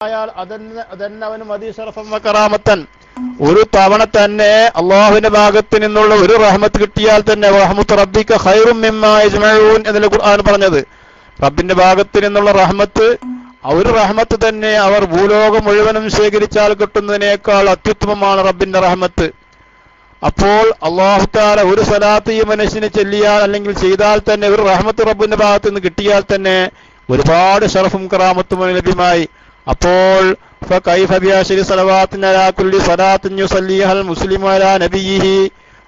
ആയാൽ അതന്നെ അവന് മതി ശറഫൻ വ കറാമത്തൻ. ഒരു തവണ തന്നെ അള്ളാഹുവിന്റെ ഭാഗത്ത് നിന്നുള്ള ഒരു റഹ്മത്ത് കിട്ടിയാൽ തന്നെ റഹ്മത്ത് റബ്ബിക ഖൈറും മിമ്മാ യജ്മഊൻ എന്നല്ലേ ഖുർആൻ പറഞ്ഞത്. റബ്ബിന്റെ ഭാഗത്ത് നിന്നുള്ള റഹ്മത്ത്, ഒരു റഹ്മത്ത് തന്നെ അവർ ഭൂലോകം മുഴുവനും ശേഖരിച്ചാൽ കിട്ടുന്നതിനേക്കാൾ അത്യുത്തമമാണ് റബ്ബിന്റെ റഹ്മത്ത്. അപ്പോൾ അല്ലാഹു തആല ഒരു സലാത്ത് ഈ മനുഷ്യന് ചൊല്ലിയാൽ അല്ലെങ്കിൽ ചെയ്താൽ തന്നെ ഒരു റഹ്മത്ത് റബ്ബിന്റെ ഭാഗത്ത് നിന്ന് കിട്ടിയാൽ തന്നെ ഒരുപാട് ശറഫും കറാമത്തും ലഭ്യമായി. അപ്പോൾ ഫകൈഫ ബിഅശ്രി സലവാത്തിൻ അലാ കുല്ലി സലാത്തിൻ യുസല്ലിഹൽ മുസ്ലിമു അലാ നബിയിഹി,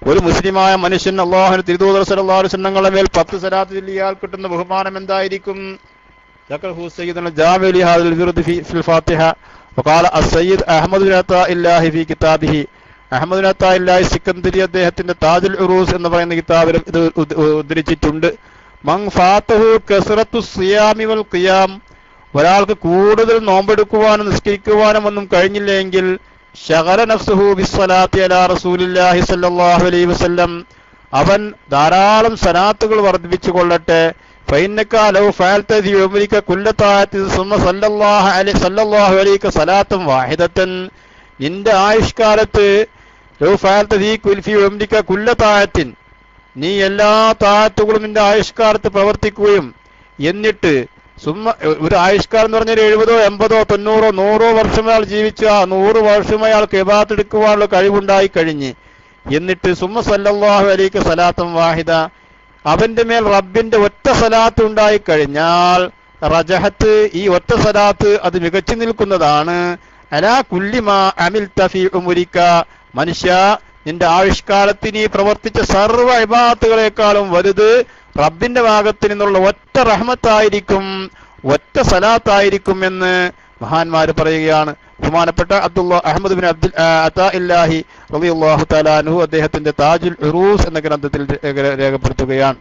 ഒരു മുസ്ലിമായ മനുഷ്യൻ അല്ലാഹുവിന്റെ തിരുദൂതർ സല്ലല്ലാഹു അലൈഹി വസല്ലമയുടെ മേൽ 10 സലാത്ത് ചൊല്ലിയാൽ കിട്ടുന്ന ബഹുമാനം എന്തായിരിക്കും? ذكره سيدنا الجامع لهذا الورد في الفاتحة. وقال السيد أحمد بن عطاء الله في كتابه, അഹമ്മദ് ബിൻ അത്താ ഇല്ലാഹി സിക്കന്ദരി അദ്ദേഹത്തിന്റെ താജുൽ ഉറൂസ് എന്ന് പറയുന്ന കിതാബിൽ ഇത് ഉദ്ധരിച്ചിട്ടുണ്ട്. മൻ ഫാതഹു കസ്റത്തു സിയാമി വൽ ഖിയാം, ഒരാൾക്ക് കൂടുതൽ നോമ്പെടുക്കുവാനും നിസ്കരിക്കുവാനും ഒന്നും കഴിഞ്ഞില്ലെങ്കിൽ ശഗല നഫ്സുഹു ബിസ്സലാത്തി അലാ റസൂലില്ലാഹി സ്വല്ലല്ലാഹു അലൈഹി വസല്ലം, അവൻ ധാരാളം സലാത്തുകൾ വർദ്ധിപ്പിച്ചു കൊള്ളട്ടെ. ഫൈന്നക ലൗ ഫഅൽത ഫീ ഉംരിക കുല്ല തആത്തി സുമ്മ സല്ലല്ലാഹു അലൈക സലാത്തൻ വാഹിദതൻ, നിന്റെ ആയുഷ്കാലത്ത് ലൗ ഫഅൽത ഫീ ഉംരിക കുല്ല തആത്തിൻ, നീ എല്ലാ താഅത്തുകളും നിന്റെ ആയുഷ്കാലത്ത് പ്രവർത്തിക്കുകയും എന്നിട്ട് ഒരു ആയുഷ്കാലം എന്ന് പറഞ്ഞാൽ 70, 80, 90, 100 വർഷം അയാൾ ജീവിച്ചു, ആ 100 വർഷം അയാൾക്ക് ഇബാദത്ത് എടുക്കുവാനുള്ള കഴിവുണ്ടായി കഴിഞ്ഞ് എന്നിട്ട് സുമ്മ സല്ലല്ലാഹു അലൈക സലാത്തൻ വാഹിദ, അവന്റെ മേൽ റബ്ബിന്റെ ഒറ്റ സലാത്ത് ഉണ്ടായി കഴിഞ്ഞാൽ റജഹത്ത്, ഈ ഒറ്റ സലാത്ത് അത് മികച്ചു നിൽക്കുന്നതാണ്. അലാ കുല്ലി മാ അമിൽത ഫീ ഉംരിക, മനുഷ്യ നിന്റെ ആയുഷ്കാലത്ത് നീ പ്രവർത്തിച്ച സർവ്വ ഇബാദത്തുകളെക്കാളും വലുത് റബ്ബിന്റെ ഭാഗത്ത് നിന്നുള്ള ഒറ്റ റഹ്മത്തായിരിക്കും, ഒറ്റ സലാത്തായിരിക്കും എന്ന് മഹാന്മാര് പറയുകയാണ്. ബഹുമാനപ്പെട്ട അഹ്മദ് ബിൻ അത്താ ഇല്ലാഹി റളിയല്ലാഹു തആല അൻഹു അദ്ദേഹത്തിന്റെ താജുൽ ഉറൂസ് എന്ന ഗ്രന്ഥത്തിൽ രേഖപ്പെടുത്തുകയാണ്.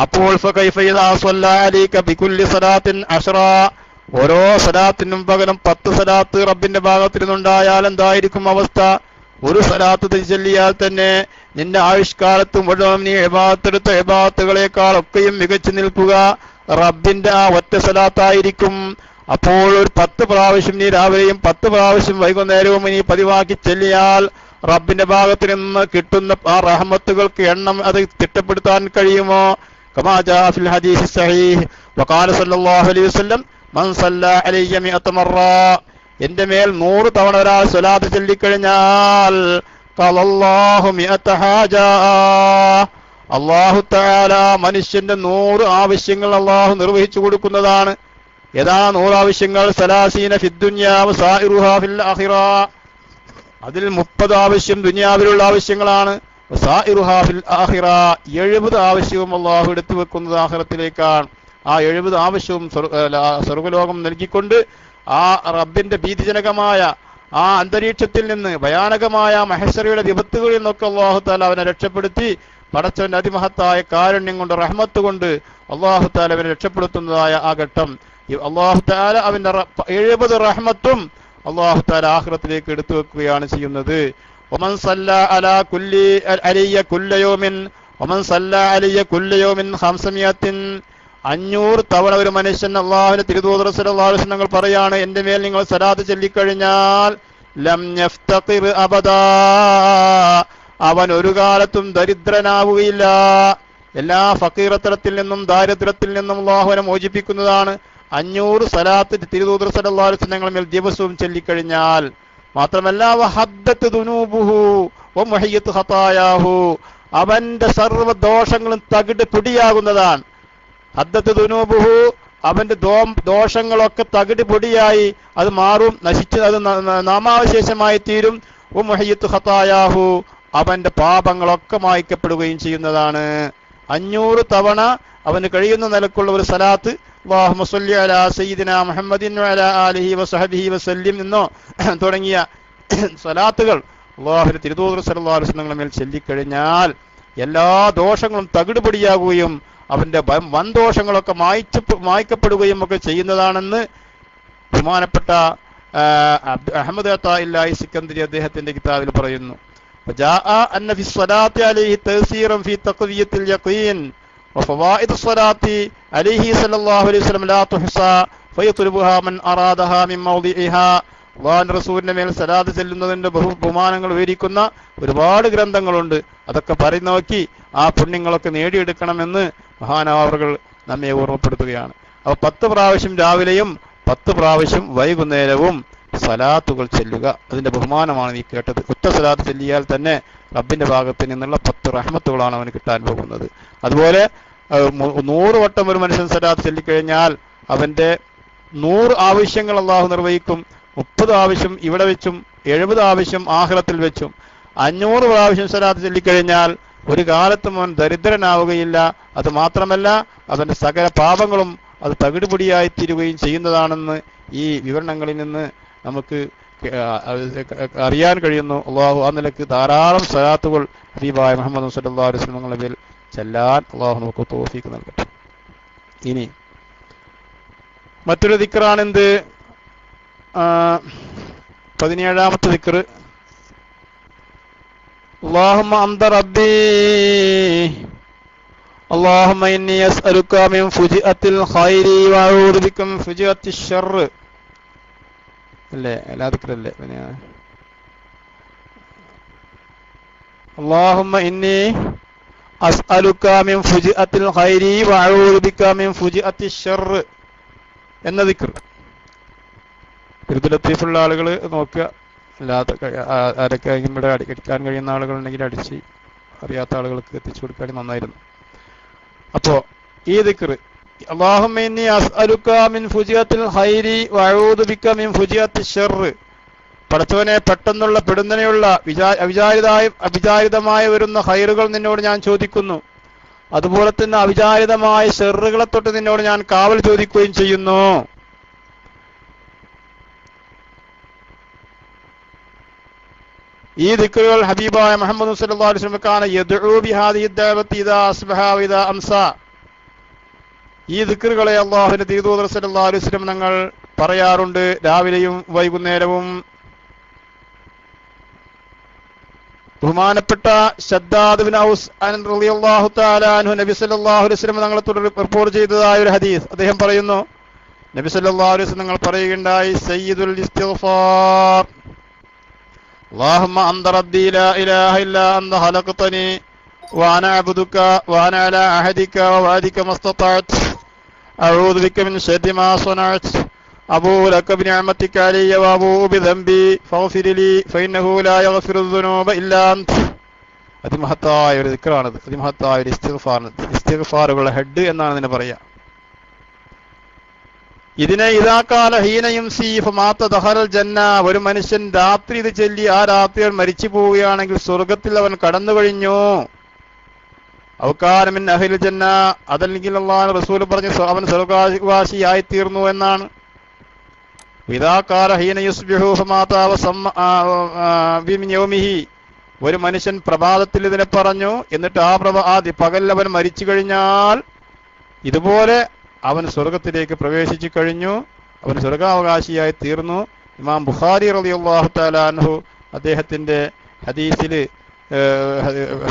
അപ്പോൾ ഫകൈഫ ഇദാ സ്വല്ലാ അലൈക ബികുല്ലി സലാത്തിൻ അശ്റാ, ഓരോ സലാത്തിനും പകരം 10 സലാത്ത് റബ്ബിന്റെ ഭാഗത്ത് നിന്നുണ്ടായാൽ എന്തായിരിക്കും അവസ്ഥ? ഒരു സലാത്ത് ചൊല്ലിയാൽ തന്നെ നിന്റെ ആയുഷ്കാലത്ത് മുഴുവൻ നീ ഇബാദത്തെടുത്ത ഇബാദത്തുകളെക്കാളൊക്കെയും മികച്ചു നിൽക്കുക റബ്ബിന്റെ ആ ഒറ്റ സലാത്തായിരിക്കും. അപ്പോൾ ഒരു 10 പ്രാവശ്യം നീ രാവിലെയും 10 പ്രാവശ്യം വൈകുന്നേരവും നീ പതിവാക്കി ചൊല്ലിയാൽ റബ്ബിന്റെ ഭാഗത്ത് നിന്ന് കിട്ടുന്ന ആ റഹ്മത്തുകൾക്ക് എണ്ണം അത് തിട്ടപ്പെടുത്താൻ കഴിയുമോ? കമാ ജാ ഫിൽ ഹദീസ് സഹീഹ് വഖാല സല്ലല്ലാഹു അലൈഹി വസല്ലം മൻ സല്ലാ അലയ്യ 100 മറ, എന്റെ മേൽ 100 തവണ ഒരാൾ സ്വലാത്ത് ചൊല്ലിക്കഴിഞ്ഞാൽ ഖലല്ലാഹു 100 ഹാജ, അല്ലാഹു തആല മനുഷ്യന്റെ 100 ആവശ്യങ്ങൾ അല്ലാഹു നിർവഹിച്ചു കൊടുക്കുന്നതാണ്. ഏതാ 100 ആവശ്യങ്ങൾ? സലാസീന ഫിദ്ദുനിയാ വസായിറുഹാ ഫിൽ ആഖിറ, അതിൽ 30 ആവശ്യം ദുനിയാവിലുള്ള ആവശ്യങ്ങളാണ്. വസായിറുഹാ ഫിൽ ആഖിറ, 70 ആവശ്യവും അല്ലാഹു എടുത്തു വെക്കുന്നത് ആഖിറത്തിലേക്കാണ്. ആ 70 ആവശ്യവും സ്വർഗ്ഗലോകം നൽകിക്കൊണ്ട് ആ റബ്ബിന്റെ ഭീതിജനകമായ ആ അന്തരീക്ഷത്തിൽ നിന്ന് ഭയാനകമായ മഹശറിയുടെ വിപത്തുകളിൽ നിന്നൊക്കെ അല്ലാഹു തആല അവനെ രക്ഷപ്പെടുത്തി പടച്ചവന്റെ അതിമഹത്തായ കാരുണ്യം കൊണ്ട് റഹ്മത്ത് കൊണ്ട് അല്ലാഹു തആല അവനെ രക്ഷപ്പെടുത്തുന്നതായ ആ ഘട്ടം അല്ലാഹു തആല അവന്റെ 70 റഹ്മത്തും അല്ലാഹു തആല ആഖിറത്തിലേക്ക് എടുത്തു വെക്കുകയാണ് ചെയ്യുന്നത്. വമൻ സല്ലാ അലാ കുല്ലി അലയ്യ കുല്ല യൗമിൻ വമൻ സല്ലാ അലയ്യ കുല്ല യൗമിൻ 500 തവണ ഒരു മനുഷ്യൻ അല്ലാഹുവിന്റെ തിരുദൂതർ സല്ലല്ലാഹു അലൈഹി വസല്ലം പറയാണ്, എന്റെ മേൽ നിങ്ങൾ സലാത്ത് ചൊല്ലിക്കഴിഞ്ഞാൽ ലം യഫ്തഖിർ അബദാ, അവൻ ഒരു കാലത്തും ദരിദ്രനാവുകയില്ല. എല്ലാ ഫഖീറത്തരത്തിൽ നിന്നും ദാരിദ്ര്യത്തിൽ നിന്നും അല്ലാഹുവിനെ മോചിപ്പിക്കുന്നതാണ് 500 സലാത്ത് തിരുദൂതർ സല്ലല്ലാഹു അലൈഹി വസല്ലം മേൽ ദിവസവും ചൊല്ലിക്കഴിഞ്ഞാൽ. മാത്രമല്ല വഹദ്ദത്ത് ദുനൂബുഹു വമുഹിയ്യത്ത് ഖതായാഹു, അവന്റെ സർവ്വ ദോഷങ്ങളും തകിട് പൊടിയാകുന്നതാണ്. ഹദ്ദത്ത് ദുനൂബുഹു, അവന്റെ ദോഷങ്ങളൊക്കെ തകിട് പൊടിയായി അത് മാറും, നശിച്ച് അത് നാമാവശേഷമായി തീരും. വമുഹിയ്യത്ത് ഖതായാഹു, അവന്റെ പാപങ്ങളൊക്കെ മായ്ക്കപ്പെടുകയും ചെയ്യുന്നതാണ്. 500 തവണ അവന് കഴിയുന്ന നിലക്കുള്ള ഒരു സലാത്ത് അല്ലാഹുമ്മ സ്വല്ലി അലാ സയ്യിദിനാ മുഹമ്മദിൻ വഅലാ ആലിഹി വസഹബിഹി വസല്ലിം എന്നോ തുടങ്ങിയ സലാത്തുകൾ അല്ലാഹുവിന്റെ തിരുദൂതർ സല്ലല്ലാഹു അലൈഹി വസല്ലം മേൽ ചൊല്ലിക്കഴിഞ്ഞാൽ എല്ലാ ദോഷങ്ങളും തകിടുപൊടിയാകുകയും അവന്റെ വൻദോഷങ്ങളൊക്കെ മായ്ക്കപ്പെടുകയും ഒക്കെ ചെയ്യുന്നതാണെന്ന് ബഹുമാനപ്പെട്ട അഹ്മദ് അത്താ ഇല്ലാഹി സിക്കന്ദരി അദ്ദേഹത്തിന്റെ കിതാബിൽ പറയുന്നു. وجاء أن في الصلاة عليه تأثيرا في تقوية اليقين وفوائد الصلاة عليه صلى الله عليه وسلم لا تحصى ഫയത്ലുബുഹാ മൻ അറാദഹാ മിൻ മൗദിഇഹാ. അല്ലാഹുവിന്റെ റസൂലിന്റെ മേൽ സലാത്ത് ചെല്ലുന്നതിന്റെ ബഹുമാനങ്ങൾ വിവരിക്കുന്ന ഒരുപാട് ഗ്രന്ഥങ്ങളുണ്ട്. അതൊക്കെ നോക്കി ആ പുണ്യങ്ങളൊക്കെ നേടിയെടുക്കണമെന്ന് മഹാനവറുകൾ നമ്മെ ഓർമ്മപ്പെടുത്തുകയാണ്. അപ്പൊ 10 പ്രാവശ്യം രാവിലെയും 10 പ്രാവശ്യം വൈകുന്നേരവും സലാത്തുകൾ ചെല്ലുക. അതിന്റെ ബഹുമാനമാണ് നീ കേട്ടത്. ഒറ്റ സലാത്ത് ചെല്ലിയാൽ തന്നെ റബ്ബിന്റെ ഭാഗത്ത് നിന്നുള്ള 10 റഹ്മത്തുകളാണ് അവന് കിട്ടാൻ പോകുന്നത്. അതുപോലെ 100 വട്ടം ഒരു മനുഷ്യൻ സലാത്ത് ചൊല്ലിക്കഴിഞ്ഞാൽ അവന്റെ 100 ആവശ്യങ്ങൾ അള്ളാഹു നിർവഹിക്കും. 30 ആവശ്യം ഇവിടെ വെച്ചും 70 ആവശ്യം ആഖിറത്തിൽ വെച്ചും. 500 പ്രാവശ്യം സലാത്ത് ചൊല്ലിക്കഴിഞ്ഞാൽ ഒരു കാലത്തും അവൻ ദരിദ്രനാവുകയില്ല. അത് മാത്രമല്ല അവന്റെ സകല പാപങ്ങളും അത് തകിടുപൊടിയായി തീരുകയും ചെയ്യുന്നതാണെന്ന് ഈ വിവരണങ്ങളിൽ നിന്ന് നമുക്ക് അറിയാൻ കഴിയുന്നു. അള്ളാഹു ആ നിലക്ക് ധാരാളം സലാത്തുകൾ ഹബീബായ മുഹമ്മദ് സല്ലല്ലാഹു അലൈഹി വസല്ലം മേൽ ചെല്ലാൻ അള്ളാഹു നമുക്ക് തൗഫീഖ് നൽകട്ടെ. ഇനി മറ്റൊരു ദിക്റാണ് എന്ത്? 17ാമത്തെ ദിക്ർ. അല്ലാഹുമ്മ അന്ത റബ്ബി അല്ലാഹുമ്മ ഇന്നി അസ്അലുക മിൻ ഫുജിഅത്തിൽ ഖൈരി വഅഊദു ബിക മിൻ ഫുജിഅത്തിശ് ശർറ്. അല്ലേ എല്ലാ ദിക്റല്ലേ? അല്ലാഹുമ്മ ഇന്നി അസ്അലുക മിൻ ഫുജിഅത്തിൽ ഖൈരി വഅഊദു ബിക മിൻ ഫുജിഅത്തിശ് ശർറ് എന്ന ദിക്ർ. ലത്തീഫുള്ള ആളുകൾ നോക്കുക. അല്ലാത്ത ആരൊക്കെ ഇവിടെ അടിക്കാൻ കഴിയുന്ന ആളുകളുണ്ടെങ്കിൽ അടിച്ച് അറിയാത്ത ആളുകൾക്ക് എത്തിച്ചു കൊടുക്കാൻ നന്നായിരുന്നു. അപ്പോ ഈ ദിക്ർ അല്ലാഹുമ്മ ഇന്നി അസ്അലുക മിൻ ഫുജിഅത്തിൽ ഖൈരി വഅഊദു ബിക മിൻ ഫുജിഅത്തിശ് ശർറ്. പടച്ചവനെ പെട്ടെന്നുള്ള പെടുന്നനെയുള്ള അവിചാരിതമായി വരുന്ന ഖൈറുകൾ നിന്നോട് ഞാൻ ചോദിക്കുന്നു. അതുപോലെ തന്നെ അവിചാരിതമായ ഷർറുകളെ തൊട്ട് നിന്നോട് ഞാൻ കാവൽ ചോദിക്കുകയും ചെയ്യുന്നു. ഈ ദിക്റുകൾ ഹബീബായ മുഹമ്മദ് സല്ലല്ലാഹു അലൈഹി വസല്ലം കാന യദ്ഉ ബിഹാദിഹി ദഅവതി ഇദാ അസ്ബഹ വഇദാ അംസ. ഈ ദിക്റുകളെ അല്ലാഹുവിന്റെ ദൂതർ സല്ലല്ലാഹു അലൈഹി വസല്ലം തങ്ങൾ പറയാറുണ്ട് രാവിലെയും വൈകുന്നേരവും. ബഹുമാനപ്പെട്ട ശദ്ദാദ് ബിൻ ഔസ് റളിയല്ലാഹു തആല അൻഹു നബി സല്ലല്ലാഹു അലൈഹി വസല്ലം തങ്ങളെ റിപ്പോർട്ട് ചെയ്തതായ ഒരു ഹദീസ് അദ്ദേഹം പറയുന്നു. നബി സല്ലല്ലാഹു അലൈഹി വസല്ലം തങ്ങൾ പറയുകയുണ്ടായി, സയ്യിദുൽ ഇസ്തിഗ്ഫാർ اللهم أنت ربي لا إله إلا أنت خلقتني وأنا أعبدك وأنا على عهدك ووعدك ما استطعت أعوذ بك من شر ما صنعت أبوء لك بنعمتك علي وأبوء بذنبي فاغفر لي فإنه لا يغفر الذنوب إلا أنت. അതിമഹത്തായ ഒരു ദിക്റാണത്. അതിമഹത്തായ ഒരു ഇസ്തിഗ്ഫാറുകളുടെ ഹെഡ് എന്നാണ് ഇതിനെ പറയാ. ഇതിനെ ഇദാകാല ഹീന യുംസി ഫമാത ദഖലൽ ജന്ന. ഒരു മനുഷ്യൻ രാത്രി ഇത് ചൊല്ലി ആ രാത്രി മരിച്ചു പോവുകയാണെങ്കിൽ സ്വർഗത്തിൽ അവൻ കടന്നു കഴിഞ്ഞു. ഔകാന മിൻ അഹ്ലിൽ ജന്ന. അതല്ലെങ്കിൽ അല്ലാഹു റസൂൽ പറഞ്ഞു അവൻ സ്വർഗവാസിയായി തീർന്നു എന്നാണ്. ഇദാകാല ഹീന യുസ്ബിഹു ഫമാത ബിമിൻ യൗമിഹി. ഒരു മനുഷ്യൻ പ്രഭാതത്തിൽ ഇതിനെ പറഞ്ഞു, എന്നിട്ട് ആ പകൽ അവൻ മരിച്ചു കഴിഞ്ഞാൽ ഇതുപോലെ അവൻ സ്വർഗത്തിലേക്ക് പ്രവേശിച്ചു കഴിഞ്ഞു, അവൻ സ്വർഗാവകാശിയായി തീർന്നു. ഇമാം ബുഖാരി റളിയല്ലാഹു തആല അൻഹു അദ്ദേഹത്തിന്റെ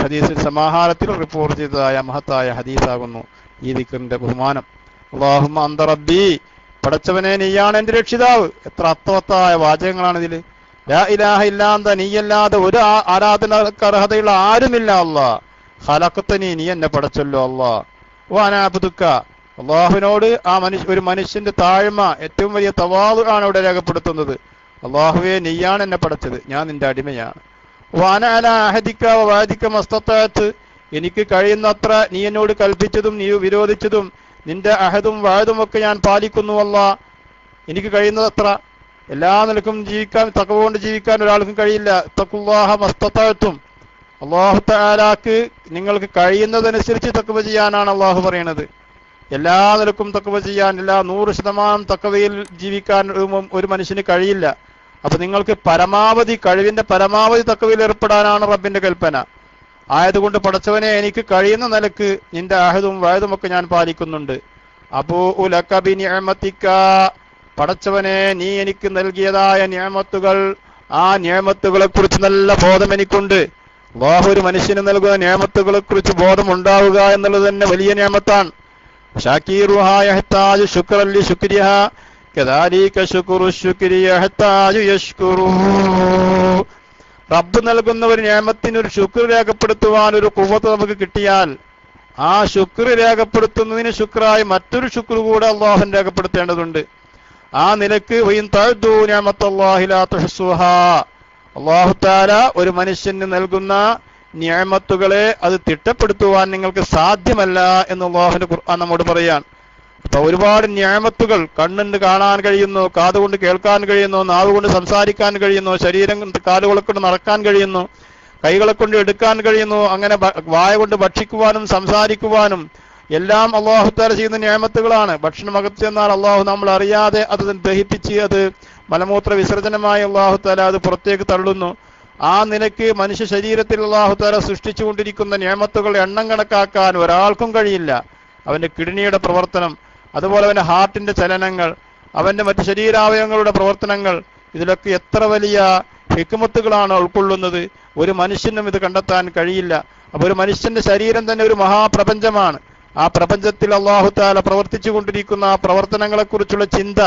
ഹദീസിൽ സമാഹാരത്തിൽ റിപ്പോർട്ട് ചെയ്തതായ മഹത്തായ ഹദീസാകുന്നു ഈ ദിക്റിന്റെ ബഹുമാനം. അല്ലാഹുമ്മ അന്ത റബ്ബി, പടച്ചവനെ നീയാണ് എന്റെ രക്ഷിതാവ്. എത്ര അർത്ഥവത്തായ വാചകങ്ങളാണ് ഇതിൽ. ലാ ഇലാഹ ഇല്ലാ അന്ത, നീയല്ലാതെ ഒരു ആരാധനക്ക് അർഹതയുള്ള ആരുമില്ല അല്ലാ. ഖലഖതനി, നീ എന്നെ പടച്ചല്ലോ അല്ലാ. വഅനാ അബ്ദുക, അള്ളാഹുവിനോട് ഒരു മനുഷ്യന്റെ താഴ്മ, ഏറ്റവും വലിയ തവാദു ആണ് ഇവിടെ രേഖപ്പെടുത്തുന്നത്. അള്ളാഹുവെ നീയാണ് എന്നെ പടച്ചത്, ഞാൻ നിന്റെ അടിമയാണ്. വഅന അലാ അഹദിക വവഅദിക മസ്തതഅത്, എനിക്ക് കഴിയുന്നത്ര നീ എന്നോട് കൽപ്പിച്ചതും നീ വിരോധിച്ചതും നിന്റെ അഹദും വഅദും ഒക്കെ ഞാൻ പാലിക്കുന്നു അല്ലാ. എനിക്ക് കഴിയുന്നത്ര എല്ലാ നിലക്കും ജീവിക്കാൻ, തഖ്വ കൊണ്ട് ജീവിക്കാൻ ഒരാൾക്കും കഴിയില്ല. തഖ്വല്ലാഹ മസ്തതഅതും, അല്ലാഹു തആലാക്ക് നിങ്ങൾക്ക് കഴിയുന്നതനുസരിച്ച് തഖ്വ ചെയ്യാനാണ് അള്ളാഹു പറയുന്നത്. എല്ലാ നിലക്കും തഖ്വ ചെയ്യാൻ, 100% തഖ്വയിൽ ജീവിക്കാൻ ഒരു മനുഷ്യന് കഴിയില്ല. അപ്പൊ നിങ്ങൾക്ക് പരമാവധി, കഴിവിന്റെ പരമാവധി തഖ്വയിൽ ഏർപ്പെടാനാണ് റബ്ബിന്റെ കൽപ്പന. ആയതുകൊണ്ട് പടച്ചവനെ എനിക്ക് കഴിയുന്ന നിലക്ക് നിന്റെ അഹദും വഅദും ഒക്കെ ഞാൻ പാലിക്കുന്നുണ്ട്. അബൂഉ ലക ബിനിഅമതിക, പടച്ചവനെ നീ എനിക്ക് നൽകിയതായ നിഅമത്തുകൾ, ആ നിഅമത്തുകളെ കുറിച്ച് നല്ല ബോധം എനിക്കുണ്ട്. അല്ലാഹു ഒരു മനുഷ്യന് നൽകുന്ന നിഅമത്തുകളെ കുറിച്ച് ബോധം ഉണ്ടാവുക എന്നുള്ളത് തന്നെ വലിയ നിഅമത്താണ്. ഷാക്കീറുഹാ യഹ്താജു ശുക്റൻ ലി ശുക്രിഹാ, കദാലിക ശുക്റു ശുക്രി യഹ്താജു യശ്കുറു. റബ്ബ് നൽകുന്ന ഒരു നിഅമത്തിന് ഒരു ശുക്ർ രേഖപ്പെടുത്തുവാൻ ഒരു ഖുവ്വത്ത് നമുക്ക് കിട്ടിയാൽ ആ ശുക്ർ രേഖപ്പെടുത്തുന്നതിന് ശുക്രായി മറ്റൊരു ശുക്ർ കൂടെ അല്ലാഹു രേഖപ്പെടുത്തേണ്ടതുണ്ട്. ആ നിലക്ക് വഇൻ തഅദു നിഅമത്തല്ലാഹി ലാ തുഹ്സുഹാ. അല്ലാഹു തആല ഒരു മനുഷ്യന് നൽകുന്ന നിഅമത്തുകളെ അത് തിട്ടപ്പെടുത്തുവാൻ നിങ്ങൾക്ക് സാധ്യമല്ല എന്ന് അല്ലാഹുവിന്റെ ഖുർആൻ നമ്മോട് പറയാൻ. അപ്പൊ ഒരുപാട് നിഅമത്തുകൾ കണ്ണുകൊണ്ട് കാണാൻ കഴിയുന്നു, കാതുകൊണ്ട് കേൾക്കാൻ കഴിയുന്നു, നാവുകൊണ്ട് സംസാരിക്കാൻ കഴിയുന്നു, ശരീരം കാലുകളെ കൊണ്ട് നടക്കാൻ കഴിയുന്നു, കൈകളെ കൊണ്ട് എടുക്കാൻ കഴിയുന്നു, അങ്ങനെ വായ കൊണ്ട് ഭക്ഷിക്കുവാനും സംസാരിക്കുവാനും എല്ലാം അല്ലാഹു തആല ചെയ്യുന്ന നിഅമത്തുകളാണ്. ഭക്ഷണം അകത്ത് ചെന്നാൽ അല്ലാഹു നമ്മൾ അറിയാതെ അത് ദഹിപ്പിച്ച് അത് മലമൂത്ര വിസർജനമായി അല്ലാഹു തആല അത് പുറത്തേക്ക് തള്ളുന്നു. ആ നിലയ്ക്ക് മനുഷ്യ ശരീരത്തിൽ അല്ലാഹു തആല സൃഷ്ടിച്ചുകൊണ്ടിരിക്കുന്ന നിഅമത്തുകൾ എണ്ണം കണക്കാക്കാൻ ഒരാൾക്കും കഴിയില്ല. അവന്റെ കിഡ്നിയുടെ പ്രവർത്തനം, അതുപോലെ അവന്റെ ഹാർട്ടിന്റെ ചലനങ്ങൾ, അവന്റെ മറ്റ് ശരീരാവയവങ്ങളുടെ പ്രവർത്തനങ്ങൾ, ഇതിലൊക്കെ എത്ര വലിയ ഹിക്മത്തുകളാണ് ഉൾക്കൊള്ളുന്നത്. ഒരു മനുഷ്യനും ഇത് കണ്ടെത്താൻ കഴിയില്ല. അപ്പൊ ഒരു മനുഷ്യന്റെ ശരീരം തന്നെ ഒരു മഹാപ്രപഞ്ചമാണ്. ആ പ്രപഞ്ചത്തിൽ അല്ലാഹു തആല പ്രവർത്തിച്ചു കൊണ്ടിരിക്കുന്ന ആ പ്രവർത്തനങ്ങളെ കുറിച്ചുള്ള ചിന്ത,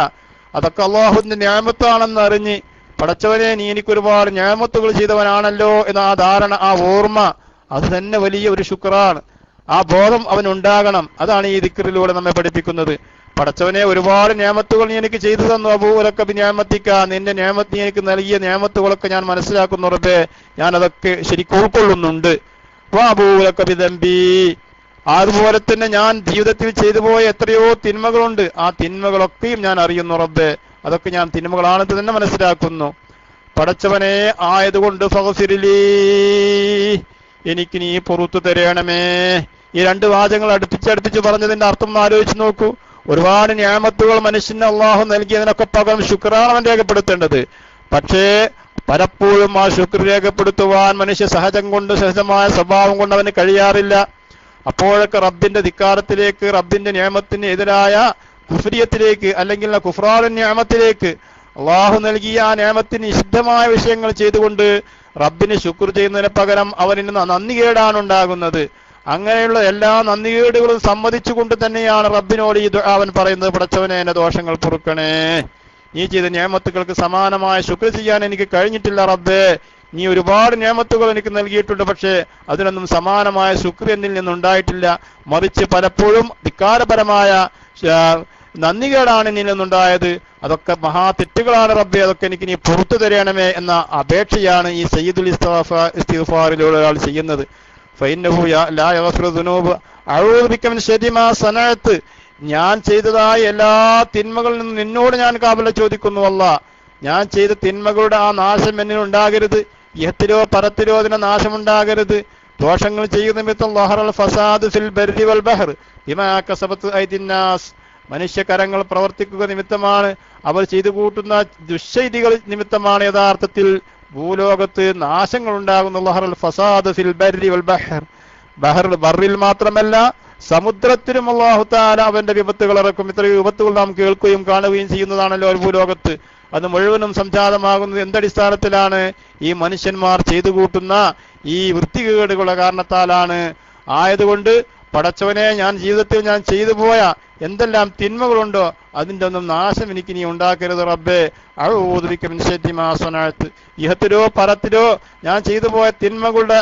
അതൊക്കെ അല്ലാഹുവിന്റെ നിഅമത്താണെന്ന് അറിഞ്ഞ് പടച്ചവനെ നീ എനിക്ക് ഒരുപാട് നിഅമത്തുകൾ ചെയ്തവനാണല്ലോ എന്ന ആ ധാരണ, ആ ഓർമ്മ, അത് തന്നെ വലിയ ഒരു ശുക്റാണ്. ആ ബോധം അവനുണ്ടാകണം. അതാണ് ഈ ദിക്റിലൂടെ നമ്മെ പഠിപ്പിക്കുന്നത്. പടച്ചവനെ ഒരുപാട് നിഅമത്തുകൾ നീ എനിക്ക് ചെയ്തു തന്നു. അബൂലക ബിനിഅമതിക, നിന്റെ നിഅമത്ത് നീ എനിക്ക് നൽകിയ നിഅമത്തുകളൊക്കെ ഞാൻ മനസ്സിലാക്കുന്നു റബ്ബേ, ഞാൻ അതൊക്കെ ശരിക്കും ഉൾക്കൊള്ളുന്നുണ്ട്. വഅബൂലക ബിദംബി, അതുപോലെ തന്നെ ഞാൻ ജീവിതത്തിൽ ചെയ്തു പോയ എത്രയോ തിന്മകളുണ്ട്, ആ തിന്മകളൊക്കെയും ഞാൻ അറിയുന്നു റബ്ബേ, അതൊക്കെ ഞാൻ തിന്മകളാണെന്ന് തന്നെ മനസ്സിലാക്കുന്നു. പടച്ചവനെ ആയതുകൊണ്ട് ഫഗ്ഫിർലി, എനിക്ക് നീ പുറത്തു തരണമേ. ഈ രണ്ട് വാചകങ്ങൾ അടുപ്പിച്ചടുപ്പിച്ച് പറഞ്ഞതിന്റെ അർത്ഥം ആലോചിച്ച് നോക്കൂ. ഒരുപാട് നിഅമത്തുകൾ മനുഷ്യന് അല്ലാഹു നൽകിയതിനൊക്കെ പകരം ശുക്റാണ് അവൻ രേഖപ്പെടുത്തേണ്ടത്. പക്ഷേ പലപ്പോഴും ആ ശുക്ർ രേഖപ്പെടുത്തുവാൻ മനുഷ്യ സഹജം കൊണ്ട്, സഹജമായ സ്വഭാവം കൊണ്ട് അവന് കഴിയാറില്ല. അപ്പോഴൊക്കെ റബ്ബിന്റെ ധിക്കാരത്തിലേക്ക്, റബ്ബിന്റെ നിഅമത്തിന് എതിരായ കുഫ്രിയത്തിലേക്ക്, അല്ലെങ്കിൽ കുഫ്റാൻ നിഅമത്തിലേക്ക്, അല്ലാഹു നൽകിയ ആ നിഅമത്തിന് നിഷിദ്ധമായ വിഷയങ്ങൾ ചെയ്തുകൊണ്ട് റബ്ബിന് ശുക്ർ ചെയ്യുന്നതിന് പകരം അവന് നന്ദികേടാണ് ഉണ്ടാകുന്നത്. അങ്ങനെയുള്ള എല്ലാ നന്ദികേടുകളും സമ്മതിച്ചുകൊണ്ട് തന്നെയാണ് റബ്ബിനോട് ഈ ദുആ അവൻ പറയുന്നത്, പടച്ചവനെ എന്റെ ദോഷങ്ങൾ പൊറുക്കണേ, നീ ചെയ്ത നിഅമത്തുകൾക്ക് സമാനമായ ശുക്ർ ചെയ്യാൻ എനിക്ക് കഴിഞ്ഞിട്ടില്ല റബ്ബേ, നീ ഒരുപാട് നിഅമത്തുകൾ എനിക്ക് നൽകിയിട്ടുണ്ട്, പക്ഷേ അതിനൊന്നും സമാനമായ ശുക്ർ എന്നിൽ നിന്നുണ്ടായിട്ടില്ല. മറിച്ച് പലപ്പോഴും ധിക്കാരപരമായ നന്ദികേടാണ് എന്നിൽ നിന്നുണ്ടായത്. അതൊക്കെ മഹാ തെറ്റുകളാണ് റബ്ബേ, അതൊക്കെ എനിക്ക് നീ പുറത്തു തരണമേ എന്ന അപേക്ഷയാണ് ഈ സയ്യിദുൽ ഇസ്തിഗ്ഫാറിലൂടെ ഒരാൾ ചെയ്യുന്നത്. ഫഇന്നഹു ലാ യഗ്ഫിറു ദുനൂബ് അഊദു ബിക മിൻ ശർരി മാ സനഅത്, ഞാൻ ചെയ്തതായ എല്ലാ തിന്മകളിൽ നിന്നും നിന്നോട് ഞാൻ കാവല ചോദിക്കുന്നു അല്ലാ. ഞാൻ ചെയ്ത തിന്മകളുടെ ആ നാശം എന്നിൽ ഉണ്ടാകരുത്, ഇഹത്തിലോ പരത്തിലോ അതിന് നാശമുണ്ടാകരുത്. ദോഷങ്ങൾ ചെയ്യുന്ന നിമിത്തം ലഹറൽ ഫസാദ് ഫിൽ ബർരി വൽ ബഹർ ബിമാ കസബത് ഐദിന്നാസ്, മനുഷ്യകരങ്ങൾ പ്രവർത്തിക്കുക നിമിത്തമാണ്, അവർ ചെയ്തു കൂട്ടുന്ന ദുശ്ചൈതികൾ നിമിത്തമാണ് യഥാർത്ഥത്തിൽ ഭൂലോകത്ത് നാശങ്ങൾ ഉണ്ടാകുന്ന. ലഹറൽ ഫസാദ് ഫിൽ ബർരി വൽ ബഹർ, ബഹറിൽ മാത്രമല്ല സമുദ്രത്തിലും അല്ലാഹു തആല അവന്റെ വിപത്തുകൾ ഇറക്കും. ഇത്രയും വിപത്തുകൾ നാം കേൾക്കുകയും കാണുകയും ചെയ്യുന്നതാണല്ലോ ഭൂലോകത്ത്. അത് മുഴുവനും സംജാതമാകുന്നത് എന്തടിസ്ഥാനത്തിലാണ്? ഈ മനുഷ്യന്മാർ ചെയ്തു കൂട്ടുന്ന ഈ വൃത്തികേടുകളുടെ കാരണത്താലാണ്. ആയതുകൊണ്ട് പടച്ചവനെ, ഞാൻ ജീവിതത്തിൽ ഞാൻ ചെയ്തു പോയ എന്തെല്ലാം തിന്മകളുണ്ടോ അതിൻ്റെ ഒന്നും നാശം എനിക്ക് നീ ഉണ്ടാക്കരുത് റബ്ബേ. അഊദു ബിക മിൻ ശർരി മാ സനഅത്, ഇഹത്തിലോ പരത്തിലോ ഞാൻ ചെയ്തു പോയ തിന്മകളുടെ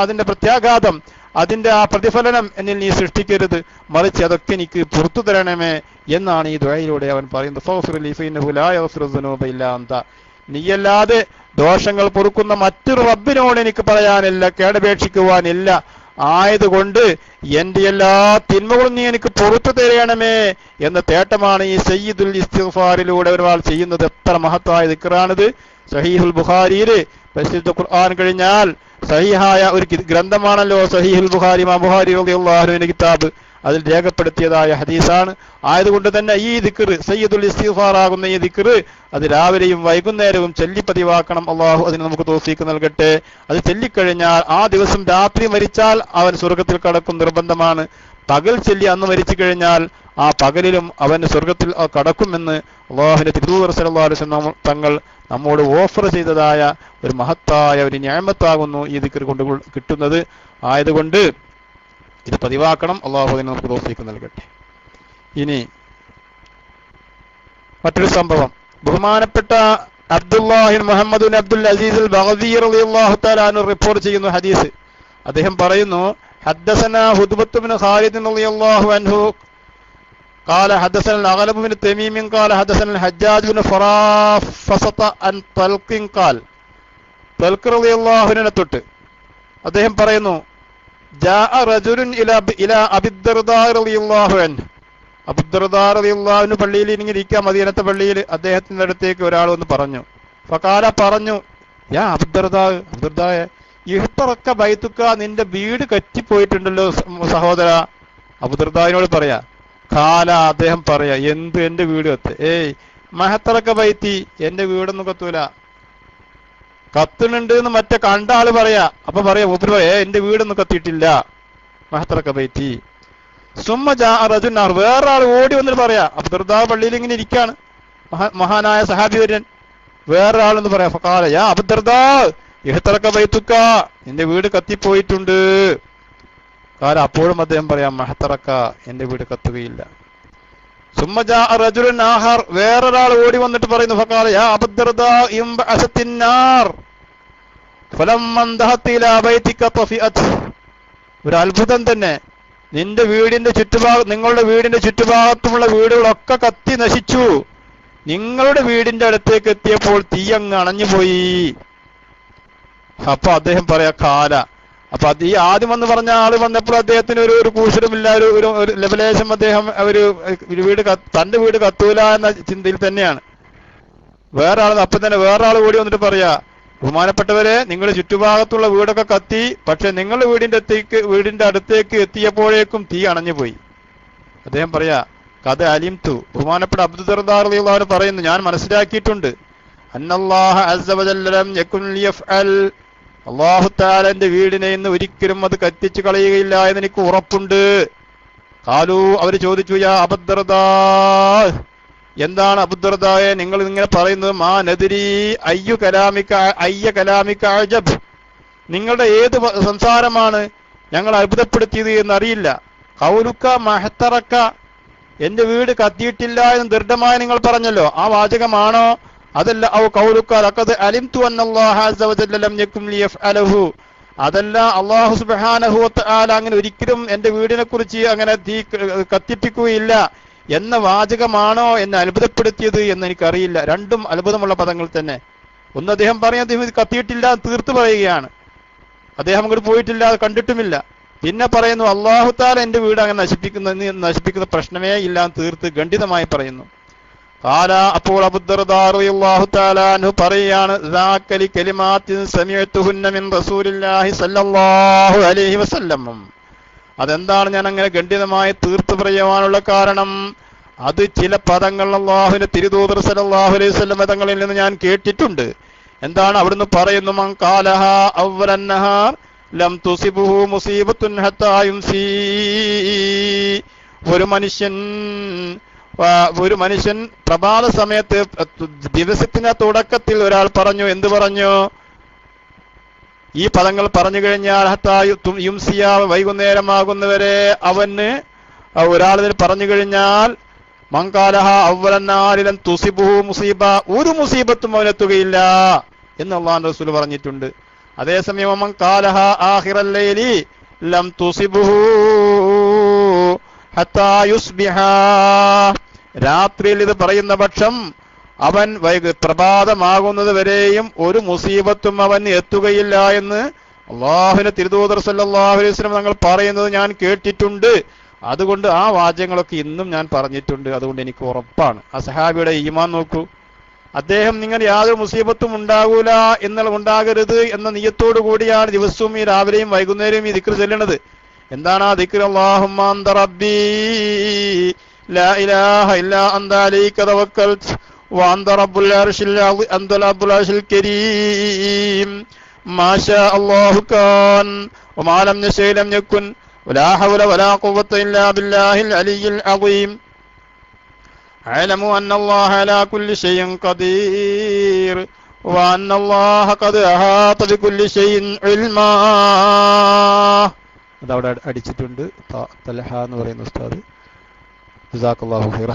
അതിന്റെ പ്രത്യാഘാതം, അതിന്റെ ആ പ്രതിഫലനം എന്നിൽ നീ സൃഷ്ടിക്കരുത്, മറിച്ച് അതൊക്കെ എനിക്ക് പുറത്തു തരണമേ എന്നാണ് ഈ ദുആയിലൂടെ അവൻ പറയുന്നത്. ഫഗ്ഫിർലി ഫഇന്നഹു ലാ യഗ്ഫിറു ദുനൂബ ഇല്ലാ അൻത, നീയല്ലാതെ ദോഷങ്ങൾ പൊറുക്കുന്ന മറ്റൊരു റബ്ബിനോട് എനിക്ക് പറയാനില്ല, കേടപേക്ഷിക്കുവാനില്ല. ആയതുകൊണ്ട് എന്റെ എല്ലാ തിന്മകളും നീ എനിക്ക് പുറത്തു തരണമേ എന്ന തേട്ടമാണ് ഈ സയ്യിദുൽ ഇസ്തിഗ്ഫാറിലൂടെ ഒരാൾ ചെയ്യുന്നത്. എത്ര മഹത്തായ ദിക്റാണിത്. സഹീഹുൽ ബുഖാരിയില് പരിശുദ്ധ ഖുർആൻ കഴിഞ്ഞാൽ സഹീഹായ ഒരു ഗ്രന്ഥമാണല്ലോ സഹീഹുൽ ബുഖാരി, ഇമാം ബുഖാരി റളിയല്ലാഹു അൻഹുവിന്റെ കിതാബ്, അതിൽ രേഖപ്പെടുത്തിയതായ ഹദീസാണ്. ആയതുകൊണ്ട് തന്നെ ഈ ദിക്ർ, സയ്യിദുൽ ഇസ്തിഗ്ഫാർ ആകുന്ന ഈ ദിക്ർ, അത് രാവിലെയും വൈകുന്നേരവും ചൊല്ലിപ്പതിവാക്കണം. അള്ളാഹു അതിന് നമുക്ക് തൗഫീഖ് നൽകട്ടെ. അത് ചൊല്ലിക്കഴിഞ്ഞാൽ ആ ദിവസം രാത്രി മരിച്ചാൽ അവൻ സ്വർഗത്തിൽ കടക്കും, നിർബന്ധമാണ്. പകൽ ചൊല്ലി അന്ന് മരിച്ചു കഴിഞ്ഞാൽ ആ പകലിലും അവൻ സ്വർഗത്തിൽ കടക്കുമെന്ന് അള്ളാഹുവിന്റെ തിരുദൂതർ സല്ലല്ലാഹു അലൈഹി വസല്ലം തങ്ങൾ നമ്മോട് ഓഫർ ചെയ്തതായ ഒരു മഹത്തായ ഒരു നിഅമത്താകുന്നു ഈ ദിക്ർ കൊണ്ട് കിട്ടുന്നത്. ആയതുകൊണ്ട് ഇത് പതിവാക്കണം. അള്ളാഹു അതിന് നമുക്ക് തൗഫീഖ് നൽകട്ടെ. ഇനി മറ്റൊരു സംഭവം, ബഹുമാനപ്പെട്ട അബ്ദുല്ലാഹിൻ മുഹമ്മദ് ബിൻ അബ്ദുൽ അസീസ് അൽ ബഗ്ദി റളിയല്ലാഹു തആല അൻഹു റിപ്പോർട്ട് ചെയ്യുന്ന ഹദീസ്. അദ്ദേഹം പറയുന്നു, ഹദ്ദസനാ ഹുദ്ബത്ത് ബിൻ ഖാലിദ് റളിയല്ലാഹു അൻഹു قال حدثنا الأغلب بن تميم قال حدثنا الحجاج بن فرافصة عن طلق قال طلق رضي الله عنه തൊട്ട് അദ്ദേഹം പറയുന്നു, ജാഅ റജുലുൻ ഇലാ അബിദ്ദർദാ റളിയല്ലാഹു അൻഹു, അബൂദർദാ റളിയല്ലാഹു അൻഹു പള്ളിയിൽ ഇരിക്കുക, മദീനത്തെ പള്ളിയിൽ. അദ്ദേഹത്തിന്റെ അടുത്തേക്ക് ഒരാൾ വന്ന് പറഞ്ഞു, ഫഖാല പറഞ്ഞു, യാ അബൂദർദാ ഇഹ്തറക്ക ബൈതുക, നിന്റെ വീട് കറ്റിപ്പോയിട്ടുണ്ടല്ലോ സഹോദര. അബൂദർദാവിനോട് പറയാ. ഖാല, അദ്ദേഹം പറയാ, എന്ത് എന്റെ വീട് കത്ത്? ഏയ് മഹത്തറക്ക ബൈത്തി, എന്റെ വീടൊന്നും കത്തൂല. കത്തുന്നുണ്ട് എന്ന് മറ്റേ കണ്ട ആള് പറയാ. അപ്പൊ പറയാ, മൂപ്പര് പറയാ, എന്റെ വീടൊന്നും കത്തിയിട്ടില്ല. മഹത്തറക്ക ബൈത്തി. സുമ്മ ജാഅ റജുൻ, വേറെ ആൾ ഓടി വന്നിട്ട് പറയാ, അബൂദർദാ പള്ളിയിൽ ഇങ്ങനെ ഇരിക്കാണ്, മഹാനായ സഹാബി വര്യൻ. വേറെ ആളെന്ന് പറയാ, ഫഖാല യാ അബൂദർദാ ഇഹ്തറക്ക ബൈതുക, നിന്റെ വീട് കത്തിപ്പോയിട്ടുണ്ട്. കാല, അപ്പോഴും അദ്ദേഹം പറയാം, മഹത്തറക്ക, എന്റെ വീട് കത്തുകയില്ല. സുമ്മ ജാഅ റജുലുൻ ആഖർ, വേറൊരാൾ ഓടി വന്നിട്ട് പറയുന്നു, ഫഖാല യാ അബൂദർദാ ഇംബഅസത്തിൻ നാർ ഫലമ്മ ദഹത ഇലാ ബൈതിക തഫിഅത്. ഒരു അത്ഭുതം തന്നെ, നിന്റെ വീടിന്റെ നിങ്ങളുടെ വീടിന്റെ ചുറ്റുഭാഗത്തുമുള്ള വീടുകളൊക്കെ കത്തി നശിച്ചു. നിങ്ങളുടെ വീടിന്റെ അടുത്തേക്ക് എത്തിയപ്പോൾ തീ അങ്ങ് അണഞ്ഞുപോയി. അപ്പൊ അദ്ദേഹം പറയാ, കാല. അപ്പൊ അത് ഈ ആദ്യം വന്ന് പറഞ്ഞ ആള് വന്നപ്പോൾ അദ്ദേഹത്തിന് ഒരു കൂശലുമില്ല, ഒരു ലെവലേശം അദ്ദേഹം തന്റെ വീട് കത്തൂല എന്ന ചിന്തയിൽ തന്നെയാണ്. വേറെ ആൾ അപ്പൊ തന്നെ വേറെ ആൾ കൂടി വന്നിട്ട് പറയാ, ബഹുമാനപ്പെട്ടവരെ, നിങ്ങളുടെ ചുറ്റുഭാഗത്തുള്ള വീടൊക്കെ കത്തി, പക്ഷെ നിങ്ങളുടെ വീടിന്റെ അടുത്തേക്ക് എത്തിയപ്പോഴേക്കും തീ അണഞ്ഞുപോയി. അദ്ദേഹം പറയാ, കഥ അലിംതു, ബഹുമാനപ്പെട്ട അബ്ദുദർദാ റളിയല്ലാഹു അൻഹു പറയുന്നു, ഞാൻ മനസ്സിലാക്കിയിട്ടുണ്ട്, അന്നല്ലാഹ അസ്സ വജല്ല ലം യകുൻ ലിയഫ്അൽ, അല്ലാഹു തആല എന്റെ വീടിനെ ഇന്ന് ഒരിക്കലും അത് കത്തിച്ചു കളയുകയില്ല എന്ന് എനിക്ക് ഉറപ്പുണ്ട്. ഖാലു, അവര് ചോദിച്ചു, യാ അബൂദർദാ, എന്താണ് അബൂദർദായെ നിങ്ങൾ ഇങ്ങനെ പറയുന്നത്? മാ നദ്രി അയ്യ കലാമിക അജബ്, നിങ്ങളുടെ ഏത് സംസാരമാണ് ഞങ്ങൾ അത്ഭുതപ്പെടുത്തിയത് എന്നറിയില്ല. ഖൗലുക മഹ്തറക, എന്റെ വീട് കത്തിയിട്ടില്ല എന്ന് ദൃഢമായി നിങ്ങൾ പറഞ്ഞല്ലോ, ആ വാചകമാണോ? അതല്ല, ഔ ഖൗലുക ലഖദ് അലിംതു അന്നല്ലാഹ അസ്സ വജല്ല ലം യകുൻ ലിയഫ്അലഹു, അതല്ല അല്ലാഹു സുബ്ഹാനഹു വ തആല അങ്ങനെ ഒരിക്കലും എന്റെ വീടിനെ കുറിച്ച് അങ്ങനെ തീ കത്തിപ്പിക്കുകയില്ല എന്ന വാചകമാണോ എന്നെ അത്ഭുതപ്പെടുത്തിയത് എന്ന് എനിക്കറിയില്ല. രണ്ടും അത്ഭുതമുള്ള പദങ്ങൾ തന്നെ. ഒന്ന് അദ്ദേഹം പറയാൻ, അദ്ദേഹം ഇത് കത്തിയിട്ടില്ല തീർത്ത് പറയുകയാണ്, അദ്ദേഹം അങ്ങോട്ട് പോയിട്ടില്ല, അത് കണ്ടിട്ടുമില്ല. പിന്നെ പറയുന്നു, അല്ലാഹു തആല എന്റെ വീട് അങ്ങനെ നശിപ്പിക്കുന്ന പ്രശ്നമേ ഇല്ല തീർത്ത് ഖണ്ഡിതമായി പറയുന്നു. ഖാല, അപ്പോൾ അബൂദർദാ റളിയല്ലാഹു തആല അൻഹു പറയാണ്, ദാക്കലി കലിമാത്തിൻ സമിഅതുഹുന്ന മിൻ റസൂലില്ലാഹി സ്വല്ലല്ലാഹു അലൈഹി വസല്ലം, അതെന്താണ് ഞാൻ അങ്ങനെ ഖണ്ഡിതമായി തീർത്തു പറയുവാനുള്ള കാരണം? അത് ചില പദങ്ങൾ അല്ലാഹുവിന്റെ തിരുദൂതർ സല്ലല്ലാഹു അലൈഹി വസല്ലം തങ്ങളിൽ നിന്ന് ഞാൻ കേട്ടിട്ടുണ്ട്. എന്താണ് അവിടുന്ന് പറയുന്നു? മൻ ഖാലഹ അവ്വലൻ നഹാർ ലം തുസിബുഹു മുസീബത്തുൻ ഹത്താ യുംസി, ഒരു മനുഷ്യൻ പ്രഭാത സമയത്ത് ദിവസത്തിന്റെ തുടക്കത്തിൽ ഒരാൾ പറഞ്ഞു, എന്ത് പറഞ്ഞു? ഈ പദങ്ങൾ പറഞ്ഞു കഴിഞ്ഞാൽ ഹത്താ യുംസിയ, വൈകുന്നേരമാകുന്നവരെ അവന് ഒരാളിൽ പറഞ്ഞു കഴിഞ്ഞാൽ, മങ്കാലഹ അവ്വലന്നാരിലൻ തുസിബുഹു മുസീബ, ഒരു മുസീബത്തും അവനെത്തുകയില്ല എന്ന് അല്ലാഹുവിന്റെ റസൂൽ പറഞ്ഞിട്ടുണ്ട്. അതേസമയം മങ്കാലഹ ആഖിറൽ ലൈലി ലം തുസിബുഹു ഹത്താ യുസ്ബിഹ, രാത്രിയിൽ ഇത് പറയുന്ന പക്ഷം അവൻ പ്രഭാതമാകുന്നത് വരെയും ഒരു മുസീബത്തും അവന് എത്തുകയില്ല എന്ന് അല്ലാഹുവിന്റെ തിരുദൂതർ സല്ലല്ലാഹു അലൈഹി വസല്ലം തങ്ങൾ പറയുന്നത് ഞാൻ കേട്ടിട്ടുണ്ട്. അതുകൊണ്ട് ആ വാചകങ്ങളൊക്കെ ഇന്നും ഞാൻ പറഞ്ഞിട്ടുണ്ട്. അതുകൊണ്ട് എനിക്ക് ഉറപ്പാണ്. ആ സഹാബിയുടെ ഈമാൻ നോക്കൂ. അദ്ദേഹം നിങ്ങൾ യാതൊരു മുസീബത്തും ഉണ്ടാകരുത് എന്ന നിയ്യത്തോടു കൂടിയാണ് ദിവസവും ഈ രാവിലെയും വൈകുന്നേരവും ഈ ദിക്ർ ചൊല്ലുന്നത്. എന്താണ് ആ ദിക്ർ? അല്ലാഹുമ്മ അന്ത റബ്ബി ലാ ഇലാഹ ഇല്ലാ അന്ത അലൈക തവക്കൽതു വഅന്ത റബ്ബുൽ അർശിൽ കരീം മാ ശാ അല്ലാഹു കാൻ വമാ ലം യശാ ലം യകുൻ വലാ ഹൗല വലാ ഖുവത ഇല്ലാ ബില്ലാഹിൽ അലിയിൽ അസീം അഅലമു അന്നല്ലാഹ അലാ കുല്ലി ഷൈഇൻ ഖദീർ വഅന്നല്ലാഹ ഖദ് അഹാത ബികുല്ലി ഷൈഇൻ ഇൽമാ. അതവിടെ അടിച്ചിട്ടുണ്ട് തൽഹ എന്ന് പറയുന്ന ഉസ്താദ്. ജസാക്കല്ലാഹു ഖൈറ.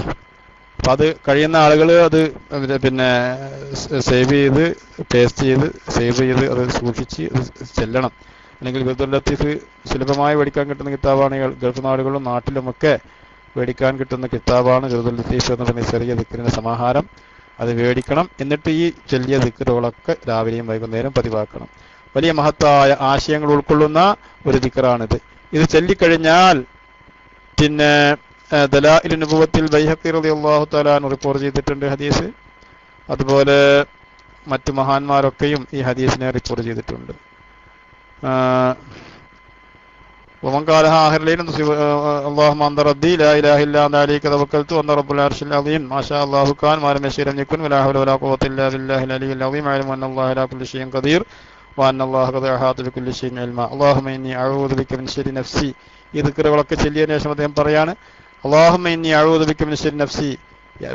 അപ്പം അത് കഴിയുന്ന ആളുകൾ അത് പിന്നെ സേവ് ചെയ്ത് പേസ്റ്റ് ചെയ്ത് സേവ് ചെയ്ത് അത് സൂക്ഷിച്ച് അത് ചെല്ലണം. അല്ലെങ്കിൽ വിർദുൽ ലത്തീഫ് സുലഭമായി മേടിക്കാൻ കിട്ടുന്ന കിതാബാണ്. ഗൾഫ് നാടുകളിലും നാട്ടിലുമൊക്കെ മേടിക്കാൻ കിട്ടുന്ന കിതാബാണ് വിർദുൽ ലത്തീഫ് എന്ന് പറഞ്ഞ ചെറിയ ദിക്റിന്റെ സമാഹാരം. അത് മേടിക്കണം. എന്നിട്ട് ഈ ചെല്ലിയ ദിക്റുകളൊക്കെ രാവിലെയും വൈകുന്നേരം പതിവാക്കണം. വലിയ മഹത്തായ ആശയങ്ങൾ ഉൾക്കൊള്ളുന്ന ഒരു ദിക്റാണിത്. ഇത് ചൊല്ലിക്കഴിഞ്ഞാൽ പിന്നെ ദലാഇൽ നുബുവത്തിൽ ബൈഹഖി റളിയല്ലാഹു തആല അൻഹു റിപ്പോർട്ട് ചെയ്തിട്ടുണ്ട് ഹദീസ്. അതുപോലെ മറ്റു മഹാന്മാരൊക്കെയും ഈ ഹദീസിനെ റിപ്പോർട്ട് ചെയ്തിട്ടുണ്ട്. ومن قالها آخر الليل اللهم أنت ربي لا إله إلا أنت عليك توكلت وأنت رب العرش العظيم ما شاء الله كان ما لم يشأ لم يكن ولا حول ولا قوة إلا بالله العلي العظيم أعلم أن الله على كل شيء قدير وأن الله قد أحاط بكل شيء علما اللهم إني أعوذ بك من شر نفسي. ഈ ദിക്റുകളൊക്കെ ചൊല്ലിയതിനു ശേഷം അദ്ദേഹം പറയാണ്, അല്ലാഹുമ്മ ഇന്നി അഊദു ബിക മിൻ ശർരി നഫ്സി,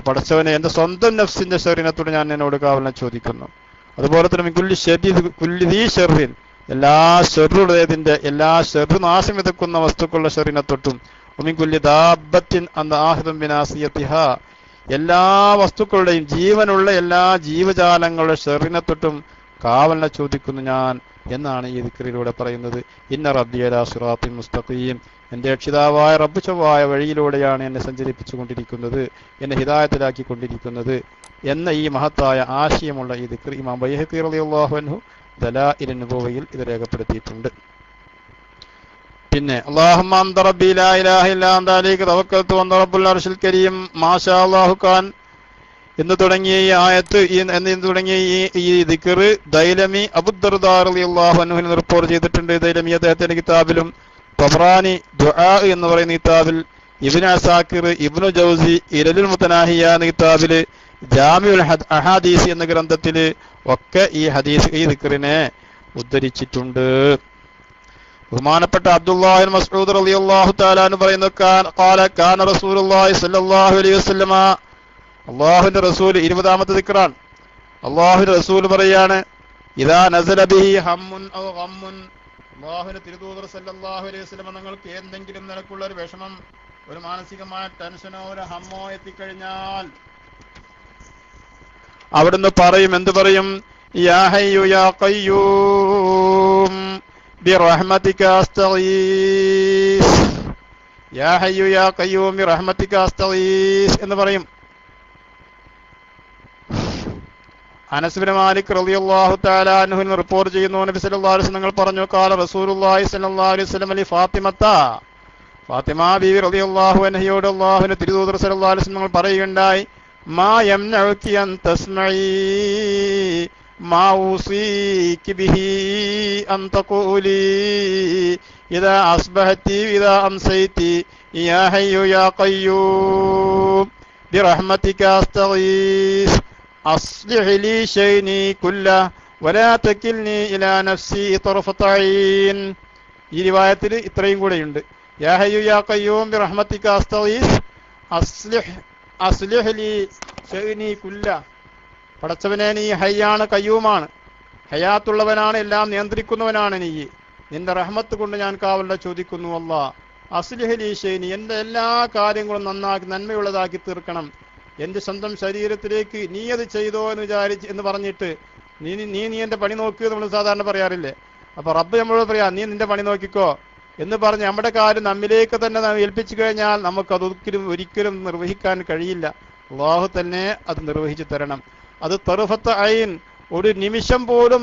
പടച്ചവനെ എൻ്റെ സ്വന്തം നഫ്സിന്റെ ശർറിനത്തോട് ഞാൻ എന്നോട് കാവലിനെ ചോദിക്കുന്നു. അതുപോലെ തന്നെ കുല്ലി ശർരി കുല്ലി ദീ ശർറിൻ, എല്ലാ ഷെറുടേതിന്റെ എല്ലാ ഷെറു നാശം വിതക്കുന്ന വസ്തുക്കളുടെ ഷെറിനെ തൊട്ടും ഉമിൻകുല്ലി ദാബത്തിൻ അന്ന ആഹിദും ബിനാസിയത്തിഹാ, എല്ലാ വസ്തുക്കളുടെയും ജീവനുള്ള എല്ലാ ജീവജാലങ്ങളുടെ ഷെറിനെ തൊട്ടും കാവലിനെ ചോദിക്കുന്നു ഞാൻ എന്നാണ് ഈ ദിക്റിലൂടെ പറയുന്നത്. ഇന്ന റബ്ബി അലാ സിറാത്തിൻ മുസ്തഖീം, എൻ്റെ രക്ഷിതാവായ റബ്ബ് ചൊവ്വായ വഴിയിലൂടെയാണ് എന്നെ സഞ്ചരിപ്പിച്ചുകൊണ്ടിരിക്കുന്നത്, എന്നെ ഹിദായത്തിലാക്കിക്കൊണ്ടിരിക്കുന്നത് എന്ന ഈ മഹത്തായ ആശയമുള്ള ഈ ദിക്ർ ഇമാം ബൈഹഖി റളിയല്ലാഹു അൻഹു ദലാഇൽ നുബുവയിൽ ഇത് രേഖപ്പെടുത്തിയിട്ടുണ്ട്. പിന്നെ അല്ലാഹുമ്മ അൻത റബ്ബി ലാ ഇലാഹ ഇല്ലാ അൻത അലൈക തവക്കൽതു വഅൻത റബ്ബുൽ അർശിൽ കരീം മാഷാ അല്ലാഹു ഖാൻ എന്ന് തുടങ്ങിയ ഈ ആയത്ത് എന്ന് തുടങ്ങിയ ഈ ദിക്ർ ദൈലമി അബൂദർദാ റളിയല്ലാഹു അൻഹു റിപ്പോർട്ട് ചെയ്തിട്ടുണ്ട്. ദൈലമി അദ്ദേഹത്തിന്റെ കിതാബിലും തബ്റാനി ദുആ എന്ന് പറയുന്ന കിതാബിൽ, ഇബ്നു അസാക്കിർ ഇബ്നു ജൗസി ഇലലുൽ മുതനാഹിയ എന്ന കിതാബില്, ജാമിഉൽ അഹാദീസ് എന്ന ഗ്രന്ഥത്തില് ഒക്കെ ഈ ഹദീസ് ഈ ദിക്റിനെ ഉദ്ധരിച്ചിട്ടുണ്ട്. ബഹുമാനപ്പെട്ട അബ്ദുല്ലാഹി ഇബ്നു മസ്ഊദ് റളിയല്ലാഹു തആല അൻഹു പറയുന്നു, കാന റസൂലുള്ളാഹി സ്വല്ലല്ലാഹു അലൈഹി വസല്ലമ, അല്ലാഹുവിന്റെ റസൂൽ 20ാമത്തെ ദിക്റാണ്. അല്ലാഹുവിന്റെ റസൂൽ പറയാണ്, ഇദാ നസല ബിഹി ഹമ്മുൻ ഔ ഗമ്മുൻ, അല്ലാഹുവിന്റെ തിരുദൂതർ സല്ലല്ലാഹു അലൈഹി വസല്ലമ നിങ്ങൾക്ക് എന്തെങ്കിലും നിലക്കുള്ള ഒരു വിഷമം, ഒരു മാനസികമായ ടെൻഷനോ ഒരു ഹമ്മോ എത്തിക്കഴിഞ്ഞാൽ അവിടുന്ന് പറയും, എന്ത് പറയും? യാ ഹയ്യു യാ ഖയ്യൂം ബിറഹ്മതിക അസ്തഗീസ്, യാ ഹയ്യു യാ ഖയ്യൂം ബിറഹ്മതിക അസ്തഗീസ് എന്ന് പറയും. അനസ് ബിൻ മാലിക് റളിയല്ലാഹു തആല അൻഹു റിപ്പോർട്ട് ചെയ്യുന്നു, നബി സല്ലല്ലാഹു അലൈഹി വസല്ലം പറഞ്ഞു, ഖാല റസൂലുള്ളാഹി സ്വല്ലല്ലാഹു അലൈഹി വസല്ലം ലി ഫാത്തിമത, ഫാത്തിമ ബീവി റളിയല്ലാഹു അൻഹയോട് അല്ലാഹുവിന്റെ തിരുദൂതർ സല്ലല്ലാഹു അലൈഹി വസല്ലം പറയുകയുണ്ടായി, മാ യംനഉകി അൻ തസ്മഈ മാ ഊസീകി ബിഹി അൻ തഖൂലി ഇദാ അസ്ബഹതി ഇദാ അംസൈതി യാ ഹയ്യു യാ ഖയ്യൂം ബിറഹ്മതിക അസ്തഗീസ് അസ്ലിഹ് ലി ശൈനി കുല്ല വലാ തകിൽനി ഇലാ നഫ്സി തർഫത ഐൻ. ഈ റിവായത്തിൽ ഇത്രയും കൂടെയുണ്ട്. യാ ഹയ്യു യാ ഖയ്യൂം ബിറഹ്മതിക അസ്തഗീസ് അസ്ലിഹ് ലി ശൈനി കുല്ല, പടച്ചവനെ നീ ഹയ്യാണ് കയ്യൂമാണ്, ഹയാത്തുള്ളവനാണ്, എല്ലാം നിയന്ത്രിക്കുന്നവനാണ് നീ, നിന്റെ റഹ്മത്ത് കൊണ്ട് ഞാൻ കാവലിനെ ചോദിക്കുന്നു. അല്ലാഹ് അസ്ലിഹ് ലി ശൈനി, എൻ്റെ എല്ലാ കാര്യങ്ങളും നന്നാക്കി നന്മയുള്ളതാക്കി തീർക്കണം. എൻ്റെ സ്വന്തം ശരീരത്തിലേക്ക് നീ അത് ചെയ്തോ എന്ന് പറഞ്ഞിട്ട് നീ എൻ്റെ പണി നോക്കുക നമ്മൾ സാധാരണ പറയാറില്ലേ. അപ്പൊ റബ്ബ് നമ്മളോട് പറയാ, നീ നിന്റെ പണി നോക്കിക്കോ എന്ന് പറഞ്ഞ് നമ്മുടെ കാര്യം നമ്മിലേക്ക് തന്നെ നാം ഏൽപ്പിച്ചു കഴിഞ്ഞാൽ നമുക്കത് ഒരിക്കലും നിർവഹിക്കാൻ കഴിയില്ല. അല്ലാഹു തന്നെ അത് നിർവഹിച്ചു തരണം. അത് തർഫത്ത് ഐൻ, ഒരു നിമിഷം പോലും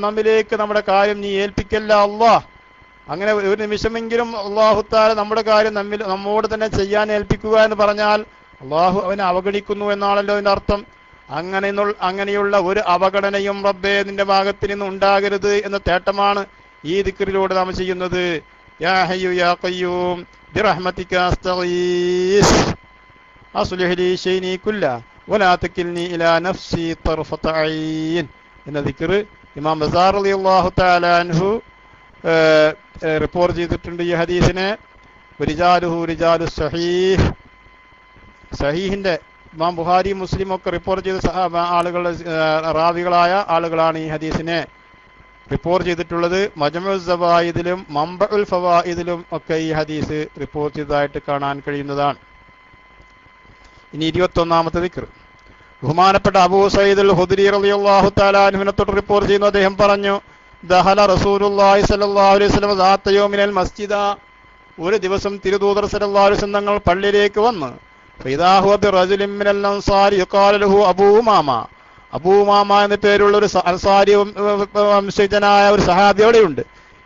നമ്മിലേക്ക് നമ്മുടെ കാര്യം നീ ഏൽപ്പിക്കല്ല അല്ലാഹ്. അങ്ങനെ ഒരു നിമിഷമെങ്കിലും അല്ലാഹു തആല നമ്മുടെ കാര്യം നമ്മോട് തന്നെ ചെയ്യാൻ ഏൽപ്പിക്കുക എന്ന് പറഞ്ഞാൽ അള്ളാഹു അവനെ അവഗണിക്കുന്നു എന്നാണല്ലോ അതിന്റെ അർത്ഥം. അങ്ങനെയുള്ള ഒരു അവഗണനയും റബ്ബേ നിന്റെ ഭാഗത്ത് നിന്ന് ഉണ്ടാകരുത് എന്ന തേട്ടമാണ് ഈ ദിക്റിലൂടെ നാം ചെയ്യുന്നത്. യാ ഹയ്യു യാ ഖയ്യൂം ബിറഹ്മതിക അസ്തഗീസ് അസ്ലിഹ് ലി ശൈനി കുല്ല വലാ തകിൽനി ഇലാ നഫ്സി തർഫത ഐൻ എന്ന ദിക്ർ ഇമാം ബസാർ റളിയല്ലാഹു തആല അൻഹു റിപ്പോർട്ട് ചെയ്തിട്ടുണ്ട്. ഈ ഹദീസിനെ റിജാലുഹു റിജാലു സഹീഹ്, സഹീഹിന്റെ ഇമാം ബുഖാരി മുസ്ലിം ഒക്കെ റിപ്പോർട്ട് ചെയ്ത ആളുകളുടെ റാവികളായ ആളുകളാണ് ഈ ഹദീസിനെ റിപ്പോർട്ട് ചെയ്തിട്ടുള്ളത്. മജ്മുഉസ് സവായിദിലും മംബഉൽ ഫവായിദിലും ഒക്കെ ഈ ഹദീസ് റിപ്പോർട്ട് ചെയ്തതായിട്ട് കാണാൻ കഴിയുന്നതാണ്. ഇനി 21-ാമത്തെ ദിക്ർ. ബഹുമാനപ്പെട്ട അബൂ സഈദ് അൽ ഖുദ്രി റളിയല്ലാഹു തആല അൻഹുവിനെ തൊട്ട് റിപ്പോർട്ട് ചെയ്യുന്നു. അദ്ദേഹം പറഞ്ഞു, ദഖല റസൂലുള്ളാഹി സ്വല്ലല്ലാഹു അലൈഹി വസല്ലം ദാത്ത യൗമിനൽ മസ്ജിദ, ഒരു ദിവസം തിരുദൂതർ സല്ലല്ലാഹു അലൈഹി വസല്ലം തങ്ങൾ പള്ളിയിലേക്ക് വന്ന്, ഫഇദാ ഹുവ ബിറജുലിൻ മിനൽ അൻസാരി യുഖാലു ലഹു അബൂ ഉമാമ, അബൂ ഉമാമ എന്ന പേരുള്ള ഒരു അൻസാരി വംശജനായ ഒരു സഹാബി അവിടെയുണ്ട്.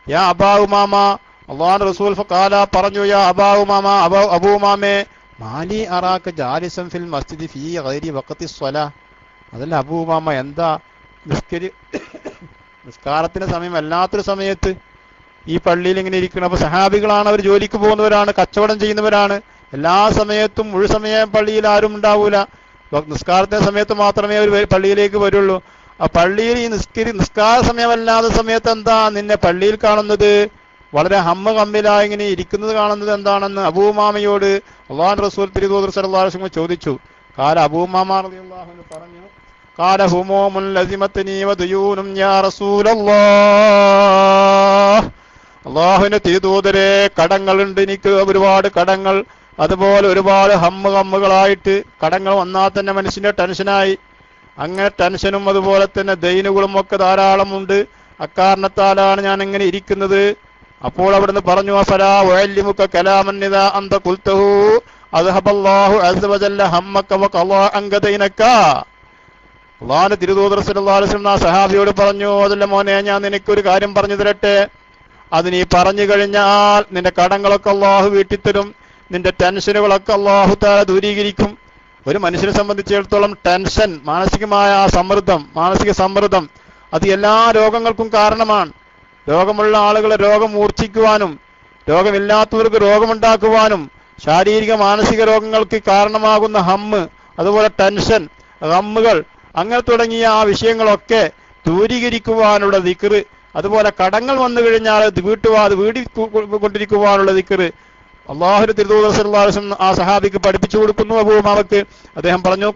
യാ അബാ ഉമാമ, അല്ലാഹുവിന്റെ റസൂൽ ഫഖാല പറഞ്ഞു, യാ അബാ ഉമാമ, അബൂ ഉമാമേ, മാലി അറാക ജാലിസൻ ഫിൽ മസ്ജിദി ഫീ ഗൈരി വഖതി സ്വലാ. അതല്ല അബൂ ഉമാമ, എന്താ നിസ്കാരത്തിന് സമയം അല്ലാത്തൊരു സമയത്ത് ഈ പള്ളിയിൽ ഇങ്ങനെ ഇരിക്കണം? അപ്പൊ സഹാബികളാണ്, അവർ ജോലിക്ക് പോകുന്നവരാണ്, കച്ചവടം ചെയ്യുന്നവരാണ്. എല്ലാ സമയത്തും മുഴുസമയം പള്ളിയിൽ ആരും ഉണ്ടാവൂല. നിസ്കാരത്തിന്റെ സമയത്ത് മാത്രമേ അവർ പള്ളിയിലേക്ക് വരുള്ളൂ. ആ പള്ളിയിൽ ഈ നിസ്കാര സമയമല്ലാത്ത സമയത്ത് എന്താ നിന്നെ പള്ളിയിൽ കാണുന്നത്? വളരെ കമ്മിലായി ഇങ്ങനെ ഇരിക്കുന്നത് കാണുന്നത് എന്താണെന്ന് അബൂ ഉമാമയോട് അല്ലാഹുവിന്റെ റസൂൽ തിരുദൂതർ സല്ലല്ലാഹു അലൈഹി വസല്ലം ചോദിച്ചു. കാല അബൂ ഉമാമ റളിയല്ലാഹു അൻഹു പറഞ്ഞു, കാല ഹുമൂമുൻ ലസിമത്നി വദയൂനും യാ റസൂലല്ലാഹ്. അല്ലാഹുവിന്റെ തിരുദൂതരെ, കടങ്ങളുണ്ട് എനിക്ക്, ഒരുപാട് കടങ്ങൾ. അതുപോലെ ഒരുപാട് കമ്മുകളായിട്ട് കടങ്ങൾ വന്നാൽ തന്നെ മനുഷ്യന്റെ ടെൻഷനായി. അങ്ങനെ ടെൻഷനും അതുപോലെ തന്നെ ദൈനുകളും ഒക്കെ ധാരാളമുണ്ട്. അക്കാരണത്താലാണ് ഞാൻ എങ്ങനെ ഇരിക്കുന്നത്. അപ്പോൾ അവിടുന്ന് പറഞ്ഞു, അഫലാ ഉഅല്ലിമുക കലാമൻ ഇദാ അൻത ഖുൽതഹു അദ്ഹബല്ലാഹു അസ്സ വജല്ല ഹമ്മക വഖളാ അൻക ദൈനക. അല്ലാഹുവിന്റെ തിരുദൂതർ സല്ലല്ലാഹു അലൈഹി വസല്ലം സഹാബിയോട് പറഞ്ഞു, അതല്ല മോനെ, ഞാൻ നിനക്കൊരു കാര്യം പറഞ്ഞു തരട്ടെ. അത് നീ പറഞ്ഞു കഴിഞ്ഞാൽ നിന്റെ കടങ്ങളൊക്കെ അല്ലാഹു വീട്ടിത്തരും, നിന്റെ ടെൻഷനുകളൊക്കെ അല്ലാഹു തആല ദൂരീകരിക്കും. ഒരു മനുഷ്യനെ സംബന്ധിച്ചിടത്തോളം ടെൻഷൻ, മാനസികമായ മാനസിക സമ്മർദ്ദം അത് എല്ലാ രോഗങ്ങൾക്കും കാരണമാണ്. രോഗമുള്ള ആളുകളെ രോഗം മൂർച്ഛിക്കുവാനും രോഗമില്ലാത്തവർക്ക് രോഗമുണ്ടാക്കുവാനും ശാരീരിക മാനസിക രോഗങ്ങൾക്ക് കാരണമാകുന്ന അതുപോലെ ടെൻഷൻ, ഹമ്മുകൾ, അങ്ങനെ തുടങ്ങിയ ആ വിഷയങ്ങളൊക്കെ ദൂരീകരിക്കുവാനുള്ള ദിക്ർ, അതുപോലെ കടങ്ങൾ വന്നു കഴിഞ്ഞാൽ വീടിക്കൊണ്ടിരിക്കുവാനുള്ള ദിക്ർ അല്ലാഹുവിന്റെ തിരുദൂതർ സല്ലല്ലാഹു അലൈഹി വസല്ലം ആ സഹാബിക്ക് പഠിപ്പിച്ചു കൊടുക്കുന്നു. അബൂ ഉമാമക്ക് അദ്ദേഹം പറഞ്ഞു,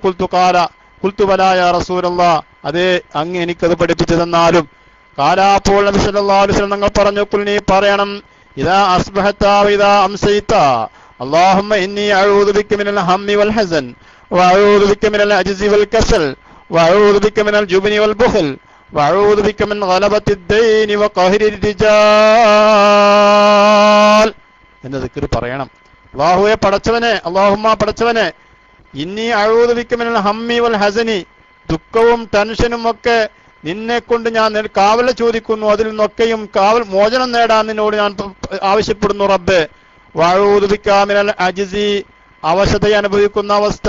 ഖുൽതു ബലാ യാ റസൂലല്ലാഹ്, അതേ അങ്ങ് എനിക്കത് പഠിപ്പിച്ചു തന്നാലും. അപ്പോൾ നബി സല്ലല്ലാഹു അലൈഹി വസല്ലം തങ്ങൾ പറഞ്ഞു, നീ പറയണം, ഇദാ അസ്ബഹത വഇദാ അംസൈത അല്ലാഹുമ്മ ഇന്നി അഊദു ബിക മിനൽ ഹമ്മി വൽ ഹസൻ വഅഊദു ബിക മിനൽ അജ്സി വൽ കസൽ വഅഊദു ബിക മിനൽ ജുബ്നി വൽ ബുഖൽ വഅഊദു ബിക മിൻ ഗലബത്തിദ് ദൈനി വഖഹ്രിർ റിജാൽ എന്ന ദിക്ർ പറയണം. അല്ലാഹുവേ പടച്ചവനെ, അല്ലാഹുമ്മ പടച്ചവനെ, ഇന്നി അഊദു ബിക മിനൽ ഹമ്മി വൽ ഹസനി, ദുഃഖവും ടെൻഷനും ഒക്കെ നിന്നെ കൊണ്ട് ഞാൻ കാവൽ ചോദിക്കുന്നു, അതിൽ നിന്നൊക്കെയും മോചനം നേടാൻ നിന്നോട് ഞാൻ ആവശ്യപ്പെടുന്നു റബ്ബേ. വഅഊദു ബിക മിനൽ അജ്സി, അവശത അനുഭവിക്കുന്ന അവസ്ഥ,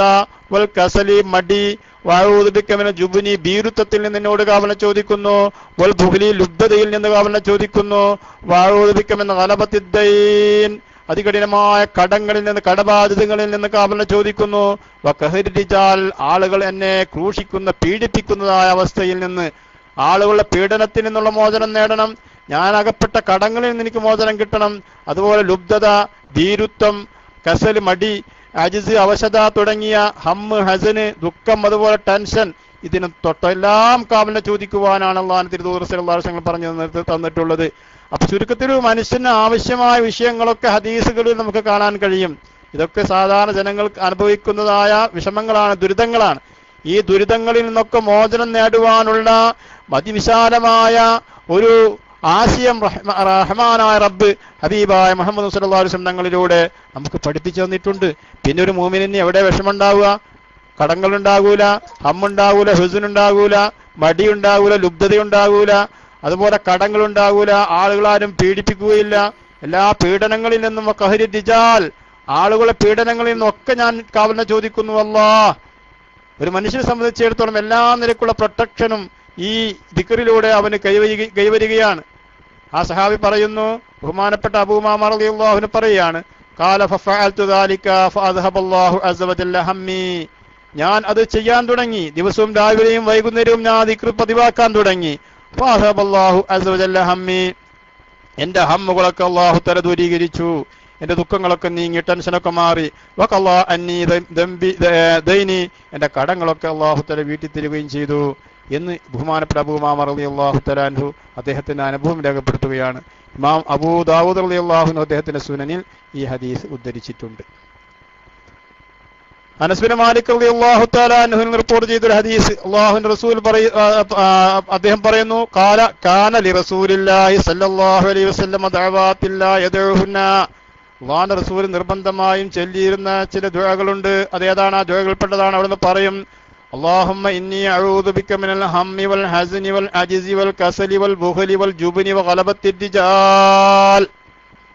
വൽ കസലി, മടി, വഅഊദു ബിക മിനൽ ജുബ്നി, ഭീരുത്വത്തിൽ നിന്ന് നിന്നോട് കാവൽ ചോദിക്കുന്നു, വൽ ബുഖ്ലി, ലുബ്ധതയിൽ നിന്ന് കാവൽ ചോദിക്കുന്നു, വഅഊദു ബിക മിൻ ഗലബത്തിദ് ദൈൻ, അതികഠിനമായ കടങ്ങളിൽ നിന്ന്, കടബാധിതങ്ങളിൽ നിന്ന് കാവൽ ചോദിക്കുന്നു, വഖഹ്രിർ റിജാൽ, ആളുകൾ എന്നെ ക്രൂശിക്കുന്ന പീഡിപ്പിക്കുന്നതായ അവസ്ഥയിൽ നിന്ന്, ആളുകളുടെ പീഡനത്തിൽ നിന്നുള്ള മോചനം നേടണം, ഞാൻ അകപ്പെട്ട കടങ്ങളിൽ നിന്ന് എനിക്ക് മോചനം കിട്ടണം. അതുപോലെ ലുബ്ധത, ഭീരുത്വം, കസൽ, മടി, അജ്സ്, അവശത തുടങ്ങിയ ഹസന്, ദുഃഖം, അതുപോലെ ടെൻഷൻ, ഇതിന് തൊട്ടെല്ലാം കാവലിനെ ചോദിക്കുവാനാണ് അല്ലാഹുവിന്റെ തിരുദൂതർ സല്ലല്ലാഹു അലൈഹി വസല്ലം പറഞ്ഞു തന്നിട്ടുള്ളത്. അപ്പൊ ചുരുക്കത്തിൽ മനുഷ്യന് ആവശ്യമായ വിഷയങ്ങളൊക്കെ ഹദീസുകളിൽ നമുക്ക് കാണാൻ കഴിയും. ഇതൊക്കെ സാധാരണ ജനങ്ങൾക്ക് അനുഭവിക്കുന്നതായ വിഷമങ്ങളാണ്, ദുരിതങ്ങളാണ്. ഈ ദുരിതങ്ങളിൽ നിന്നൊക്കെ മോചനം നേടുവാനുള്ള അതിവിശാലമായ ഒരു ആശയം റഹ്മാനായ റബ്ബ് ഹബീബായ മുഹമ്മദ് സല്ലല്ലാഹു അലൈഹി വസല്ലം തങ്ങളിലൂടെ നമുക്ക് പഠിപ്പിച്ചു തന്നിട്ടുണ്ട്. പിന്നെ ഒരു മുഅ്മിനിന് എവിടെ വിഷമുണ്ടാവുക? കടങ്ങളുണ്ടാകൂല, ഹമ്മുണ്ടാകൂല, ഹുസ്നുണ്ടാകൂല, മടിയുണ്ടാകൂല, ലുബ്ധതയുണ്ടാകൂല, അതുപോലെ കടങ്ങളുണ്ടാകൂല, ആളുകളാരും പീഡിപ്പിക്കുകയില്ല. എല്ലാ പീഡനങ്ങളിൽ നിന്നും ഖഹ്രിർ റിജാൽ, ആളുകളെ പീഡനങ്ങളിൽ നിന്നൊക്കെ ഞാൻ കാവലിനെ ചോദിക്കുന്നു അല്ലാഹ്. ഒരു മനുഷ്യനെ സംബന്ധിച്ചിടത്തോളം എല്ലാ നിലക്കുള്ള പ്രൊട്ടക്ഷനും ഈ ദിക്റിലൂടെ അവന് കൈവരികയാണ്. ആ സഹാബി പറയുന്നു, ബഹുമാനപ്പെട്ട അബൂ ഉമാമ റളിയല്ലാഹു അൻഹു പറയുകയാണ്, ഖാല ഫഫഅൽതു ദാലിക ഫഅദ്ഹബല്ലാഹു അസ്സ വജല്ല ഹമ്മി, ഞാൻ അത് ചെയ്യാൻ തുടങ്ങി, ദിവസവും രാവിലെയും വൈകുന്നേരവും ഞാൻ ദിക്ർ പതിവാക്കാൻ തുടങ്ങി. ഫഅദ്ഹബല്ലാഹു അസ്സ വജല്ല ഹമ്മി, എന്റെ ഹമ്മുകളൊക്കെ അല്ലാഹു തആല ദൂരീകരിച്ചു, എന്റെ ദുഃഖങ്ങളൊക്കെ നീങ്ങി, ടെൻഷനൊക്കെ മാറി. വഖല്ലാ അന്നി ദൈനി, എന്റെ കടങ്ങളൊക്കെ അല്ലാഹു തആല വീട്ടിൽ തരികയും ചെയ്തു എന്ന് ബഹുമാനപ്പെട്ട അബൂ ഉമാമ റളിയല്ലാഹു തആല അൻഹു അദ്ദേഹത്തിന്റെ അനുഭവം രേഖപ്പെടുത്തുകയാണ്. ഇമാം അബൂ ദാവൂദ് റളിയല്ലാഹു അൻഹു അദ്ദേഹത്തിന്റെ സുനനിൽ ഈ ഹദീസ് ഉദ്ധരിച്ചിട്ടുണ്ട്. അനസ് ബിൻ മാലിക് റളിയല്ലാഹു തആല അൻഹു റിപ്പോർട്ട് ചെയ്തൊരു ഹദീസ്, അല്ലാഹുവിന്റെ റസൂൽ അദ്ദേഹം പറയുന്നു, കാന ലി റസൂലില്ലാഹി സ്വല്ലല്ലാഹു അലൈഹി വസല്ലം ദഅവാത്തില്ലാ യദഉഹുന്ന. അല്ലാഹുവിന്റെ റസൂൽ നിർബന്ധമായും ചൊല്ലിയിരുന്ന ചില ദുആകളുണ്ട്. അതേതാണ്? ആ ദുആകൾപ്പെട്ടതാണ്. അവിടുന്ന് പറയും, അല്ലാഹുമ്മ ഇന്നി അഊദു ബിക മിനൽ ഹമ്മി വൽ ഹസ്നി വൽ അജ്സി വൽ കസലി വൽ ബുഖലി വൽ ജുബ്നി വ ഗലബത്തി റിജാൽ.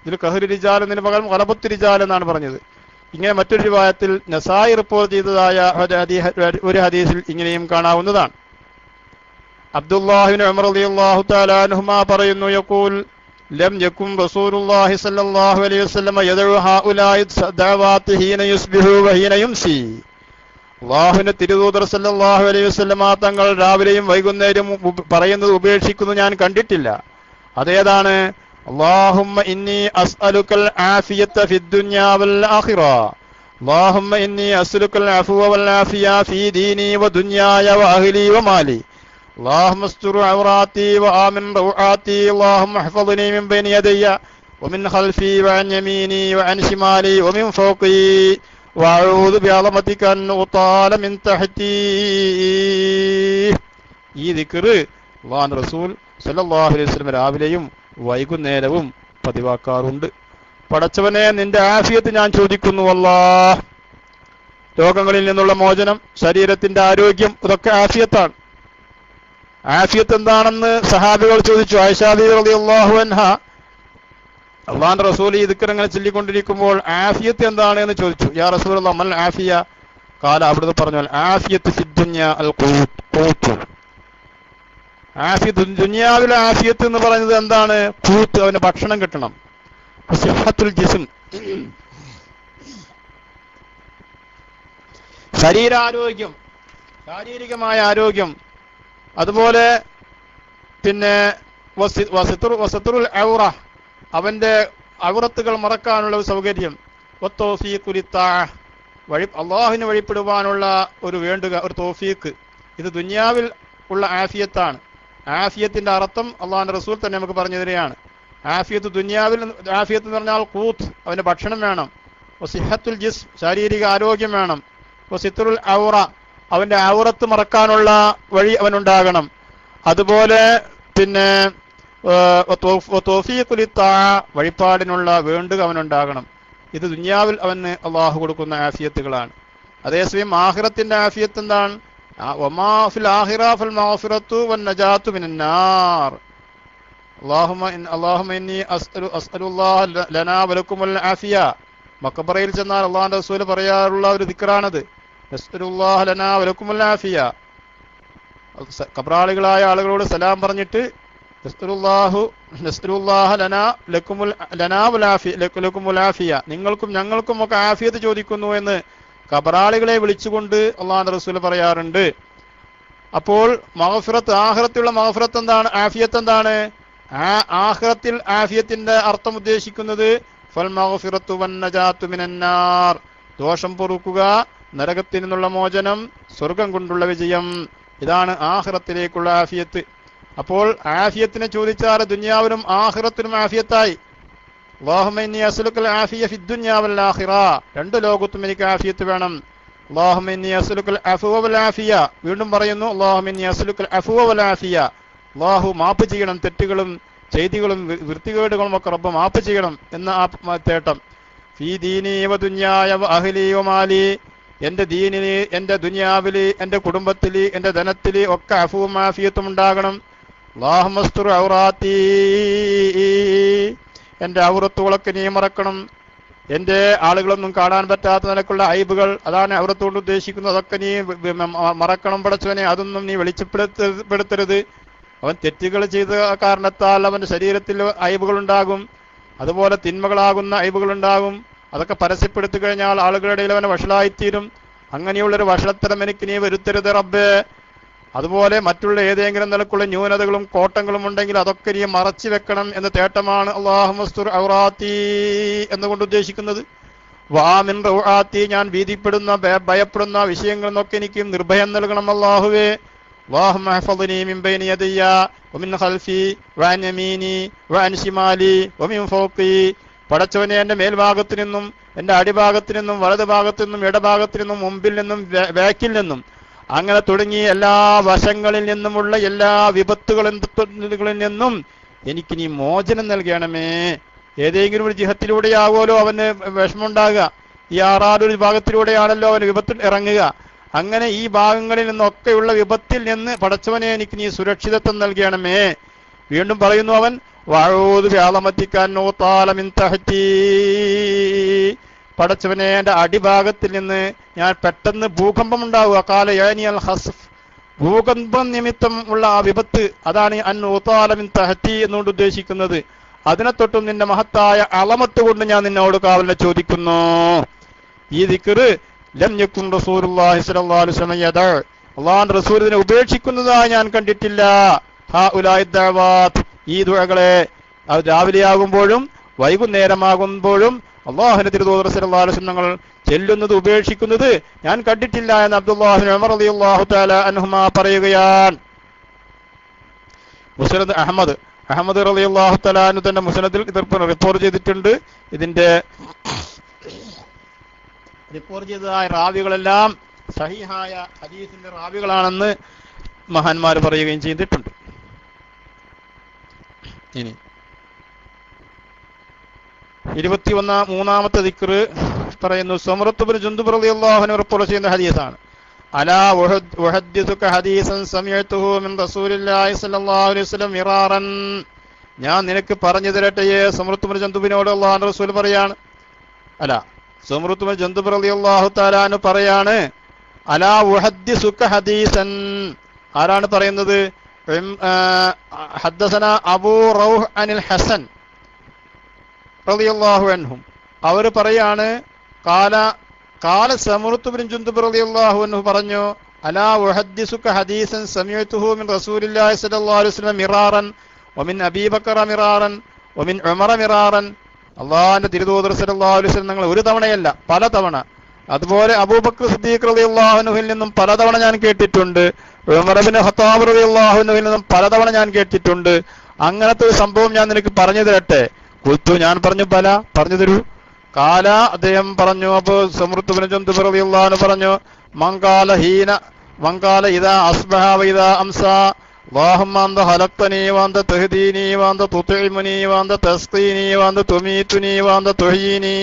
ഇതിൽ ഖഹ്റി റിജാൽ എന്നതിന് പകരം ഗലബത്തി റിജാൽ എന്നാണ് പറഞ്ഞത്. ഇങ്ങനെ മറ്റൊരു റിവായത്തിൽ നസായി റിപ്പോർട്ട് ചെയ്തതായ ഒരു ഹദീസിൽ ഇങ്ങനെയും കാണാവുന്നതാണ്. അബ്ദുല്ലാഹി ഇബ്നു ഉമർ റളിയല്ലാഹു തആല അൻഹുമാ പറയുന്നു, യഖൂൽ ലം യകും റസൂലുള്ളാഹി സ്വല്ലല്ലാഹു അലൈഹി വസല്ലം യദഉ ഹഉലായി ദഅവാതി ഹീന യുസ്ബിഹു വ ഹീന യുംസി. അല്ലാഹുവിന്റെ തിരുദൂതർ സല്ലല്ലാഹു അലൈഹി വസല്ലം തങ്ങൾ രാവിലെയും വൈകുന്നേരവും പറയുന്നത് ഉപേക്ഷിക്കുന്നത് ഞാൻ കണ്ടിട്ടില്ല. അതേതാണ്? اللهم إني أسألك العافية في الدنيا والآخرة. اللهم إني أسألك العفو والعافية في ديني ودنياي وأهلي ومالي. اللهم استر عوراتي وآمن روعاتي. اللهم احفظني من بين يدي ومن خلفي وعن يميني وعن شمالي ومن فوقي وأعوذ بعظمتك أن أطال من تحتي. ഈ ദിക്റ് അല്ലാഹുവിന്റെ റസൂൽ സല്ലല്ലാഹു അലൈഹി വസല്ലം രാവിലെയും വൈകുന്നേരവും പതിവാക്കാറുണ്ട്. പടച്ചവനെ, നിന്റെ ആഫിയത്ത് ഞാൻ ചോദിക്കുന്നു അല്ലാഹ്. രോഗങ്ങളിൽ നിന്നുള്ള മോചനം, ശരീരത്തിന്റെ ആരോഗ്യം, ഇതൊക്കെ ആഫിയത്താണ്. ആഫിയത്ത് എന്താണെന്ന് സഹാബികൾ ചോദിച്ചു. ആയിഷ റളിയല്ലാഹു അൻഹ അല്ലാഹുവിന്റെ റസൂൽ ഈ ദിക്ർ ഇങ്ങനെ ചൊല്ലിക്കൊണ്ടിരിക്കുമ്പോൾ ആഫിയത്ത് എന്താണ് എന്ന് ചോദിച്ചു. യാ റസൂലല്ലാഹ് മൽ ആഫിയ? ഖാല, അവിടുന്ന് പറഞ്ഞു, ആഫിയത്ത് ഫിദ് ദുനിയ അൽ ഖൂത്ത്. ആഫിയത്ത്, ദുനിയാവിലെ ആഫിയത്ത് എന്ന് പറയുന്നത് എന്താണ്? ഖൂത്ത്, അവന് ഭക്ഷണം കിട്ടണം. സിഹത്തുൽ ജിസ്ം, ശരീരാരോഗ്യം, ശാരീരികമായ ആരോഗ്യം. അതുപോലെ പിന്നെ വസതുറുൽ ഔറ, അവന്റെ ഔറത്തുകൾ മറക്കാനുള്ള ഒരു സൗകര്യം. വത്തൗഫീഖു ലിത്താഅ, അല്ലാഹുവിനെ വഴിപ്പെടുവാനുള്ള ഒരു വേണ്ടുക, ഒരു തൗഫീഖ്. ഇത് ദുനിയാവിൽ ഉള്ള ആഫിയത്താണ്. ആഫിയത്തിന്റെ അർത്ഥം അല്ലാഹുവിന്റെ റസൂൽ തന്നെ നമുക്ക് പറഞ്ഞു തരികയാണ്. ആഫിയത്ത് ദുനിയാവിൽ, ആഫിയത്ത് എന്ന് പറഞ്ഞാൽ ഖൂത്ത്, അവന് ഭക്ഷണം വേണം. വസിഹത്തുൽ ജിസ്ം, ശാരീരിക ആരോഗ്യം വേണം. വസിത്തുറുൽ ഔറ, അവന്റെ ഔറത്ത് മറക്കാനുള്ള വഴി അവനുണ്ടാകണം. അതുപോലെ പിന്നെ തൗഫീഖു ലിത്താഅ, വഴിപാടിനുള്ള വേണ്ടുക അവനുണ്ടാകണം. ഇത് ദുനിയാവിൽ അവന് അള്ളാഹു കൊടുക്കുന്ന ആഫിയത്തുകളാണ്. അതേസമയം ആഖിറത്തിന്റെ ആഫിയത്ത് എന്താണ്? വമാ ഫിൽ ആഖിറ ഫൽ മഗ്ഫിറത്തു വൻ നജാത്തു മിനൻ നാർ. അല്ലാഹുമ്മ ഇന്നി അസ്അലുല്ലാഹ ലനാ വലക്കുമുൽ ആഫിയ. മഖബറയിൽ ചെന്നാൽ അല്ലാഹുവിന്റെ റസൂൽ പറയാറുള്ള ഒരു ദിക്റാണത്. അസ്അലുല്ലാഹ ലനാ വലക്കുമുൽ ആഫിയ. ഖബറാളികളായ ആളുകളോട് സലാം പറഞ്ഞിട്ട് നസ്അലുല്ലാഹ ലക്കുമുൽ ആഫിയ, നിങ്ങൾക്കും ഞങ്ങൾക്കും ഒക്കെ ആഫിയത്ത് ചോദിക്കുന്നു എന്ന് ഖബറാളികളെ വിളിച്ചുകൊണ്ട് അല്ലാഹുവിന്റെ റസൂൽ പറയാറുണ്ട്. അപ്പോൾ മഗ്ഫിറത്ത്, ആഖിറത്തിലുള്ള മഗ്ഫിറത്ത് എന്താണ്? ആഫിയത്ത് എന്താണ്? ആഖിറത്തിൽ ആഫിയത്തിന്റെ അർത്ഥം ഉദ്ദേശിക്കുന്നത് ഫൽ മഗ്ഫിറത്തു വൻ നജാത്തു മിനൻ നാർ, ദോഷം പൊറുക്കുക, നരകത്തിൽ നിന്നുള്ള മോചനം, സ്വർഗം കൊണ്ടുള്ള വിജയം. ഇതാണ് ആഖിറത്തിലേക്കുള്ള ആഫിയത്ത്. അപ്പോൾ ആഫിയത്തിനെ ചോദിച്ചാൽ ദുനിയാവിലും ആഖിറത്തിലും ആഫിയത്തായി. അല്ലാഹുമ്മ ഇന്നി അസ്അലുക്കൽ ആഫിയ ഫിദ് ദുനിയ വൽ ആഖിറ, രണ്ട് ലോകത്തും എനിക്ക് ആഫിയത്ത് വേണം. അല്ലാഹുമ്മ ഇന്നി അസ്അലുക്കൽ അഫ്വ വൽ ആഫിയ, വീണ്ടും പറയുന്നു അല്ലാഹുമ്മ ഇന്നി അസ്അലുക്കൽ അഫ്വ വൽ ആഫിയ. അല്ലാഹു മാപ്പ് ചെയ്യണം, തെറ്റുകളും ചെയ്തികളും വൃത്തികേടുകളും ഒക്കെ റബ്ബ് മാപ്പ് ചെയ്യണം എന്ന ആ തേട്ടം. ഫീ ദീനി വ ദുനിയായ വ അഹ്ലി വ മാലി, എന്റെ ദീനില്, എന്റെ ദുനിയാവില്, എന്റെ കുടുംബത്തില്, എന്റെ ധനത്തില് ഒക്കെ അഫ്വും ആഫിയത്തും ഉണ്ടാകണം. അല്ലാഹുമ്മ അസ്തുർ ഔറാത്തി, എന്റെ ഔറത്തുകളൊക്കെ നീ മറക്കണം. എന്റെ ആളുകളൊന്നും കാണാൻ പറ്റാത്ത നിലക്കുള്ള ഐബുകൾ, അതാണ് ഔറത്ത് കൊണ്ട് ഉദ്ദേശിക്കുന്നത്, അതൊക്കെ നീ മറക്കണം പടച്ചവനെ. അതൊന്നും നീ വെളിച്ചപ്പെടുത്തരുത്. അവൻ തെറ്റുകൾ ചെയ്ത കാരണത്താൽ അവന്റെ ശരീരത്തിൽ ഐബുകൾ ഉണ്ടാകും. അതുപോലെ തിന്മകളാകുന്ന ഐബുകൾ ഉണ്ടാകും. അതൊക്കെ പരസ്യപ്പെടുത്തി കഴിഞ്ഞാൽ ആളുകളുടെ ഇടയിൽ അവനെ വഷളായിത്തീരും. അങ്ങനെയുള്ളൊരു വഷളത്തരം എനിക്ക് നീ വരുത്തരുത് റബ്ബേ. അതുപോലെ മറ്റുള്ള ഏതെങ്കിലും നിലക്കുള്ള ന്യൂനതകളും കോട്ടങ്ങളും ഉണ്ടെങ്കിൽ അതൊക്കെ നീ മറച്ചു വെക്കണം എന്ന തേട്ടമാണ് അല്ലാഹുമ്മ അസ്തുർ ഔറാത്തി എന്നുകൊണ്ട് ഉദ്ദേശിക്കുന്നത്. വാമിൻ റൗആത്തി, ഞാൻ ഭീതിപ്പെടുന്ന ഭയപ്പെടുന്ന വിഷയങ്ങളിൽ നിന്നൊക്കെ എനിക്ക് നിർഭയം നൽകണം അല്ലാഹുവേ. അല്ലാഹുമ്മ ഹഫ്ളിനി മിൻ ബൈനി യദയ്യ വമിൻ ഖൽഫി വഅൻ യമീനി വഅൻ ശിമാലി വമിൻ ഫൗഖി, പടച്ചവനെ എന്റെ മേൽഭാഗത്തു നിന്നും എന്റെ അടിഭാഗത്തു നിന്നും വലതു ഭാഗത്തു നിന്നും ഇടഭാഗത്തു നിന്നും മുമ്പിൽ നിന്നും ബാക്കിൽ നിന്നും അങ്ങനെ തുടങ്ങി എല്ലാ വശങ്ങളിൽ നിന്നുമുള്ള എല്ലാ വിപത്തുകളിൽ നിന്നും എനിക്ക് നീ മോചനം നൽകണമേ. ഏതെങ്കിലും ഒരു ജിഹത്തിലൂടെയാവുമല്ലോ അവന് വിഷമമുണ്ടാകുക, ഈ ആറാറൊരു ഭാഗത്തിലൂടെയാണല്ലോ അവന് വിപത്തിൽ ഇറങ്ങുക. അങ്ങനെ ഈ ഭാഗങ്ങളിൽ നിന്നൊക്കെയുള്ള വിപത്തിൽ നിന്ന് പടച്ചവനെ എനിക്ക് നീ സുരക്ഷിതത്വം നൽകണമേ. വീണ്ടും പറയുന്നു അവൻ, വഅഊദു ബിഅളമതിക താലമിൻ തഹ്തി, പടച്ചവനെ എന്റെ അടിഭാഗത്തിൽ നിന്ന് ഞാൻ പെട്ടെന്ന് ഭൂകമ്പം ഉണ്ടാവുക, കാല യാനിയൽ ഹസ്ഫ്, ഭൂകമ്പം നിമിത്തം ഉള്ള ആ വിപത്ത്, അതാണ് താലമിൻ തഹ്തി എന്നുകൊണ്ട് ഉദ്ദേശിക്കുന്നത്. അതിനെ തൊട്ടും നിന്റെ മഹത്തായ അളമത്ത് കൊണ്ട് ഞാൻ നിന്നോട് കാവലിനെ ചോദിക്കുന്നു. ഈ ദിക്ർ ലം യകുൻ റസൂലുള്ളാഹി സ്വല്ലല്ലാഹു അലൈഹി വസല്ലം യദഅ, അല്ലാഹുവിന്റെ റസൂൽ ഇതിനെ ഉപേക്ഷിക്കുന്നതായി ഞാൻ കണ്ടിട്ടില്ല. ഹഉലായി ദഅവാത്ത്, ഈ ദുആകളെ അത് രാവിലെയാകുമ്പോഴും വൈകുന്നേരമാകുമ്പോഴും അല്ലാഹുവിന്റെ തിരുദൂതർ സ്വല്ലല്ലാഹു അലൈഹി വസല്ലം ഞങ്ങൾ ചെല്ലുന്നത് ഉപേക്ഷിക്കുന്നത് ഞാൻ കണ്ടിട്ടില്ല എന്ന് അബ്ദുല്ലാഹി ഇബ്നു ഉമർ റളിയല്ലാഹു തആല അൻഹുമാ പറയുകയാണ്. മുസ്നദ് അഹ്മദ് റളിയല്ലാഹു തആല അൻഹു തന്നെ മുസ്നദിൽ ഇത് റിപ്പോർട്ട് ചെയ്തിട്ടുണ്ട്. ഇതിന്റെ റിപ്പോർട്ട് ചെയ്തതായ റാവികളെല്ലാം സഹീഹായ ഹദീസിന്റെ റാവികളാണെന്ന് മഹാന്മാർ പറയുകയും ചെയ്തിട്ടുണ്ട്. ഇനി 23-ാമത്തെ ദിക്ർ പറയുന്നു. സമുറത്ത് ബിൻ ജുന്ദുബ് റളിയല്ലാഹു അൻഹു റിപ്പോർട്ട് ചെയ്യുന്ന ഹദീസാണ്. അലാ ഉഹദ്ദിസുക ഹദീസൻ സമയതുഹു മിൻ റസൂലില്ലാഹി സ്വല്ലല്ലാഹു അലൈഹി വസല്ലം മിറാറൻ, ഞാൻ നിനക്ക് പറഞ്ഞു തരട്ടെയേ. സമുറത്ത് ബിൻ ജുന്ദുബിനോട് അല്ലാഹുവിന്റെ റസൂൽ പറയാണ്, സമുറത്ത് ബിൻ ജുന്ദുബ് റളിയല്ലാഹു തആല അൻഹു പറയാണ്, അലാ ഉഹദ്ദിസുക ഹദീസൻ, ആരാണ് പറയുന്നത്? ഹദ്ദസന അബൂ റൗഹ് അനിൽ ഹസൻ റളിയല്ലാഹു അൻഹു, അവർ പറയാണ്, കാല സമുറത്ത് ബിൻ ജുന്ദുബ് റളിയല്ലാഹു അൻഹു പറഞ്ഞു, അലാ ഉഹദ്ദിസുക ഹദീസൻ സമയതുഹു മിൻ റസൂലില്ലാഹി സ്വല്ലല്ലാഹു അലൈഹി വസല്ലം മിറാറൻ വമിൻ അബീ ബക്കർ മിറാറൻ വമിൻ ഉമർ മിറാറൻ, അല്ലാഹുവിന്റെ തിരുദൂതർ സ്വല്ലല്ലാഹു അലൈഹി വസല്ലം നിങ്ങൾ ഒരു തവണയല്ല പലതവണ, അതുപോലെ അബൂബക്കർ സിദ്ദീഖ് റളിയല്ലാഹു അൻഹുവിൽ നിന്നും പലതവണ ഞാൻ കേട്ടിട്ടുണ്ട്, ഉമർ ഇബ്നു ഖത്താബ് റളിയല്ലാഹു അൻഹുവിൽ നിന്നും പലതവണ ഞാൻ കേട്ടിട്ടുണ്ട്. അങ്ങനത്തെ ഒരു സംഭവം ഞാൻ നിനക്ക് പറഞ്ഞു തരട്ടെ? ഖുൽതു, ഞാൻ പറഞ്ഞു, ബല, പറഞ്ഞു തരൂ. കാല, അദ്ദേഹം പറഞ്ഞു, അപ്പൊ സമുറത്ത് ബിൻ ജുന്ദുബ് റളിയല്ലാഹു അൻഹു പറഞ്ഞു, മങ്കാല ഇദാ അസ്ബഹ വഇദാ അംസാ അല്ലാഹുമ്മ അന്ത ഖലഖ്തനീ വഅന്ത തഹ്ദീനീ വഅന്ത തുത്ഇമുനീ വഅന്ത തസ്ഖീനീ വഅന്ത തുമീതുനീ വഅന്ത തുഹ്യീനീ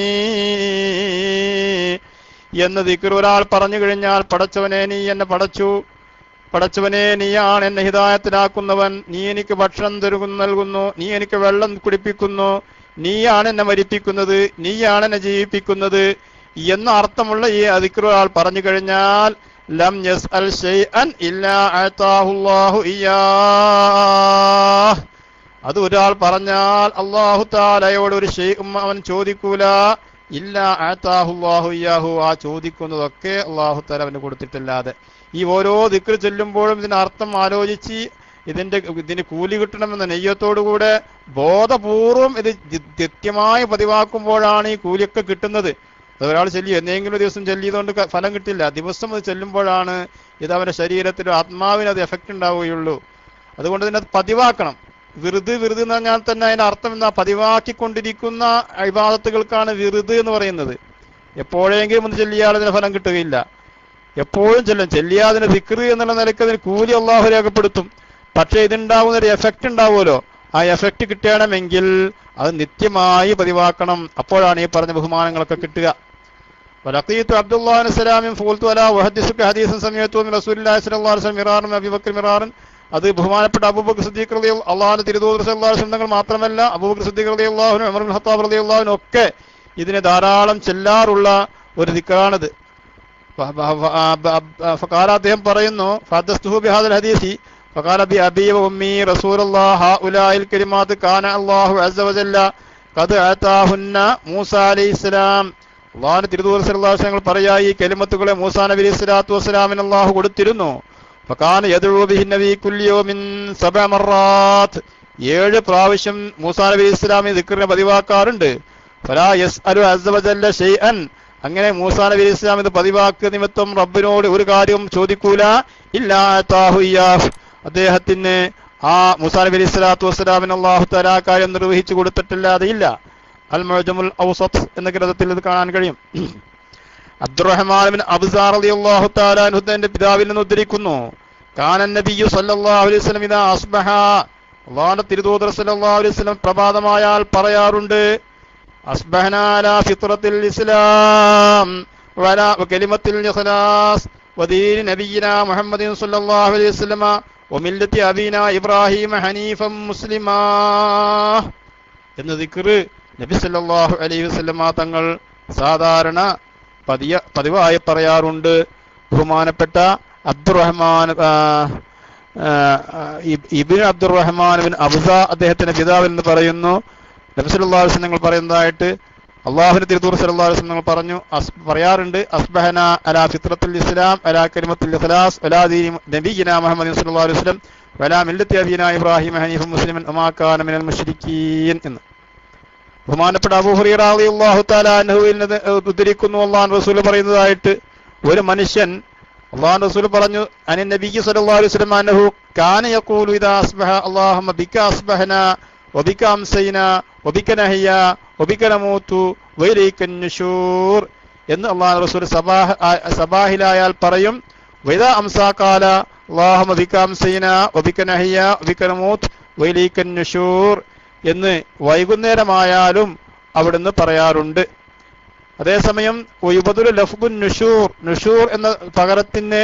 എന്ന് ദിക്ർ ഒരാൾ പറഞ്ഞു കഴിഞ്ഞാൽ, പടച്ചവനെ നീ എന്നെ പടച്ചു, പടച്ചവനെ നീയാണ് എന്നെ ഹിദായത്തിലാക്കുന്നവൻ, നീ എനിക്ക് ഭക്ഷണം നൽകുന്നു, നീ എനിക്ക് വെള്ളം കുടിപ്പിക്കുന്നു, നീയാണ് എന്നെ മരിപ്പിക്കുന്നത്, നീയാണ് എന്നെ ജീവിപ്പിക്കുന്നത് എന്ന അർത്ഥമുള്ള ഈ ദിക്ർ ഒരാൾ പറഞ്ഞു കഴിഞ്ഞാൽ, ലം യസ്അൽ ശൈഅൻ ഇല്ലാ അതാഹുല്ലാഹു ഇയ്യാഹ്, അത് ഒരാൾ പറഞ്ഞാൽ അല്ലാഹു തആലയോട് ഒരു ഷൈഉം അവൻ ചോദിക്കൂല, ഇല്ലാ അതാഹുല്ലാഹു ഇയ്യാഹു, ആ ചോദിക്കുന്നതൊക്കെ അല്ലാഹു തആല അവന് കൊടുത്തിട്ടല്ലാതെ. ഈ ഓരോ ദിക്ർ ചൊല്ലുമ്പോഴും ഇതിന്റെ അർത്ഥം ആലോചിച്ച് ഇതിന് കൂലി കിട്ടണമെന്ന നെയ്യത്തോടുകൂടെ ബോധപൂർവം ഇത് കൃത്യമായി പതിവാക്കുമ്പോഴാണ് ഈ കൂലിയൊക്കെ കിട്ടുന്നത്. ഒരാൾ ചൊല്ലി എന്തെങ്കിലും ഒരു ദിവസം ചൊല്ലിയതുകൊണ്ട് ഫലം കിട്ടില്ല, ദിവസം അത് ചെല്ലുമ്പോഴാണ് ഇത് അവന്റെ ശരീരത്തിലും ആത്മാവിന് അത് എഫക്റ്റ് ഉണ്ടാവുകയുള്ളൂ. അതുകൊണ്ട് തന്നെ അത് പതിവാക്കണം. വിറുത് എന്ന് പറഞ്ഞാൽ തന്നെ അതിന്റെ അർത്ഥം എന്താ? പതിവാക്കിക്കൊണ്ടിരിക്കുന്ന ഇബാദത്തുകൾക്കാണ് വിറുത് എന്ന് പറയുന്നത്. എപ്പോഴെങ്കിലും ഒന്ന് ചൊല്ലിയാൽ അതിന് ഫലം കിട്ടുകയില്ല, എപ്പോഴും ചെല്ലിയാതിന് ദിക്ർ എന്നുള്ള നിലയ്ക്ക് അതിന് കൂലി അല്ലാഹു രേഖപ്പെടുത്തും. പക്ഷെ ഇതുണ്ടാവുന്ന ഒരു എഫക്റ്റ് ഉണ്ടാവുമല്ലോ, ആ എഫക്റ്റ് കിട്ടണമെങ്കിൽ അത് നിത്യമായി പതിവാക്കണം. അപ്പോഴാണ് ഈ പറഞ്ഞ ബഹുമാനങ്ങളൊക്കെ കിട്ടുക. വലഖീതു അബ്ദുല്ലാഹി ഇബ്നു സലാമിൻ ഫഖുൽതു അലാ വഹദ്ദിസുക ഹദീസൻ സമയതു മിൻ റസൂലില്ലാഹി സ്വല്ലല്ലാഹു അലൈഹി വസല്ലം മിറാറൻ അബീ ബക്കർ മിറാറൻ, അത് ബഹുമാനപ്പെട്ട അബൂബക്കർ സിദ്ദീഖ് റളിയല്ലാഹു അല്ലാഹുവിന്റെ തിരുദൂതർ സ്വല്ലല്ലാഹു അലൈഹി വസല്ലം മാത്രമല്ല, അബൂബക്കർ സിദ്ദീഖ് റളിയല്ലാഹു അൻഹു, ഉമർ ഇബ്നു ഖത്താബ് റളിയല്ലാഹു അൻഹു ഒക്കെ ഇതിനെ ധാരാളം ചെല്ലാറുള്ള ഒരു ദിക്റാണിത്. ഫഖാല, അദ്ദേഹം പറയുന്നു, ഫഹദ്ദസ്തുഹു ബിഹാദൽ ഹദീസി ഫഖാല ബി അബീ വ ഉമ്മി റസൂലുള്ളാഹി ഹഉലാഇൽ കലിമാത്ത് കാന അല്ലാഹു അസ്സ വജല്ല ഖദ് അതാഹുന്ന മൂസ അലൈഹിസ്സലാം, അല്ലാഹുവിന്റെ തിരുദൂതർ സ്വല്ലല്ലാഹു അലൈഹി വസല്ലം പറയാ, ഈ കലിമത്തുകളെ മൂസാ നബി അലൈഹി സ്വലാത്തു വസ്സലാമിന് അല്ലാഹു കൊടുത്തിരുന്നു. ഫകാന യദ്ഉ ബിഹി നബി കുല്ലി യൗമിൻ 7 മറാത്ത്, 7 പ്രാവശ്യം മൂസാ നബി അലൈഹി സ്വലാം ഈ ദിക്റിനെ പതിവാക്കാറുണ്ട്. ഫലാ യസ്അലു അസ്സ വജല്ല ഷൈഅൻ, അങ്ങനെ മൂസാ നബി അലൈഹി സ്വലാം ഇത് പതിവാക്കുക നിമിത്തം റബ്ബിനോട് ഒരു കാര്യം ചോദിക്കൂല, ഇല്ലാ അതാഹു ഇയ്യാഹ്, അദ്ദേഹത്തിന് ആ മൂസാ നബി അലൈഹി സ്വലാത്തു വസ്സലാമിന് അല്ലാഹു തആല കാര്യം നിർവഹിച്ചു കൊടുത്തിട്ടില്ലാതെ ഇല്ല. അൽ മുഅ്ജമുൽ ഔസത്ത് എന്ന ഗ്രന്ഥത്തിൽ ഇത് കാണാൻ കഴിയും. അബ്ദുറഹ്മാൻ ബിൻ അബ്സാർ റളിയല്ലാഹു തആല അൻഹു തന്റെ പിതാവിൽ നിന്ന് ഉദ്ധരിക്കുന്നു, കാന നബിയ്യു സല്ലല്ലാഹു അലൈഹി വസല്ലം ഇദാ അസ്ബഹ, അല്ലാഹുവിന്റെ തിരുദൂതർ സല്ലല്ലാഹു അലൈഹി വസല്ലം പ്രഭാതമായാൽ പറയാറുണ്ട്, അസ്ബഹനാ അലാ ഫിത്രത്തിൽ ഇസ്ലാം വഅലാ കലിമത്തിൽ ഇഖ്ലാസ് വദീൻ നബിയിനാ മുഹമ്മദിൻ സല്ലല്ലാഹു അലൈഹി വസല്ലം വമില്ലത്തി അബീനാ ഇബ്രാഹിം ഹനീഫൻ മുസ്ലിമാ എന്ന ദിക്ർ നബി സല്ലല്ലാഹു അലൈഹി വസല്ലം തങ്ങൾ സാധാരണ പതിവായി പറയാറുണ്ട്. ബഹുമാനപ്പെട്ട അബ്ദുറഹ്മാൻ ഇബ്നു അബ്ദുറഹ്മാൻ ബിൻ അബ്സ അദ്ദേഹത്തിന്റെ പിതാവിൽ നിന്ന് പറയുന്നു, നബി സല്ലല്ലാഹു അലൈഹി വസല്ലം പറയുന്നതായിട്ട് അല്ലാഹുവിന്റെ തിരുദൂതർ സല്ലല്ലാഹു അലൈഹി വസല്ലം പറഞ്ഞു, പറയാറുണ്ട്, അസ്ബഹന അലാ ഫിത്രത്തുൽ ഇസ്ലാം അലാ കലിമത്തുൽ ഇഖ്ലാസ് വലാ ദീനി നബിയിനാ മുഹമ്മദിൻ സല്ലല്ലാഹു അലൈഹി വസല്ലം വലാ മില്ലത്തി അബീനാ ഇബ്രാഹിം ഹനീഫൻ മുസ്ലിമൻ വമാ കാന മിനൽ മുശ്രിക്കീൻ എന്ന്. ബഹുമാനപ്പെട്ട അബൂ ഹുറൈറ റളിയല്ലാഹു തആല അൻഹുവിൽ നിന്ന് ഉദ്ധരിക്കുന്നു, അല്ലാഹുവിന്റെ റസൂൽ പറയുന്നതായിട്ട്, ഒരു മനുഷ്യൻ അല്ലാഹുവിന്റെ റസൂൽ പറഞ്ഞു, അനി നബി സല്ലല്ലാഹു അലൈഹി വസല്ലം അൻഹു കാന യഖൂലു ഇദാ അസ്ബഹ അല്ലാഹുമ്മ ബിക അസ്ബഹനാ വബിക അംസൈനാ വബിക നഹ്യാ വബിക നമൂതു വഇലൈകൻ നുശൂർ എന്ന് അല്ലാഹുവിന്റെ റസൂൽ സബാഹിലായാൽ പറയും. വഇദാ അംസാ ഖാല അല്ലാഹുമ്മ ബിക അംസൈനാ വബിക നഹ്യാ വബിക നമൂതു വഇലൈകൻ നുശൂർ എന്ന് വൈകുന്നേരമായാലും അവിടുന്ന് പറയാറുണ്ട്. അതേസമയം നുഷൂർ എന്ന പകരത്തിന്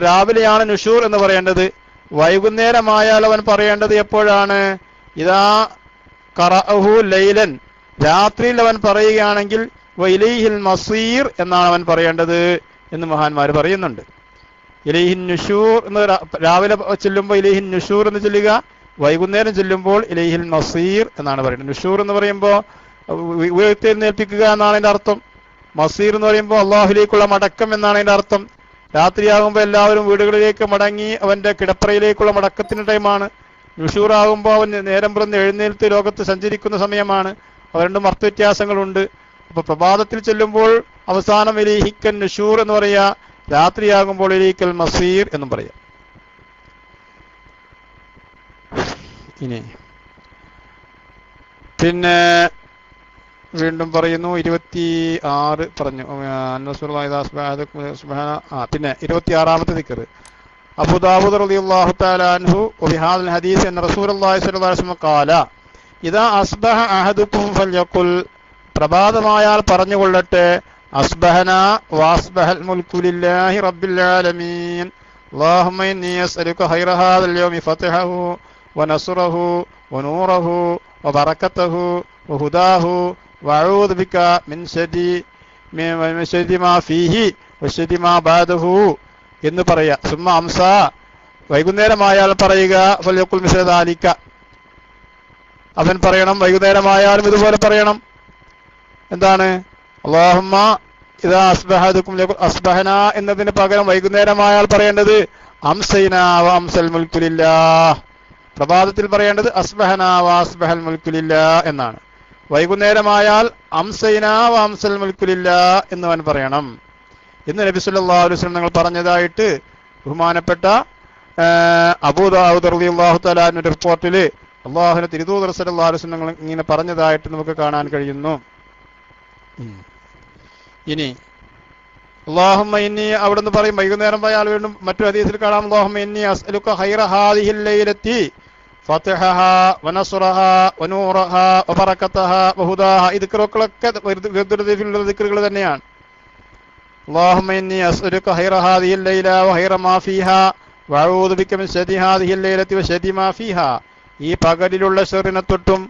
രാവിലെയാണ് നുഷൂർ എന്ന് പറയേണ്ടത്. വൈകുന്നേരമായാൽ അവൻ പറയേണ്ടത് എപ്പോഴാണ്? ഇദാ ഖറഅഹു ലൈലൻ, രാത്രിയിൽ അവൻ പറയുകയാണെങ്കിൽ വഇലൈഹിൽ മസീർ എന്നാണ് അവൻ പറയേണ്ടത് എന്ന് മഹാന്മാർ പറയുന്നുണ്ട്. ഇലൈഹിൻ നുഷൂർ എന്ന് രാവിലെ ചെല്ലുമ്പോൾ ഇലൈഹിൻ നുഷൂർ എന്ന് ചൊല്ലുക, വൈകുന്നേരം ചെല്ലുമ്പോൾ ഇലൈഹിൽ മസീർ എന്നാണ് പറയുന്നത്. നുഷൂർ എന്ന് പറയുമ്പോൾ ഉയർത്തെഴുന്നേൽപ്പിക്കുക എന്നാണ് അതിന്റെ അർത്ഥം. മസീർ എന്ന് പറയുമ്പോൾ അള്ളാഹുലേക്കുള്ള മടക്കം എന്നാണ് അതിന്റെ അർത്ഥം. രാത്രിയാകുമ്പോൾ എല്ലാവരും വീടുകളിലേക്ക് മടങ്ങി അവന്റെ കിടപ്പറയിലേക്കുള്ള മടക്കത്തിന്റെ ടൈമാണ്. നുഷൂർ ആകുമ്പോൾ അവൻ നേരം പുറന്ന് എഴുന്നേൽത്ത് ലോകത്ത് സഞ്ചരിക്കുന്ന സമയമാണ്. അവ രണ്ടും അർത്ഥവ്യത്യാസങ്ങളുണ്ട്. അപ്പൊ പ്രഭാതത്തിൽ ചെല്ലുമ്പോൾ അവസാനം ഇലൈഹിക്കൻ നുഷൂർ എന്ന് പറയാ, രാത്രിയാകുമ്പോൾ ഇലൈഹിക്കൽ മസീർ എന്നും പറയാം. ഇനി പിന്നെ വീണ്ടും പറയുന്നു, 26 പറഞ്ഞു. പിന്നെ 26-ാമത്തെ ദിക്ർ അബൂ ദാവൂദ് റളിയല്ലാഹു തആല അൻഹു വബിഹാദൽ ഹദീസ് അന്ന റസൂലുള്ളാഹി സ്വല്ലല്ലാഹു അലൈഹി വസല്ലം ഖാല ഇദാ അസ്ബഹ അഹദുകും ഫൽയഖുൽ, പ്രഭാതമായാൽ പറഞ്ഞുകൊള്ളട്ടെ, അസ്ബഹന വഅസ്ബഹൽ മുൽക്കു ലില്ലാഹി റബ്ബിൽ ആലമീൻ അല്ലാഹുമ്മ ഇന്നി അസ്അലുക ഖൈറ ഹാദൽ യൗമി ഫത്ഹഹു വനസ്റഹു വനൂറഹു വബറകതഹു വഹുദാഹു വഅഊദു ബിക മിൻ ശർരി മാ ഫീഹി വശർരി മാ ബഅദഹു എന്ന് പറയാ. സുമ്മ അംസ, വൈകുന്നേരമായാൽ പറയുക, ഫൽയഖുൽ മിസ്ല ദാലിക, അവൻ പറയണം വൈകുന്നേരമായാലും ഇതുപോലെ പറയണം. എന്താണ്? അല്ലാഹുമ്മ ഇദാ അസ്ബഹതുകും അസ്ബഹന എന്നതിന് പകരം വൈകുന്നേരമായാൽ പറയേണ്ടത് അംസൈനാ വ അംസൽ മുൽക്കു ലില്ലാഹ്, പ്രഭാതത്തിൽ പറയേണ്ടത് അസ്ബഹന വ അസ്ബഹൽ മുൽക്കു ലില്ലാഹ് എന്നാണ്. വൈകുന്നേരമായാൽ അംസൈനാ വ അംസൽ മുൽക്കു ലില്ലാഹ് എന്നവൻ പറയണം എന്ന് നബി സല്ലല്ലാഹു അലൈഹി വസല്ലം ഞങ്ങൾ പറഞ്ഞതായിട്ട് ബഹുമാനപ്പെട്ട അബൂ ദാവൂദ് റളിയല്ലാഹു തആല അൻഹുവിന്റെ റിപ്പോർട്ടിൽ അല്ലാഹുവിന്റെ തിരുദൂതർ സല്ലല്ലാഹു അലൈഹി വസല്ലം ഇങ്ങനെ പറഞ്ഞതായിട്ട് നമുക്ക് കാണാൻ കഴിയുന്നു. ഇനി അല്ലാഹുമ്മ ഇന്നി അവിടുന്ന് പറയും, വൈകുന്നേരം പോയാൽ വീണ്ടും മറ്റൊരു ഹദീസിൽ കാണാം, അല്ലാഹുമ്മ ഇന്നി അസ്അലുക ഖൈറ ഹാദിഹിൽ ലൈലത്തി ഫത്ഹഹാ വനസ്റഹാ വനൂറഹാ വബറകതഹാ വഹുദാഹാ. ഈ ദിക്റുകളൊക്കെ ദിക്റുകൾ തന്നെയാണ്. അല്ലാഹുമ്മ ഇന്നി അസ്അലുക ഖൈറ ഹാദിഹിൽ ലൈല വഖൈറ മാ ഫീഹാ വഅഊദു ബിക മിൻ ശർരി ഹാദിഹിൽ ലൈലത്തി വശർരി മാ ഫീഹാ. ഈ പകലിലുള്ള ഷർറിനെ തൊട്ടും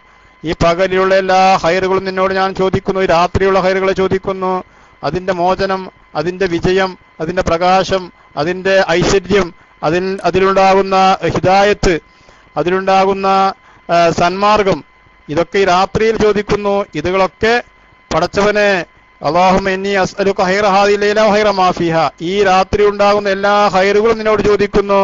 ഈ പകലിലുള്ള എല്ലാ ഹൈറുകളും നിന്നോട് ഞാൻ ചോദിക്കുന്നു. ഈ രാത്രിയുള്ള ഹൈറുകളെ ചോദിക്കുന്നു. അതിന്റെ മോചനം, അതിന്റെ വിജയം, അതിന്റെ പ്രകാശം, അതിന്റെ ഐശ്വര്യം, അതിലുണ്ടാകുന്ന ഹിദായത്ത്, അതിലുണ്ടാകുന്ന സന്മാർഗം, ഇതൊക്കെ ഈ രാത്രിയിൽ ചോദിക്കുന്നു. ഇതുകളൊക്കെ പടച്ചവനെ അല്ലാഹുമ്മ ഇന്നി അസ്അലുക ഖൈറ ഹാദിഹിൽ ലൈല വഖൈറ മാ ഫീഹാ, ഈ രാത്രി ഉണ്ടാകുന്ന എല്ലാ ഹൈറുകളും നിന്നോട് ചോദിക്കുന്നു.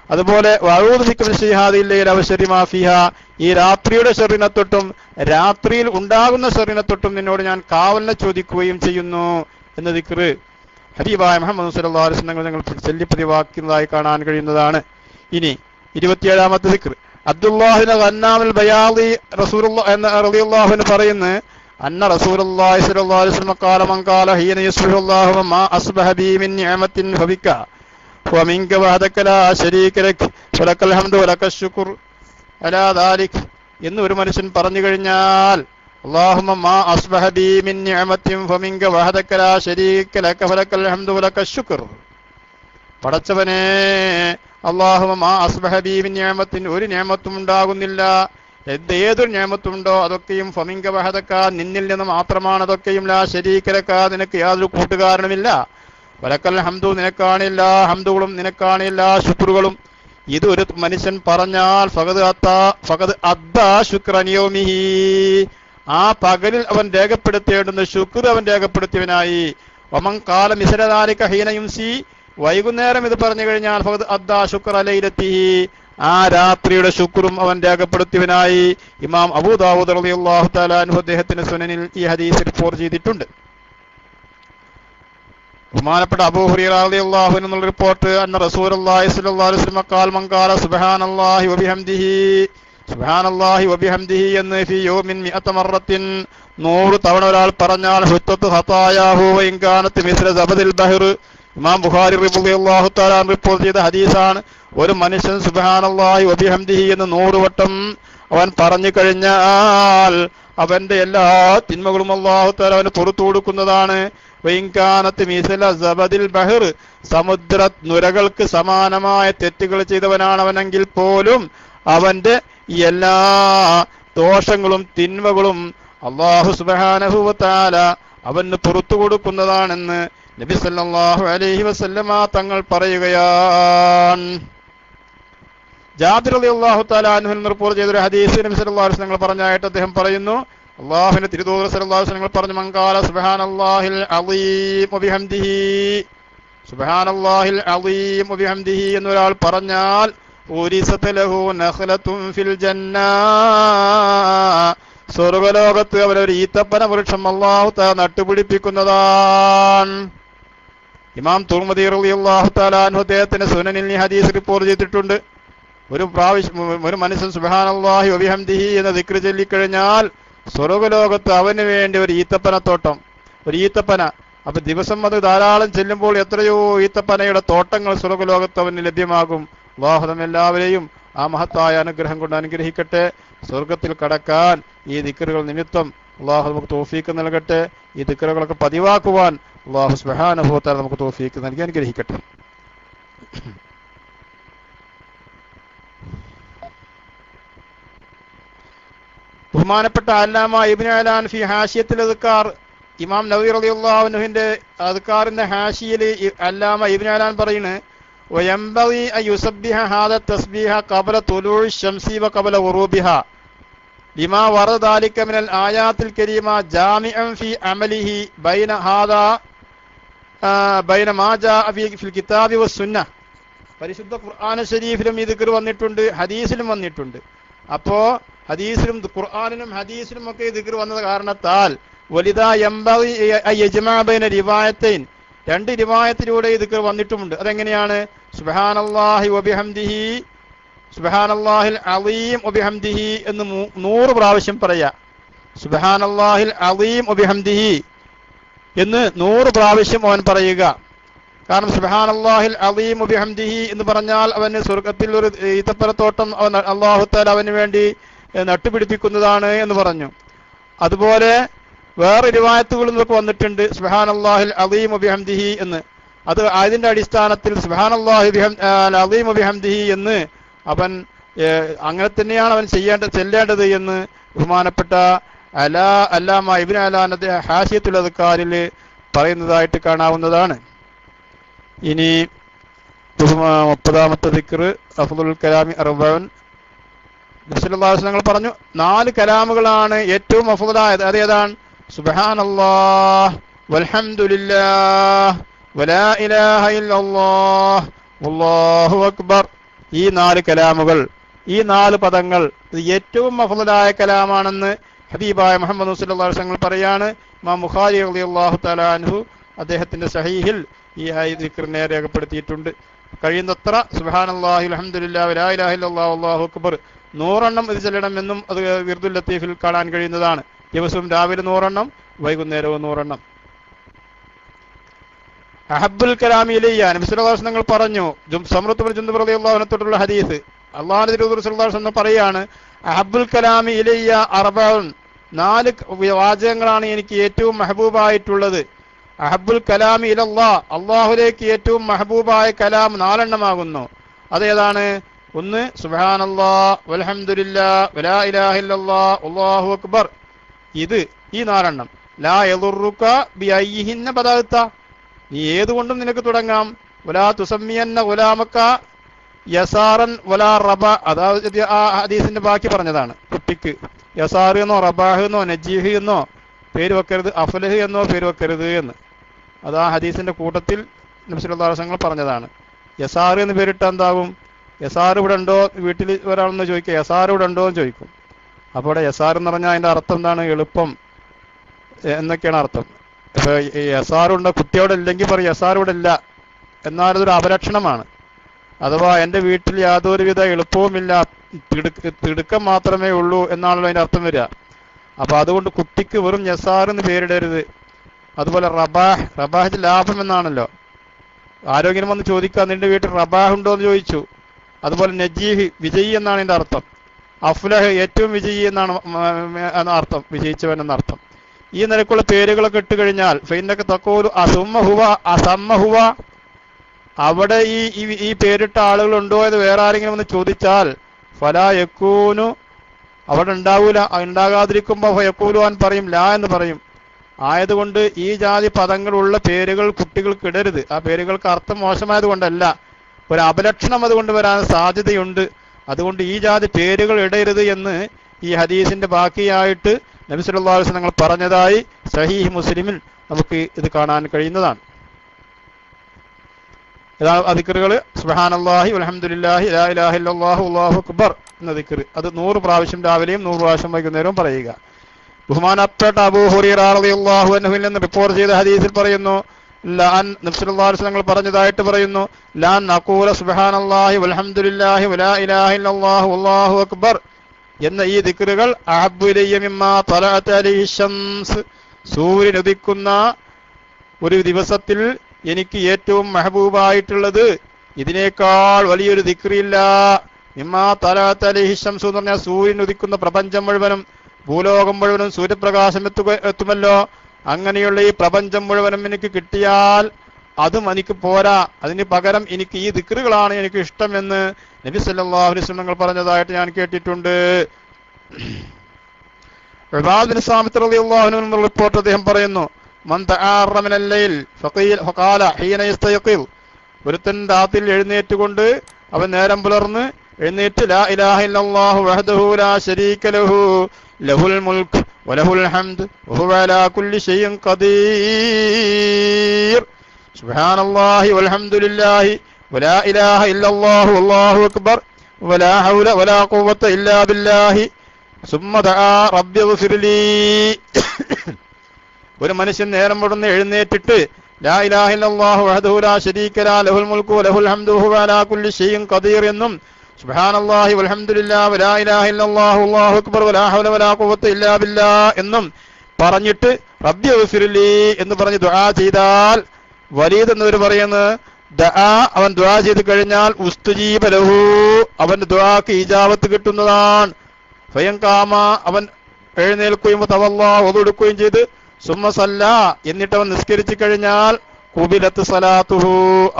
അതുപോലെ വഅഊദു ബിക മിൻ ശർരി ഹാദിഹിൽ ലൈല വശർരി മാ ഫീഹാ, ഈ രാത്രിയുടെ ഷർറിനെ തൊട്ടും രാത്രിയിൽ ഉണ്ടാകുന്ന ഷർറിനെ തൊട്ടും നിന്നോട് ഞാൻ കാവലിനെ ചോദിക്കുകയും ചെയ്യുന്നു എന്ന ദിക്ർ ഹബീബായ മുഹമ്മദ് സല്ലല്ലാഹു അലൈഹി വസല്ലം ഞങ്ങൾ ചൊല്ലിപ്പതിവാക്കുന്നതായി കാണാൻ കഴിയുന്നതാണ്. ഇനി 27-ാമത്തെ ദിക്ർ അബ്ദുല്ലാഹിബ്നു ഗന്നാമിൽ ബയാളി റസൂലുള്ളാഹി റളിയല്ലാഹു അൻഹു പറയുന്നു അന്ന റസൂലുള്ളാഹി സ്വല്ലല്ലാഹു അലൈഹി വസല്ലം ഖാല മൻ ഖാല ഹീന യസ്ബിഹുല്ലാഹു മാ അസ്ബഹ ബി മിൻ നിഅമത്തിൻ ഫബിക വമിൻക വഹദക ലാ ശരീക ലക വലക്കൽ ഹംദു വലക്കൽ ശുക്ർ അലാ ദാലിക് എന്ന് ഒരു മനുഷ്യൻ പറഞ്ഞു കഴിഞ്ഞാൽ അല്ലാഹുമ്മ മാ അസ്ബഹ ബി മിൻ നിഅമത്തിൻ ഫമിൻക വഹദക ലാ ശരീക ലക വലക്കൽ ഹംദു വലക്കൽ ശുക്ർ പടച്ചവനെ അല്ലാഹുമ്മ മാ അസ്ബഹ ബി മിൻ നിഅമത്തിൻ ഒരു നിഅമത്തും ഉണ്ടാകുന്നില്ല ഏതൊരു നിഅമത്തുണ്ടോ അതൊക്കെയും ഫമിൻക വഹദക നിന്നിൽ നിന്ന് മാത്രമാണ് അതൊക്കെയും ലാ ശരീക ലക നിനക്ക് യാതൊരു കൂട്ടുകാരനുമില്ല വലക്കൽ ഹംദു നിനക്കാണ് എല്ലാ ഹംദുകളും നിനക്കാണ് എല്ലാ ശുക്റുകളും ഇത് ഒരു മനുഷ്യൻ പറഞ്ഞാൽ ഫഖദ് അദ്ദാ ശുക്റൻ യൗമിഹി ആ പകലിൽ അവൻ രേഖപ്പെടുത്തേണ്ടുന്ന ശുക്ർ അവൻ രേഖപ്പെടുത്തിയവനായി വമൻ ഖാല മിസ്ല ദാലിക ഹീന യുംസി വൈകുന്നേരം ഇത് പറഞ്ഞു കഴിഞ്ഞാൽ ഫഖദ് അദ്ദാ ശുക്റ ലൈലത്തിഹി ആ രാത്രിയുടെ ശുക്റും അവൻ രേഖപ്പെടുത്തിയവനായി ഇമാം അബൂ ദാവൂദ് റളിയല്ലാഹു തആല അൻഹു അദ്ദേഹത്തിന്റെ സുനനിൽ ഈ ഹദീസ് റിപ്പോർട്ട് ചെയ്തിട്ടുണ്ട്. ബഹുമാനപ്പെട്ട അബൂ ഹുറൈറ റളിയല്ലാഹു അൻഹു എന്നുള്ള റിപ്പോർട്ട് അന്ന റസൂലുള്ളാഹി സ്വല്ലല്ലാഹു അലൈഹി വസല്ലം ഖാല മൻ ഖാല സുബ്ഹാനല്ലാഹി വബിഹംദിഹി എന്ന് ഫീ യൗമിൻ മിഅത മറത്തിൻ 100 തവണ ഒരാൾ പറഞ്ഞാൽ ഹുത്തത്ത് ഖതായാഹു വഇൻ കാനത് മിസ്ല സബദിൽ ബഹർ ഇമാം ബുഖാരി റളിയല്ലാഹു തആല റിപ്പോർട്ട് ചെയ്ത ഹദീസാണ്. ഒരു മനുഷ്യൻ സുബ്ഹാനല്ലാഹി വബിഹംദിഹി എന്ന് 100 വട്ടം അവൻ പറഞ്ഞു കഴിഞ്ഞാൽ അവന്റെ എല്ലാ തിന്മകളും അല്ലാഹു തആല അവന് പുറത്തു കൊടുക്കുന്നതാണ്. വൈൻകാനത്ത് മിസ്ല സബദിൽ ബഹർ സമുദ്ര നുരകൾക്ക് സമാനമായ തെറ്റുകൾ ചെയ്തവനാണ് അവനെങ്കിൽ പോലും അവന്റെ എല്ലാ ദോഷങ്ങളും തിന്മകളും അല്ലാഹു സുബ്ഹാനഹു വ തആല അവന് പുറത്തു കൊടുക്കുന്നതാണെന്ന് നബി സല്ലല്ലാഹു അലൈഹി വസല്ലമ തങ്ങൾ പറയുകയാണ്. ജാബിർ റളിയല്ലാഹു തആല അൻഹു റിപ്പോർട്ട് ചെയ്ത ഒരു ഹദീസ് നബി സല്ലല്ലാഹു അലൈഹി വസല്ലം പറഞ്ഞായിട്ട് അദ്ദേഹം പറയുന്നു അല്ലാഹുവിന്റെ തിരുദൂതർ സല്ലല്ലാഹു അലൈഹി വസല്ലം പറഞ്ഞു മൻ ഖാല സുബ്ഹാനല്ലാഹിൽ അളീം വബിഹംദിഹി സുബ്ഹാനല്ലാഹിൽ അളീം വബിഹംദിഹി എന്നൊരാൾ പറഞ്ഞാൽ ഉരിസത ലഹു നഖലത്തുൻ ഫിൽ ജന്ന സ്വർഗ്ഗലോകത്ത് അവരൊരു ഈത്തപ്പന വൃക്ഷം അല്ലാഹു തആല നട്ടുപിടിപ്പിക്കുന്നതാണ്. ഇമാം തുർമുദി റളിയല്ലാഹു തആല അൻഹു അദ്ദേഹത്തിന്റെ സുനനിൽ ഈ ഹദീസ് റിപ്പോർട്ട് ചെയ്തിട്ടുണ്ട്. ഒരു മനുഷ്യൻ സുബ്ഹാനല്ലാഹി വബിഹംദിഹി എന്ന ദിക്ർ ചൊല്ലിക്കഴിഞ്ഞാൽ സ്വർഗ്ഗലോകത്ത് അവന് വേണ്ടി ഒരു ഈത്തപ്പന അപ്പൊ ദിവസം അത് ധാരാളം ചെല്ലുമ്പോൾ എത്രയോ ഈത്തപ്പനയുടെ തോട്ടങ്ങൾ സ്വർഗ്ഗലോകത്ത് അവന് ലഭ്യമാകും. അല്ലാഹു നമ്മെല്ലാവരെയും ആ മഹത്തായ അനുഗ്രഹം കൊണ്ട് അനുഗ്രഹിക്കട്ടെ. സ്വർഗത്തിൽ കടക്കാൻ ഈ ദിക്റുകൾ നിമിത്തം അല്ലാഹു നമുക്ക് തൗഫീക്ക് നൽകട്ടെ. ഈ ദിക്റുകളൊക്കെ പതിവാക്കുവാൻ അല്ലാഹു സുബ്ഹാനഹു വ തആല നമുക്ക് തൗഫീക്ക് നൽകി അനുഗ്രഹിക്കട്ടെ. ബഹുമാനപ്പെട്ട അല്ലാമ ഇബ്നു അലാൻ ഫി ഹാശിയത്തുൽ അദ്കാർ ഇമാം നവവി റളിയല്ലാഹു അൻഹുവിന്റെ അദ്കാറിന്റെ ഹാശിയയിൽ അല്ലാമ ഇബ്നു അലാൻ പറയുന്നു വയംബഗി അൻ യുസബ്ബിഹ ഹാദ തസ്ബീഹ ഖബല തുലൂഇ ശംസി വ ഖബല ഗുറൂബിഹ ലിമാ വറദ ദാലിക മിനൽ ആയാത്തിൽ കരീമ ജാമിഅൻ ഫി അമലിഹി ബൈന മാ ജാഅ ഫിൽ കിതാബി വസ്സുന്നഹ. പരിശുദ്ധ ഖുർആൻ ശരീഫിലും ഈ ദിക്ർ വന്നിട്ടുണ്ട്, ഹദീസിലും വന്നിട്ടുണ്ട്. അപ്പോ ഹദീസിലും ഖുർആനിലും ഹദീസിലും ഒക്കെ ദിക്ർ വന്നത് കാരണത്താൽ വലിദാ യംബഗി അൻ യജ്മഅ ബൈന റിവായത്തൈൻ രണ്ട് റിവായത്തിലൂടെ ഈ ദിക്ർ വന്നിട്ടുമുണ്ട്. അതെങ്ങനെയാണ്? സുബ്ഹാനല്ലാഹി വബിഹംദിഹി സുബ്ഹാനല്ലാഹിൽ അളീം വബിഹംദിഹി എന്ന് 100 പ്രാവശ്യം പറയാ. സുബ്ഹാനല്ലാഹിൽ അളീം വബിഹംദിഹി എന്ന് 100 പ്രാവശ്യം അവൻ പറയുക. കാരണം സുബ്ഹാനല്ലാഹിൽ അളീം വബിഹംദിഹി എന്ന് പറഞ്ഞാൽ അവന് സ്വർഗ്ഗത്തിൽ ഒരു ഈത്തപ്പനത്തോട്ടം അല്ലാഹു തആല അവന് വേണ്ടി നട്ടുപിടിപ്പിക്കുന്നതാണ് എന്ന് പറഞ്ഞു. അതുപോലെ വേറെ റിവായത്തുകളും ഒക്കെ വന്നിട്ടുണ്ട് സുബ്ഹാനല്ലാഹിൽ അളീം വബിഹംദിഹി എന്ന്. അത് അതിന്റെ അടിസ്ഥാനത്തിൽ സുബ്ഹാനല്ലാഹി അളീം വബിഹംദിഹി എന്ന് അവൻ അങ്ങനെ തന്നെയാണ് അവൻ ചെല്ലേണ്ടത് എന്ന് ബഹുമാനപ്പെട്ട അല്ലാമ ഇബ്നു അലാൻ ഹാശിയത്തുൽ അദ്കാറിൽ പറയുന്നതായിട്ട് കാണാവുന്നതാണ്. ഇനി 30ാമത്തെ ദിക്ർ അഫ്ളുൽ കലാമി അർബഉൻ. നബി സല്ലല്ലാഹു അലൈഹി വസല്ലം പറഞ്ഞു 4 കലാമുകളാണ് ഏറ്റവും അഫ്ളലായത്. അതേതാണ്? സുബ്ഹാനല്ലാഹ് വൽഹംദുലില്ലാഹ് വലാ ഇലാഹ ഇല്ലല്ലാഹ് വല്ലാഹു അക്ബർ. ഈ 4 കലാമുകൾ, ഈ 4 പദങ്ങൾ ഏറ്റവും അഫ്ളലായ കലാമാണെന്ന് ഹബീബായ മുഹമ്മദ് സല്ലല്ലാഹു അലൈഹി വസല്ലം പറയാണ്. ഇമാം ബുഖാരി റളിയല്ലാഹു തആല അൻഹു അദ്ദേഹത്തിന്റെ സഹീഹിൽ ഈ ദിക്റിനെ രേഖപ്പെടുത്തിയിട്ടുണ്ട്. കഴിയുന്നത്ര സുബ്ഹാനല്ലാഹി വൽഹംദുലില്ലാഹി വലാ ഇലാഹ ഇല്ലല്ലാഹു വല്ലാഹു അക്ബർ 100 ഇത് ചെല്ലണമെന്നും അത് വിർദുൽ ലത്തീഫിൽ കാണാൻ കഴിയുന്നതാണ്. ദിവസവും രാവിലെ 100, വൈകുന്നേരവും 100. അഹബ്ബുൽ കലാമി ഇലയ്യ, നബി സല്ലല്ലാഹു അലൈഹി വസല്ലം പറഞ്ഞു, സമ്രത്ത് ബിൻ ജുന്ദബ് റളിയല്ലാഹു അൻഹു തൊട്ടുള്ള ഹദീസ്, അല്ലാഹുവിന്റെ റസൂൽ സല്ലല്ലാഹു അലൈഹി വസല്ലം പറയാണ്, അഹബ്ബുൽ കലാമി ഇലയ്യ അർബഉൻ, 4 വാചകങ്ങളാണ് എനിക്ക് ഏറ്റവും മെഹബൂബായിട്ടുള്ളത്. അഹബ്ബുൽ കലാമി ഇലല്ലാഹ്, അല്ലാഹുവിലേക്ക് ഏറ്റവും മെഹബൂബായ കലാം 4 എണ്ണമാകുന്നു. അതേതാണ്? 1 സുബ്ഹാനല്ലാഹ് വൽഹംദുലില്ലാഹ് വലാ ഇലാഹ ഇല്ലല്ലാഹ് അല്ലാഹു അക്ബർ. ഇത് ഈ 4 എണ്ണം. ലാ യദുറുക ബിഅയ്യിഹിന്ന ബദഅത, നീ ഏതുകൊണ്ടും നിനക്ക് തുടങ്ങാം. വലാ തുസമ്മിയന്ന ഗുലാമക യസാറൻ വലാ റബ, അതായത് ആ ഹദീസിന്റെ ബാക്കി പറഞ്ഞതാണ്. കുട്ടിക്ക് യസാർ എന്നോ റബാഹ് എന്നോ നജീഹ് എന്നോ പേര് വെക്കരുത്, അഫ്ലഹ് എന്നോ പേര് വെക്കരുത് എന്ന്. അത് ആ ഹദീസിന്റെ കൂട്ടത്തിൽ നബി സല്ലല്ലാഹു അലൈഹി വസല്ലം പറഞ്ഞതാണ്. യസാർ എന്ന് പേരിട്ട എന്താകും? യസാർ ഇവിടെ ഉണ്ടോ, വീട്ടിൽ ഒരാളെന്ന് ചോദിക്കുക, യസാർ ഇവിടെ ഉണ്ടോ എന്ന് ചോദിക്കും. അപ്പോൾ ഇവിടെ യസാർ എന്ന് പറഞ്ഞാൽ അതിന്റെ അർത്ഥം എന്താണ്? എളുപ്പം എന്നൊക്കെയാണ് അർത്ഥം. ഇപ്പൊ യസാറുണ്ട്, കുട്ടിയോടെ ഇല്ലെങ്കിൽ പറയും യസാർ ഇവിടെ ഇല്ല, എന്നാലതൊരു അപലക്ഷണമാണ്. അഥവാ എൻ്റെ വീട്ടിൽ യാതൊരുവിധ എളുപ്പവുമില്ല, തിടുക്കം മാത്രമേ ഉള്ളൂ എന്നാണല്ലോ അതിന്റെ അർത്ഥം വരിക. അപ്പൊ അതുകൊണ്ട് കുട്ടിക്ക് വെറും യസാർ എന്ന് പേരിടരുത്. അതുപോലെ റബാഹ്, റബാഹ് ലാഭം എന്നാണല്ലോ. ആരോഗ്യം വന്ന് ചോദിക്കുക, നിന്റെ വീട്ടിൽ റബാഹ് ഉണ്ടോ എന്ന് ചോദിച്ചു. അതുപോലെ നജീഹ്, വിജയി എന്നാണ് ഇതിന്റെ അർത്ഥം. അഫ്ലഹ്, ഏറ്റവും വിജയി എന്നാണ് അർത്ഥം, വിജയിച്ചവൻ എന്നർത്ഥം. ഈ നിലക്കുള്ള പേരുകളൊക്കെ ഇട്ട് കഴിഞ്ഞാൽ ഫൈനക തഖൂലു അസുമ്മഹുവ അസമ്മഹുവ, അവിടെ ഈ പേരിട്ട ആളുകളുണ്ടോ എന്ന് വേറെ ആരെങ്കിലും ഒന്ന് ചോദിച്ചാൽ ഫലാ യക്കൂനു, അവിടെ ഉണ്ടാവൂല. ഉണ്ടാകാതിരിക്കുമ്പോൾ ഫയക്കൂലു എന്ന് പറയും, ലാ എന്ന് പറയും. ആയതുകൊണ്ട് ഈ ജാതി പദങ്ങളുള്ള പേരുകൾ കുട്ടികൾക്ക് ഇടരുത്. ആ പേരുകൾക്ക് അർത്ഥം മോശമായത് കൊണ്ടല്ല, ഒരു അപലക്ഷണം അതുകൊണ്ട് വരാൻ സാധ്യതയുണ്ട്. അതുകൊണ്ട് ഈ ജാതി പേരുകൾ ഇടരുത് എന്ന് ഈ ഹദീസിന്റെ ബാക്കിയായിട്ട് നബി സല്ലല്ലാഹു അലൈഹി വസല്ലം പറഞ്ഞതായി സഹീഹ് മുസ്ലിമിൽ നമുക്ക് ഇത് കാണാൻ കഴിയുന്നതാണ്. ദിക്റുകൾ സുബ്ഹാനല്ലാഹി വൽഹംദുലില്ലാഹി ലാ ഇലാഹ ഇല്ലല്ലാഹു അല്ലാഹു അക്ബർ എന്ന ദിക്ർ, അത് 100 പ്രാവശ്യം രാവിലെയും 100 പ്രാവശ്യം വൈകുന്നേരവും പറയുക. ബഹുമാനപ്പെട്ട അബൂ ഹുറൈറ റളിയല്ലാഹു അൻഹുവിൽ നിന്ന് റിപ്പോർട്ട് ചെയ്ത ഹദീസിൽ പറയുന്നു, നബി സല്ലല്ലാഹു അലൈഹി വസല്ലം പറഞ്ഞതായിട്ട് പറയുന്നു, ലാ നഖൂല സുബ്ഹാനല്ലാഹി വൽഹംദുലില്ലാഹി വലാ ഇലാഹ ഇല്ലല്ലാഹു അല്ലാഹു അക്ബർ എന്ന ഈ ദിക്റുകൾ അഹബ്ബു ഇലയ്യ മിമ്മാ തലഅത് അലൈഹി ശംസ്, സൂര്യൻ ഉദിക്കുന്ന ഒരു ദിവസത്തിൽ എനിക്ക് ഏറ്റവും മെഹബൂബായിട്ടുള്ളത് ഇതിനേക്കാൾ വലിയൊരു ദിക്റില്ല. മിമ്മാ തലഅത് അലൈഹി ശംസ് എന്ന് പറഞ്ഞാൽ സൂര്യൻ ഉദിക്കുന്ന പ്രപഞ്ചം മുഴുവനും, ഭൂലോകം മുഴുവനും സൂര്യപ്രകാശം എത്തുമല്ലോ. അങ്ങനെയുള്ള ഈ പ്രപഞ്ചം മുഴുവനും എനിക്ക് കിട്ടിയാൽ അതും എനിക്ക് പോരാ, അതിന് പകരം എനിക്ക് ഈ ദിക്റുകളാണ് എനിക്ക് ഇഷ്ടമെന്ന് നബി സല്ലല്ലാഹു അലൈഹി വസല്ലം പറഞ്ഞതായിട്ട് ഞാൻ കേട്ടിട്ടുണ്ട്. ഉബാദ് ബിൻ സാമിത്ത് റളിയല്ലാഹു അൻഹു റിപ്പോർട്ട് അദ്ദേഹം പറയുന്നു, മൻ തആറ മിനൽ ലൈൽ ഫഖാല ഹീന യസ്തയഖിൽ, ഒരുത്തൻ രാത്രിയിൽ എഴുന്നേറ്റുകൊണ്ട് അവൻ നേരം പുലർന്ന് എഴുന്നേറ്റ് ലാ ഇലാഹ ഇല്ലല്ലാഹു വഹ്ദഹു ലാ ശരീക ലഹു ലഹുൽ മുൽക്ക് വലഹുൽ ഹംദ് വഹുവ അലാ കുല്ലി ഷൈഇൻ ഖദീർ സുബ്ഹാനല്ലാഹി വൽഹംദുലില്ലാഹി വലാ ഇലാഹ ഇല്ലല്ലാഹു അല്ലാഹു അക്ബർ വലാ ഹൗല വലാ ഖുവത ഇല്ലാ ബില്ലാഹി സുമ്മ ദആ റബ്ബി ഗ്ഫിർലി. ഒരു മനുഷ്യൻ നേരം മുടന്ന് എഴുന്നേറ്റിട്ട് ലാ ഇലാഹ ഇല്ലല്ലാഹു വഹ്ദഹു ലാ ശരീക ലഹു ലഹുൽ മുൽക്കു വലഹുൽ ഹംദു വഹുവ അലാ കുല്ലി ഷൈഇൻ ഖദീർ എന്നും സുബ്ഹാനല്ലാഹി വൽഹംദുലില്ലാഹി വലാ ഇലാഹ ഇല്ലല്ലാഹു അല്ലാഹു അക്ബർ വലാ ഹൗല വലാ ഖുവത ഇല്ലാ ബില്ലാഹ് എന്നും പറഞ്ഞിട്ട് റബ്ബി ഗ്ഫിർലി എന്ന് പറഞ്ഞ് ദുആ ചെയ്താൽ, വലീദ് എന്നവർ പറയുന്നത് ദആ, അവൻ ദുആ ചെയ്ത് കഴിഞ്ഞാൽ ഉസ്തുജീബ ലഹു, അവന്റെ ദുആക്ക് ഇജാബത്ത് കിട്ടുന്നതാണ്. ഫയൻ കാമ, അവൻ എഴുന്നേൽക്കുകയും തവല്ലാ ഒതുടുക്കുകയും ചെയ്ത് സുമ്മ സല്ലാ, എന്നിട്ട് അവൻ നിസ്കരിച്ചു കഴിഞ്ഞാൽ ഖുബിലത്ത് സലാത്തുഹു,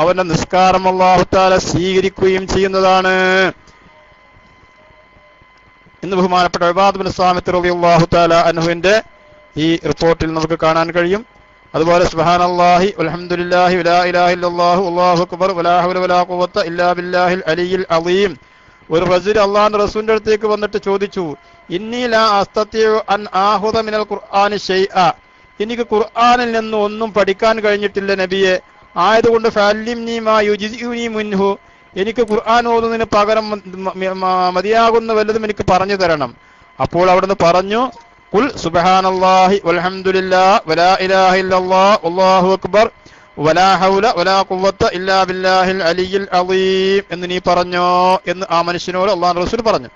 അവന്റെ നിസ്കാരം അല്ലാഹു തആല സ്വീകരിക്കുകയും ചെയ്യുന്നതാണ് എന്ന് ബഹുമാനപ്പെട്ട ഉബാദ് ബിൻ സാമിത്ത് റളിയല്ലാഹു തആല അൻഹുവിന്റെ ഈ റിപ്പോർട്ടിൽ നമുക്ക് കാണാൻ കഴിയും. അതുപോലെ സുബ്ഹാനല്ലാഹി വൽഹംദുലില്ലാഹി വലാ ഇലാഹ ഇല്ലല്ലാഹു അല്ലാഹു അക്ബർ വലാ ഹൗല വലാ ഖുവത ഇല്ലാ ബില്ലാഹിൽ അലിയിൽ അളീം. ഒരു റജുൽ അല്ലാഹുവിന്റെ റസൂലിന്റെ അടുത്തേക്ക് വന്നിട്ട് ചോദിച്ചു, ഇന്നി ലാ അസ്തതിഉ അൻ ആഖുദ മിനൽ ഖുർആനി ഷൈഅ, എനിക്ക് ഖുർആനിൽ നിന്ന് ഒന്നും പഠിക്കാൻ കഴിഞ്ഞിട്ടില്ല നബിയെ, ആയതുകൊണ്ട് ഫഅല്ലിംനി മാ യുജ്സിഉനി മിൻഹു, എനിക്ക് ഖുർആൻ ഓതുന്നതിന് പകരം മതിയാകുന്ന വല്ലതും എനിക്ക് പറഞ്ഞു തരണം. അപ്പോൾ അവിടുന്ന് പറഞ്ഞു, ഖുൽ സുബ്ഹാനല്ലാഹി വൽഹംദുലില്ലാഹി വലാ ഇലാഹ ഇല്ലല്ലാഹു അല്ലാഹു അക്ബർ വലാ ഹൗല വലാ ഖുവത ഇല്ലാ ബില്ലാഹിൽ അലിയിൽ അളീം എന്ന് നീ പറഞ്ഞോ എന്ന് ആ മനുഷ്യനോട് അല്ലാഹുവിന്റെ റസൂൽ പറഞ്ഞു.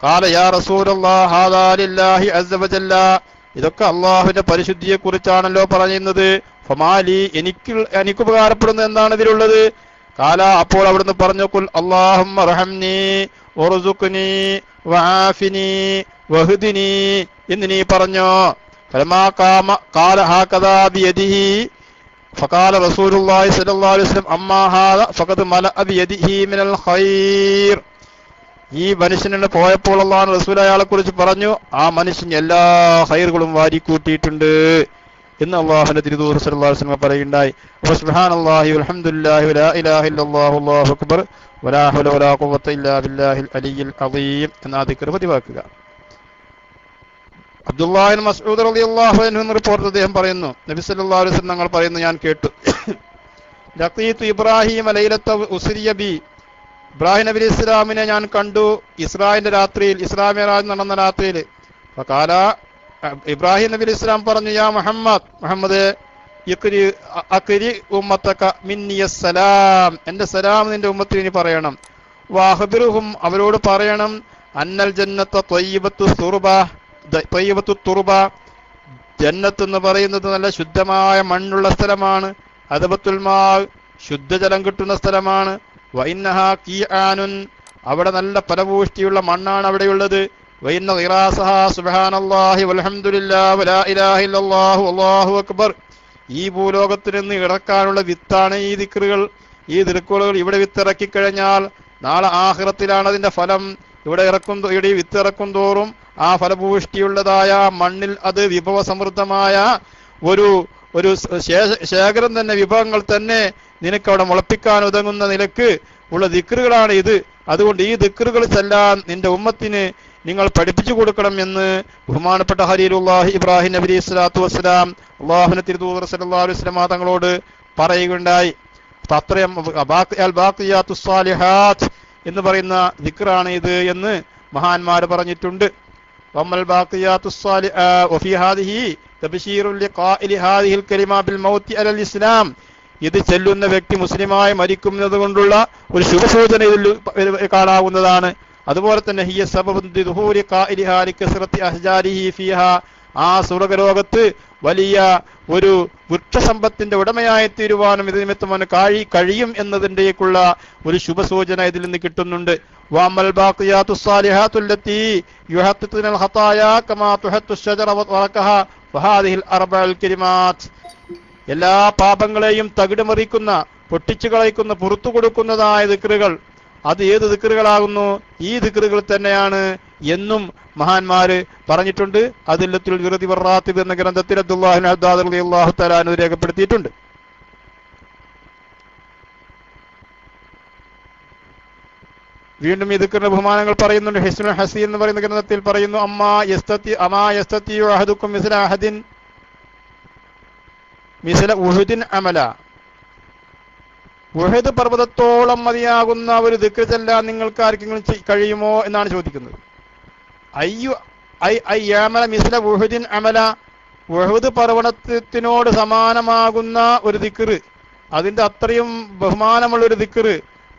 ഖാല യാ റസൂലല്ലാഹ് ഹാദാ ലില്ലാഹി അസ്സ വജല്ല, ഇതൊക്കെ അള്ളാഹുവിന്റെ പരിശുദ്ധിയെ കുറിച്ചാണല്ലോ പറയുന്നത്. ഫമാലി, എനിക്ക് ഉപകാരപ്പെടുന്ന എന്താണ് ഇതിലുള്ളത്? ഖാല, അപ്പോൾ അവിടുന്ന് പറഞ്ഞു, ഖുൽ അല്ലാഹുമ്മ റഹംനി വറുസുഖ്നി വആഫിനി വഹ്ദിനി എന്ന് നീ പറഞ്ഞോ. ഫലമാ ഖാല ഹാകദാ ബിയദിഹി ഫഖാല റസൂലുള്ളാഹി സ്വല്ലല്ലാഹു അലൈഹി വസല്ലം അമ്മാ ഹാദ ഫഖദ് മലഅ ബിയദിഹി മിനൽ ഖൈർ. ഈ മനുഷ്യനെ പോയപ്പോൾ അല്ലാഹു റസൂൽ അയാളെ കുറിച്ച് പറഞ്ഞു, ആ മനുഷ്യൻ എല്ലാ ഖൈറുകളും വാരിക്കൂട്ടിയിട്ടുണ്ട് എന്ന് അല്ലാഹുവിന്റെ തിരുദൂതർ സ്വല്ലല്ലാഹു അലൈഹി വസല്ലം പറയുകയുണ്ടായി. സുബ്ഹാനല്ലാഹി വൽഹംദുലില്ലാഹി വലാ ഇലാഹ ഇല്ലല്ലാഹു അല്ലാഹു അക്ബർ വലാ ഹൗല വലാ ഖുവത ഇല്ലാ ബില്ലാഹിൽ അലിയിൽ അദീം എന്ന ദിക്ർ പതിവാക്കുക. അബ്ദുല്ലാഹി മസ്ഊദ് റളിയല്ലാഹു അൻഹു റിപ്പോർട്ട് അദ്ദേഹം പറയുന്നു, നബി സല്ലല്ലാഹു അലൈഹി വസല്ലം തങ്ങൾ പറയുന്നു, ഞാൻ കേട്ടു, ലഖീതു ഇബ്രാഹിം ലൈലത ഉസ്രിയ ബി, ഇബ്രാഹിം നബി ഇസ്ലാമിനെ ഞാൻ കണ്ടു ഇസ്രായിന്റെ രാത്രിയിൽ, ഇസ്രാ മിഅ്റാജ് നടന്ന രാത്രിയിൽ. ഫഖാല, ഇബ്രാഹിം നബി ഇസ്ലാം പറഞ്ഞു, യാ മുഹമ്മദ് അക്രി ഉമ്മത്തക മിന്നിയസ് സലാം, എന്റെ സലാം നിന്റെ ഉമ്മത്തിന് ഇനി പറയണം. വഅഖ്ബിറുഹും, അവരോട് പറയണം, അന്നൽ ജന്നത ത്വയ്യിബത്തു തുർബ, ജന്നത്ത് എന്ന് പറയുന്നത് നല്ല ശുദ്ധമായ മണ്ണുള്ള സ്ഥലമാണ്. അദബത്തുൽ മാ, ശുദ്ധജലം കിട്ടുന്ന സ്ഥലമാണ്. വഇന്നഹാ ഖീആനുൻ, അവിടെ നല്ല ഫലപുഷ്ടിയുള്ള മണ്ണാണ് അവിടെയുള്ളത്. വഇന്ന ഖിറാസഹാ സുബ്ഹാനല്ലാഹി വൽഹംദുലില്ലാഹി വലാ ഇലാഹ ഇല്ലല്ലാഹു അല്ലാഹു അക്ബർ, ഈ ഭൂലോകത്തിൽ നിന്ന് ഇറക്കാനുള്ള വിത്താണ് ഈ ദിക്റുകൾ. ഈ ദിക്റുകൾ ഇവിടെ വിത്തിറക്കി കഴിഞ്ഞാൽ നാളെ ആഖിറത്തിലാണ് അതിന്റെ ഫലം. ഇവിടെ വിത്ത് ഇറക്കും തോറും ആ ഫലപുഷ്ടിയുള്ളതായ മണ്ണിൽ അത് വിഭവസമൃദ്ധമായ ഒരു ശേഖരം തന്നെ, വിഭവങ്ങൾ തന്നെ നിനക്കവിടെ മുളപ്പിക്കാൻ ഉതകുന്ന നിലക്ക് ഉള്ള ദിക്റുകളാണ് ഇത്. അതുകൊണ്ട് ഈ ദിക്റുകൾ ചെല്ലാൻ നിന്റെ ഉമ്മത്തിന് നിങ്ങൾ പഠിപ്പിച്ചു കൊടുക്കണം എന്ന് ബഹുമാനപ്പെട്ട ഖലീലുല്ലാഹി ഇബ്രാഹിം നബി സ്വല്ലല്ലാഹു അലൈഹി വസല്ലം അല്ലാഹുവിന്റെ തിരുദൂതർ സ്വല്ലല്ലാഹു അലൈഹി വസല്ലം തങ്ങളോട് പറയുകയുണ്ടായി. അത്രയും ബാഖിയാത്തുസ് സാലിഹാത്ത് എന്ന് പറയുന്ന ദിക്റാണ് ഇത് എന്ന് മഹാന്മാർ പറഞ്ഞിട്ടുണ്ട്. വമൽ ബാഖിയാത്തുസ് സാലിഹാത്ത് വഫീ ഹാദിഹി തബ്ശീറുൽ ലിഖാഇലി ഹാദിഹിൽ കലിമ ബിൽ മൗത്തി അലൽ ഇസ്ലാം, ഇത് ചെല്ലുന്ന വ്യക്തി മുസ്ലിമായി മരിക്കുന്നത് കൊണ്ടുള്ള ഒരു ശുഭസൂചന ഇതിൽ കാണാവുന്നതാണ്. അതുപോലെ തന്നെ ഹിയ സബബുൻ ലിദുഹൂരി ഖാഇലിഹാ ലികസ്റത്തി അഹ്ജാരിഹി ഫീഹാ, ആ സ്വർഗ്ഗലോകത്ത് വലിയ ഒരു വൃക്ഷസമ്പത്തിന്റെ ഉടമയായി തീരുവാനും ഇത് നിമിത്തം അവന് കഴിയും എന്നതിൻ്റെക്കുള്ള ഒരു ശുഭസൂചന ഇതിൽ നിന്ന് കിട്ടുന്നുണ്ട്. വഅമൽ ബാഖിയാത്തുസ് സാലിഹാത്തുല്ലത്തി യുഹത്തിത്തുനൽ ഖതായാ കമാ തുഹത്തു ശജറ വറഖഹാ ഫഹാദിഹിൽ അർബഉൽ കലിമാത്ത്, എല്ലാ പാപങ്ങളെയും തകിടുമറിക്കുന്ന, പൊട്ടിച്ചു കളയിക്കുന്ന, പുറത്തു കൊടുക്കുന്നതായ ദിക്റുകൾ, അത് ഏത് ദിക്റുകളാകുന്നു? ഈ ദിക്റുകൾ തന്നെയാണ് എന്നും മഹാന്മാര് പറഞ്ഞിട്ടുണ്ട്. അതില്ലത്തുൽ വിർദി വറാത്തിബ് എന്ന ഗ്രന്ഥത്തിൽ അബ്ദുല്ലാഹി ഇബ്നു അബ്ബാസ് റളിയല്ലാഹു തആല അൻഹു രേഖപ്പെടുത്തിയിട്ടുണ്ട്. വീണ്ടും ഈ ദിക്റിന്റെ ബഹുമാനങ്ങൾ പറയുന്നുണ്ട്. ഹിസ്നുൽ ഹസീൻ എന്ന് പറയുന്ന ഗ്രന്ഥത്തിൽ പറയുന്നു, അമാ യസ്തതി അഹദുക്കും മിസ്ല അഹദിൻ മിസ്ല ഉഹുദിൻ അമല, ഉഹദ് പർവ്വതത്തോളം മതിയാകുന്ന ഒരു ദിക്ർ ചെല്ലാൻ നിങ്ങൾക്ക് ആർക്കെങ്കിലും കഴിയുമോ എന്നാണ് ചോദിക്കുന്നത്. അയ്യാമല മിസ്ല ഉഹുദിൻ അമല, ഉഹദ് പർവ്വതത്തിനോട് സമാനമാകുന്ന ഒരു ദിക്ർ, അതിന്റെ അത്രയും ബഹുമാനമുള്ള ഒരു ദിക്ർ,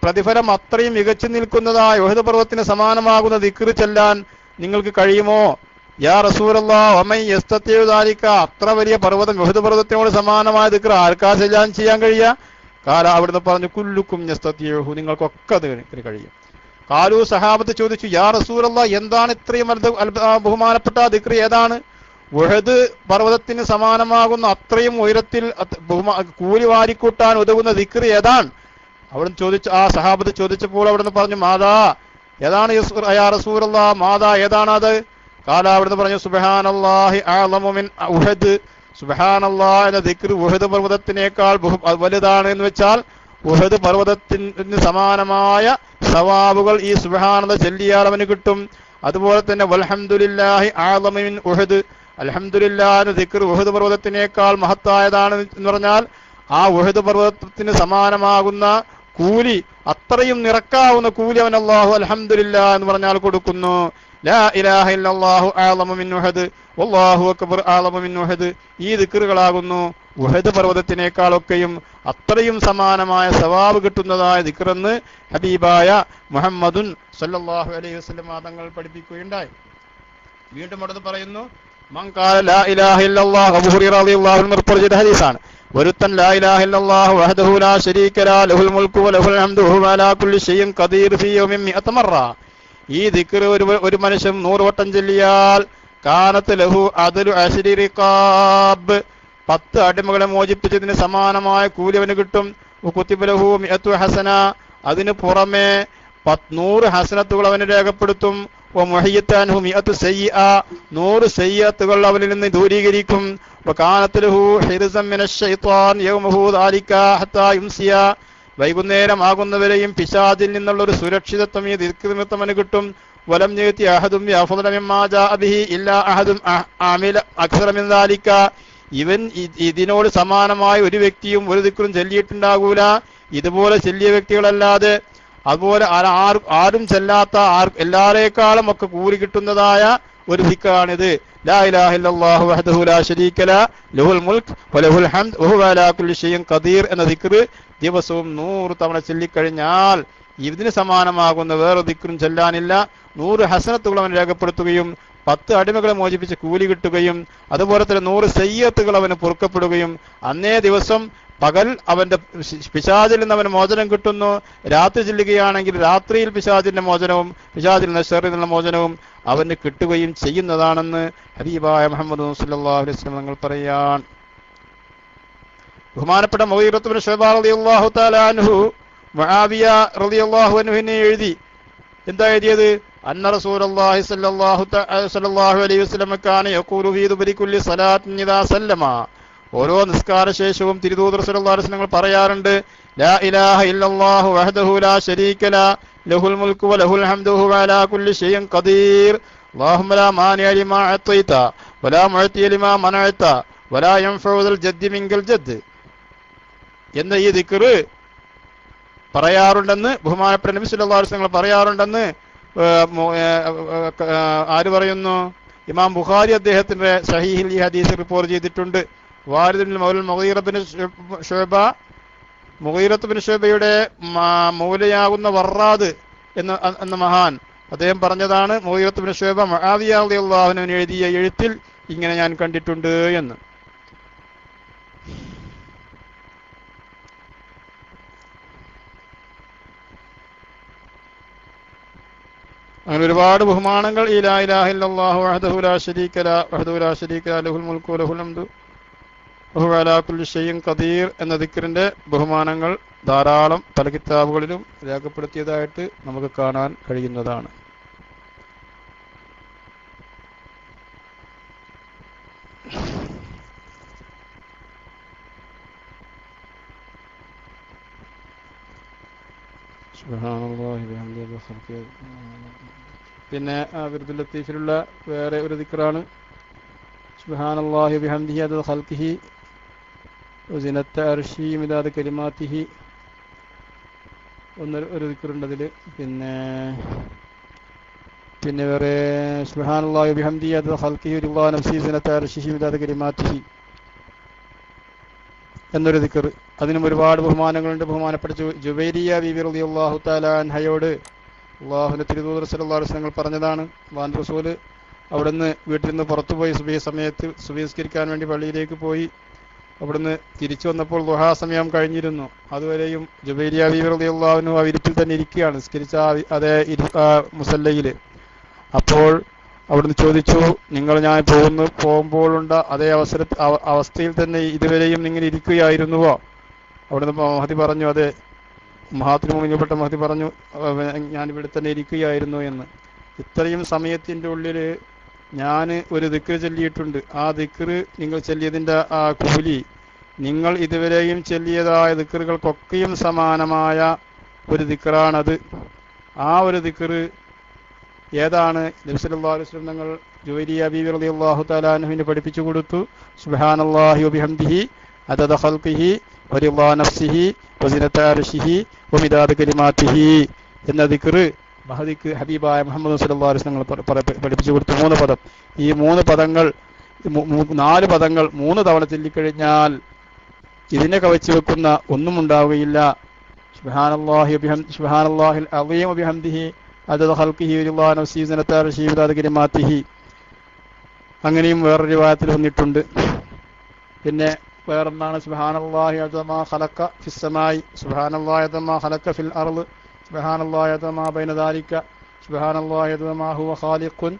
പ്രതിഫലം അത്രയും മികച്ചു നിൽക്കുന്നതായ ഉഹദ് പർവ്വതത്തിന് സമാനമാകുന്ന ദിക്ർ ചെല്ലാൻ നിങ്ങൾക്ക് കഴിയുമോ? യാ റസൂലല്ലാഹ് വമൻ യസ്തതിഉ ദാലിക, അത്ര വലിയ പർവ്വതം, ഉഹദ് പർവ്വതത്തിനോട് സമാനമായ ദിക്ർ ആർക്കാ ചെല്ലാൻ ചെയ്യാൻ കഴിയുക? കാല, അവിടുന്ന് പറഞ്ഞു, കുല്ലുക്കും യസ്തതിഉഹു, നിങ്ങൾക്കൊക്കെ അത് കഴിയും. കാലു, സഹാബത്ത് ചോദിച്ചു, യാ റസൂലല്ലാഹ്, എന്താണ് ഇത്രയും ബഹുമാനപ്പെട്ട ദിക്ർ, ഏതാണ്? ഉഹദ് പർവ്വതത്തിന് സമാനമാകുന്ന അത്രയും ഉയരത്തിൽ കൂലി വാരിക്കൂട്ടാൻ ഉതകുന്ന ദിക്ർ ഏതാണ്? അവിടുന്ന് ചോദിച്ചു, ആ സഹാബത്ത് ചോദിച്ചപ്പോൾ അവിടുന്ന് പറഞ്ഞു, മാതാ, ഏതാണ് യാ റസൂലല്ലാഹ്, മാതാ, ഏതാണ് അത്? കാല, അവിടുന്ന് പറഞ്ഞു, സുബ്ഹാനല്ലാഹി അഅ്ളമു മിൻ ഉഹദ്, സുബ്ഹാനല്ലാഹ് എന്ന ദിക്ർ ഉഹദ് പർവ്വതത്തിനേക്കാൾ വലുതാണ് എന്ന് വെച്ചാൽ ഉഹദ് പർവ്വതത്തിന് സമാനമായ സവാബുകൾ ഈ സുബ്ഹാനല്ലാഹ് ചൊല്ലിയാൽ അവന് കിട്ടും. അതുപോലെ തന്നെ വൽഹംദുലില്ലാഹി അഅ്ളമു മിൻ ഉഹദ്, അൽഹംദുലില്ലാഹ് എന്ന ദിക്ർ ഉഹദ് പർവ്വതത്തിനേക്കാൾ മഹത്തായതാണ് എന്ന് പറഞ്ഞാൽ ആ ഉഹദ് പർവ്വതത്തിന് സമാനമാകുന്ന കൂലി, അത്രയും നിറക്കാവുന്ന കൂലി അവൻ അല്ലാഹു അൽഹംദുലില്ലാഹ് എന്ന് പറഞ്ഞാൽ കൊടുക്കുന്നു. ലാ ഇലാഹ ഇല്ലല്ലാഹു അഅ്ളമു മിൻ ഉഹദ് വല്ലാഹു അക്ബർ അഅ്ളമു മിൻ ഉഹദ്, ഈ ദിക്റുകളാകുന്നു ഉഹദ് പർവ്വതത്തിനേക്കാളൊക്കെയും അത്രയും സമാനമായ സവാബ് കിട്ടുന്നതായ ദിക്റെന്ന് ഹബീബായ മുഹമ്മദുൻ സല്ലല്ലാഹു അലൈഹി വസല്ലം തങ്ങൾ പഠിപ്പിക്കുകയുണ്ടായി. വീണ്ടും അടുത്ത് പറയുന്നു, മൻ ഖാല ലാ ഇലാഹ ഇല്ലല്ലാഹ്, അബൂ ഹുറൈറ റളിയല്ലാഹു അൻഹു റിപ്പോർട്ട് ചെയ്ത ഹദീസാണ്. ഒരുത്തൻ ലാ ഇലാഹ ഇല്ലല്ലാഹു വഹ്ദഹു ലാ ശരീക ലഹു ലഹുൽ മുൽക്കു വലഹുൽ ഹംദു വഹുവ അലാ കുല്ലി ഷൈഇൻ ഖദീർ ഫീ യൗമിൻ മിഅത മറ. ഈ ദിക്ർ ഒരു മനുഷ്യൻ 100 വട്ടം ചൊല്ലിയാൽ കാനത്ത് ലഹു അദലു അശ്രി റിഖാബ്, 10 അടിമകളെ മോചിപ്പിച്ചതിന് സമാനമായ കൂലി അവന് കിട്ടും. കുതിബ ലഹു മിഅതു ഹസന, അതിന് പുറമെ 100 ഹസനത്തുകൾ അവന് രേഖപ്പെടുത്തും. വമുഹിയത്തൻഹു മിഅതു സയ്യിഅ, 100 സയ്യിഅത്തുകൾ അവനിൽ നിന്ന് ദൂരീകരിക്കും. വകാനത്ത് ലഹു ഹിർസൻ മിനശ് ശൈത്വാൻ യൗമഹു ദാലിക ഹത്താ യുംസിയ, വൈകുന്നേരം ആകുന്നവരെയും പിശാചിൽ നിന്നുള്ള ഒരു സുരക്ഷിതത്വം ഈ ദിക്ർ നിമിത്തം അവന് കിട്ടും. വലം യഅതി അഹദും യഅഫ്ളു മിമ്മാ ജാഅ ബിഹി ഇല്ലാ അഹദും ആമില അക്സറ മിൻ ദാലിക, ഇവൻ ഇതിനോട് സമാനമായ ഒരു വ്യക്തിയും ഒരു ദിക്റും ചൊല്ലിയിട്ടുണ്ടാകൂല ഇതുപോലെ ചൊല്ലിയ വ്യക്തികളല്ലാതെ. അതുപോലെ ആരും ചെല്ലാത്ത എല്ലാരേക്കാളും ഒക്കെ കൂലി കിട്ടുന്നതായ ഒരു ദിക്റാണിത്. ലാ ഇലാഹ ഇല്ലല്ലാഹു വഹ്ദഹു ലാ ശരീക ലഹു ലഹുൽ മുൽക്ക് വലഹുൽ ഹംദ് വഹുവ അലാ കുല്ലി ഷൈഇൻ ഖദീർ എന്ന ദിക്ർ ദിവസവും 100 തവണ ചൊല്ലിക്കഴിഞ്ഞാൽ ഇതിന് സമാനമാകുന്ന വേറെ ദിക്റും ചൊല്ലാനില്ല. 100 ഹസനത്തുകൾ അവൻ രേഖപ്പെടുത്തുകയും 10 അടിമകളെ മോചിപ്പിച്ച് കൂലി കിട്ടുകയും അതുപോലെ തന്നെ 100 സയ്യിഅത്തുകൾ അവന് പൊറുക്കപ്പെടുകയും അന്നേ ദിവസം പകൽ അവന്റെ പിശാചിൽ നിന്ന് അവന് മോചനം കിട്ടുന്നു. രാത്രി ചെല്ലുകയാണെങ്കിൽ രാത്രിയിൽ പിശാചിന്റെ മോചനവും പിശാചിൽ നിന്ന് ശർറിൽ നിന്നുള്ള മോചനവും അവന് കിട്ടുകയും ചെയ്യുന്നതാണെന്ന് ഹബീബായ മുഹമ്മദ് സല്ലല്ലാഹു അലൈഹി വസല്ലം തങ്ങൾ പറയാൻ. ബഹുമാനപ്പെട്ട മുഗീറത്ത് ഇബ്നു ശുഅബ റളിയല്ലാഹു തആല അൻഹു മുആവിയ റളിയല്ലാഹു അൻഹുവിനെ എഴുതി. എന്താ എഴുതിയത്? അന്ന റസൂലുള്ളാഹി സ്വല്ലല്ലാഹു അലൈഹി വസല്ലം കാന യഖൂലു ഫീ ദുബരി കുല്ലി സ്വലാത്തിൻ ഇദാ സല്ലമ, ഓരോ നിസ്കാര ശേഷവും തിരുദൂതർ സല്ലല്ലാഹു അലൈഹി വസല്ലം പറയാറുണ്ട്, ലാ ഇലാഹ ഇല്ലല്ലാഹു വഹ്ദഹു ലാ ശരീക ലഹുൽ മുൽക്കു വലഹുൽ ഹംദു വഹുവ അലാ കുല്ലി ഷൈഇൻ ഖദീർ അല്ലാഹുമ്മ ലാ മാനിഅ ലിമാ അഅതൈത വലാ മുഅതിയ ലിമാ മനഅത വലാ യൻഫഉ ദൽ ജദ്ദി മിൻകൽ ജദ്ദ് എന്ന ഈ ദിക്ർ പറയാറുണ്ടെന്ന് ബഹുമാനപ്പെട്ട നബി സല്ലല്ലാഹു അലൈഹി വസല്ലം പറയാറുണ്ടെന്ന് ആര് പറയുന്നു? ഇമാം ബുഖാരി അദ്ദേഹത്തിന്റെ സഹീഹിൽ ഈ ഹദീസ് റിപ്പോർട്ട് ചെയ്തിട്ടുണ്ട്. വാരിദുൽ മൗല മുഗീറത്ത് ബിൻ ശുഅബയുടെ മൗലയാകുന്ന വറാദ് എന്ന മഹാൻ അദ്ദേഹം പറഞ്ഞതാണ്, മുഗീറത്ത് ബിൻ ശുഅബ മുആവിയ റളിയല്ലാഹു അൻഹു എഴുതിയ എഴുത്തിൽ ഇങ്ങനെ ഞാൻ കണ്ടിട്ടുണ്ട് എന്ന്. അങ്ങനെ ഒരുപാട് ബഹുമാനങ്ങൾ ഈ ലാ ഇലാഹ ഇല്ലല്ലാഹു വഹ്ദഹു ലാ ശരീക ലഹുൽ മുൽക്കു വലഹുൽ ഹംദു വഹുവ അലാ കുല്ലി ഷൈഇൻ ഖദീർ എന്ന ദിക്റിന്റെ ബഹുമാനങ്ങൾ ധാരാളം പല കിതാബുകളിലും രേഖപ്പെടുത്തിയതായിട്ട് നമുക്ക് കാണാൻ കഴിയുന്നതാണ്. പിന്നെ വിർദുൽ ലത്തീഫിലുള്ള വേറെ ഒരു ദിക്റാണ് സുബ്ഹാനല്ലാഹി ബിഹംദിഹി അദദ ഖൽഖിഹി വസിനത അർശി മിദാദ കലിമാതിഹി ഒരു ദിക്റുണ്ട് അതിൽ. പിന്നെ വേറെ സുബ്ഹാനല്ലാഹി ബിഹംദിഹി അദദ ഖൽഖിഹി റിളാ നഫ്സി സിനത അർശിഹി മിദാദ കലിമാതിഹി എന്നൊരു ദിക്ർ. അതിനും ഒരുപാട് ബഹുമാനങ്ങളുണ്ട്. ബഹുമാനപ്പെട്ട ജുവൈരിയ ബീബി റളിയല്ലാഹു തആല അൻഹയോട് അല്ലാഹുവിന്റെ തിരുദൂതർ സല്ലല്ലാഹു അലൈഹി വസല്ലം പറഞ്ഞതാണ്, വാൻ റസൂൽ അവിടുന്ന് വീട്ടിൽ നിന്ന് പുറത്തുപോയി സുബഹി സമയത്ത് സുബഹിസ്കരിക്കാൻ വേണ്ടി പള്ളിയിലേക്ക് പോയി. അവിടുന്ന് തിരിച്ചു വന്നപ്പോൾ ദുഹാ സമയം കഴിഞ്ഞിരുന്നു. അതുവരെയും ജുബൈരിയ ബീബി റളിയല്ലാഹു അൻഹു ആ വിരിപ്പിൽ തന്നെ ഇരിക്കുകയാണ്, നിസ്കരിച്ച അതേ മുസല്ലയിൽ. അപ്പോൾ അവിടുന്ന് ചോദിച്ചു, നിങ്ങൾ ഞാൻ പോകുമ്പോഴുണ്ട അതേ അവസ്ഥയിൽ തന്നെ ഇതുവരെയും നിങ്ങൾ ഇരിക്കുകയായിരുന്നുവോ? അവിടുന്ന് മഹദി പറഞ്ഞു, അതെ. മഹാത്തിന് മുന്നിൽപ്പെട്ട മഹദി പറഞ്ഞു, ഞാനിവിടെ തന്നെ ഇരിക്കുകയായിരുന്നു എന്ന്. ഇത്രയും സമയത്തിൻ്റെ ഉള്ളിൽ ഞാൻ ഒരു ദിക്ർ ചൊല്ലിയിട്ടുണ്ട്. ആ ദിക്ർ നിങ്ങൾ ചൊല്ലിയതിൻ്റെ ആ കൂലി നിങ്ങൾ ഇതുവരെയും ചൊല്ലിയതായ ദിക്റുകൾക്കൊക്കെയും സമാനമായ ഒരു ദിക്റാണത്. ആ ഒരു ദിക്ർ ഏതാണ്? നബി സല്ലല്ലാഹു അലൈഹി വസല്ലം തങ്ങൾ ജുവൈരിയ ബീബി റളിയല്ലാഹു തആല അൻഹുവിനെ പഠിപ്പിച്ചു കൊടുത്തു. സുബ്ഹാനല്ലാഹി വബിഹംദിഹി അദദ ഖൽഖിഹി വറിളാ നഫ്സിഹി വസിനത അർശിഹി വമിദാദ കലിമാതിഹി എന്ന ദിക്ർ മഹദിക്ക് ഹബീബായ മുഹമ്മദ് സല്ലല്ലാഹു അലൈഹി വസല്ലം പഠിപ്പിച്ചു കൊടുത്തു. 3 പദം. ഈ 3 പദങ്ങൾ 4 പദങ്ങൾ 3 തവണ ചൊല്ലിക്കഴിഞ്ഞാൽ ഇതിനെ കവച്ചു വെക്കുന്ന ഒന്നും ഉണ്ടാവുകയില്ല. സുബ്ഹാനല്ലാഹിൽ അളീം വബിഹംദിഹി അദദ ഖൽഖിഹി വറിളാ നഫ്സി സനത അർശി വദാദ കലിമാതിഹി. അങ്ങനെയും വേറൊരു റിവായത്തിൽ വന്നിട്ടുണ്ട്. പിന്നെ വേറൊന്നാണ് സുബ്ഹാനല്ലാഹി അദദ മാ ഖലഖ ഫിസ് സമായി, സുബ്ഹാനല്ലാഹി അദദ മാ ഖലഖ ഫിൽ അർള്, സുബ്ഹാനല്ലാഹി അദദ മാ ബൈന ദാലിക, സുബ്ഹാനല്ലാഹി അദദ മാ ഹുവ ഖാലിഖുൻ,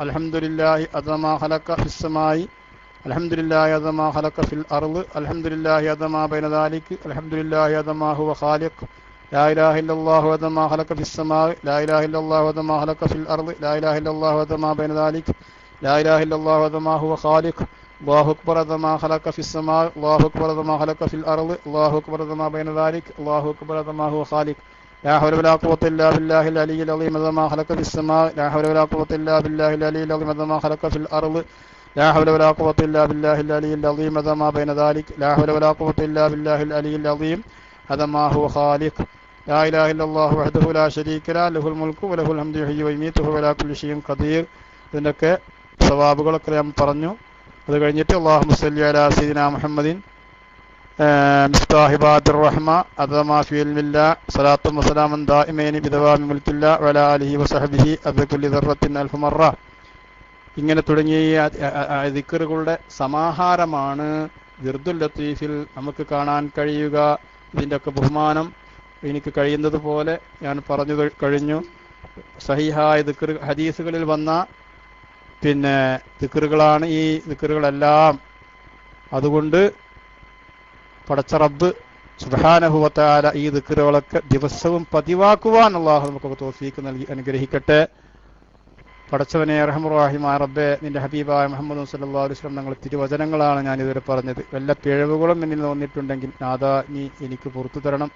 അൽഹംദുലില്ലാഹി അദദ മാ ഖലഖ ഫിസ് സമായി, അൽഹംദുലില്ലാഹി അദദ മാ ഖലഖ ഫിൽ അർള്, അൽഹംദുലില്ലാഹി അദദ മാ ബൈന ദാലിക, അൽഹംദുലില്ലാഹി അദദ മാ ഹുവ ഖാലിഖ്, ലാ ഇലാഹ ഇല്ലല്ലാഹു അദദ മാ ഖലഖ ഫിസ് സമായി, ലാ ഇലാഹ ഇല്ലല്ലാഹു അദദ മാ ഖലഖ ഫിൽ അർള്, ലാ ഇലാഹ ഇല്ലല്ലാഹു അദദ മാ ബൈന ദാലിക, ലാ ഇലാഹ ഇല്ലല്ലാഹു അദദ മാ ഹുവ ഖാലിഖ്, അല്ലാഹു അക്ബർ അദദ മാ ഖലഖ ഫിസ് സമായി, അല്ലാഹു അക്ബർ അദദ മാ ഖലഖ ഫിൽ അർള്, അല്ലാഹു അക്ബർ അദദ മാ ബൈന ദാലിക, അല്ലാഹു അക്ബർ അദദ മാ ഹുവ ഖാലിഖ്, ലാ ഹൗല വലാ ഖുവത ഇല്ലാ ബില്ലാഹിൽ അലിയ്യിൽ അളീം അദദ മാ ഖലഖ ഫിസ് സമായി, ലാ ഹൗല വലാ ഖുവത ഇല്ലാ ബില്ലാഹിൽ അലിയ്യിൽ അളീം അദദ മാ ഖലഖ ഫിൽ അർള്, لا حول ولا قوة إلا بالله العلي العظيم هذا ما بين ذلك، لا حول ولا قوة إلا بالله العلي العظيم هذا ما هو خالق، لا إله إلا الله وحده لا شريك له له الملك وله الحمد يحيي ويميت وهو على كل شيء قدير. ഇതിനൊക്കെ സവാബുകളൊക്കെ ഞാൻ പറഞ്ഞു. അത് കഴിഞ്ഞിട്ട് അല്ലാഹുമ്മ സ്വല്ലി അലാ സയ്യിദിനാ മുഹമ്മദിൻ മിഫ്താഹി ബാബിർ റഹ്മ അദമാ ഫി ഇൽമില്ലാ സ്വലാത്തും വസലാമുൻ ദായിമൈനി ബിദവാമി മുൽക്കില്ലാ വഅലാ ആലിഹി വസഹബിഹി അദ കുല്ലി ദർറത്തിൻ അൽഫ് മറ. ഇങ്ങനെ തുടങ്ങിയ ദിക്റുകളുടെ സമാഹാരമാണ് വിർദുൽ ലത്തീഫിൽ നമുക്ക് കാണാൻ കഴിയുക. ഇതിൻ്റെയൊക്കെ ബഹുമാനം എനിക്ക് കഴിയുന്നത് പോലെ ഞാൻ പറഞ്ഞു കഴിഞ്ഞു. സഹീഹായ ദിക്ർ ഹദീസുകളിൽ വന്ന ദിക്റുകളാണ് ഈ ദിക്റുകളെല്ലാം. അതുകൊണ്ട് പടച്ച റബ്ബ് സുബ്ഹാനഹു വ തആല ഈ ദിക്റുകളൊക്കെ ദിവസവും പതിവാക്കുവാൻ അല്ലാഹു നമുക്കൊക്കെ തൗഫീഖ് നൽകി അനുഗ്രഹിക്കട്ടെ. പടച്ചവനെ റഹ്മാനുറഹീമായ റബ്ബേ, നിന്റെ ഹബീബായ മുഹമ്മദ് സല്ലല്ലാഹു അലൈഹി വസല്ലം തങ്ങളുടെ തിരുവചനങ്ങളാണ് ഞാൻ ഇതുവരെ പറഞ്ഞത്. വല്ല പിഴവുകളും എന്നിൽ വന്നിട്ടുണ്ടെങ്കിൽ നാഥാ നീ എനിക്ക് പുറത്തു തരണം.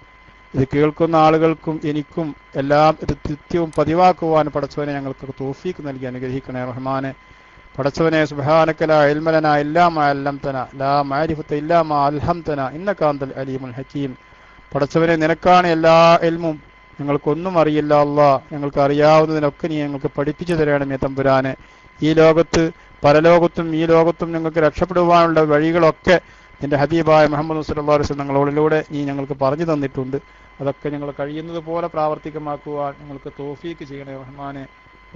ഇത് കേൾക്കുന്ന ആളുകൾക്കും എനിക്കും എല്ലാം ഇത് നിത്യവും പതിവാക്കുവാൻ പടച്ചവനെ ഞങ്ങൾക്ക് തൗഫീഖ് നൽകി അനുഗ്രഹിക്കണേ റഹ്മാനെ. പടച്ചവനെ സുബ്ഹാനക ലാ ഇൽമ ലനാ ഇല്ലാ മാ അല്ലംതനാ ലാ മഅരിഫത ഇല്ലാ മാ അൽഹംതനാ ഇന്നക അൻതൽ അലീമുൽ ഹകീം. പടച്ചവനെ നിനക്കാണ് എല്ലാ ഇൽമും, ഞങ്ങൾക്കൊന്നും അറിയില്ല അല്ലാഹ്. ഞങ്ങൾക്ക് അറിയാവുന്നതിനൊക്കെ നീ ഞങ്ങൾക്ക് പഠിപ്പിച്ചു തരണമേ തമ്പുരാനെ. ഈ ലോകത്ത് പരലോകത്തും ഈ ലോകത്തും ഞങ്ങൾക്ക് രക്ഷപ്പെടുവാനുള്ള വഴികളൊക്കെ നിന്റെ ഹബീബായ മുഹമ്മദ് സല്ലല്ലാഹു അലൈഹി വസല്ലം ഞങ്ങളിലൂടെ നീ ഞങ്ങൾക്ക് പറഞ്ഞു തന്നിട്ടുണ്ട്. അതൊക്കെ ഞങ്ങൾ കഴിയുന്നത് പോലെ പ്രാവർത്തികമാക്കുവാൻ ഞങ്ങൾക്ക് തൗഫീഖ് ചെയ്യണേ റഹ്മാനെ.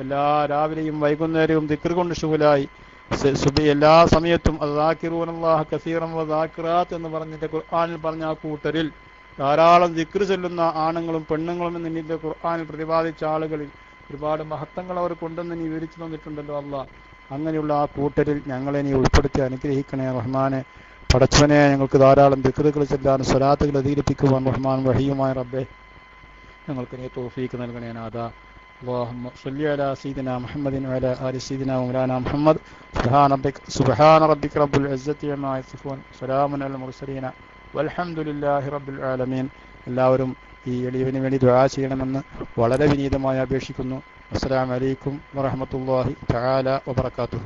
എല്ലാ രാവിലെയും വൈകുന്നേരവും ദിക്ർ കൊണ്ട് ശുഗലായി എല്ലാ സമയത്തും അസ്സാകിറൂനല്ലാഹ കസീറൻ വസാകിറാത്ത് എന്ന് പറഞ്ഞിട്ട് ഖുർആനിൽ പറഞ്ഞ ആ കൂട്ടരിൽ ധാരാളം ദിക്ർ ചൊല്ലുന്ന ആണുങ്ങളും പെണ്ണുങ്ങളും എന്ന് നിന്റെ ഖുർആനിൽ പ്രതിപാദിച്ച ആളുകളിൽ ഒരുപാട് മഹത്വങ്ങൾ അവർ കൊണ്ടെന്ന് നീ വിവരിച്ചു തന്നിട്ടുണ്ടല്ലോ അല്ലാഹ്. അങ്ങനെയുള്ള ആ കൂട്ടരിൽ ഞങ്ങളെ നീ ഉൾപ്പെടുത്തി അനുഗ്രഹിക്കണേ റഹ്മാനെ. പടച്ചവനെ, ഞങ്ങൾക്ക് ധാരാളം ദിക്റുകൾ ചൊല്ലാൻ സ്വലാത്തുകൾ അധികരിപ്പിക്കുവാൻ റഹ്മാൻ റഹീമായ റബ്ബേ ഞങ്ങൾക്ക് നീ തൗഫീഖ് നൽകണേ നാഥാ. اللهم صل على سيدنا محمد وعلى آل سيدنا ومولانا محمد. سبحان ربك رب العزة عما يصفون سلام على المرسلين والحمد لله رب العالمين. എല്ലാവരും ഈ എളിയവന് വേണ്ടി ദുആ ചെയ്യണമെന്ന് വളരെ വിനീതമായി അപേക്ഷിക്കുന്നു. അസ്സലാമു അലൈക്കും വറഹ്മത്തുള്ളാഹി തആല വബറകാതുഹു.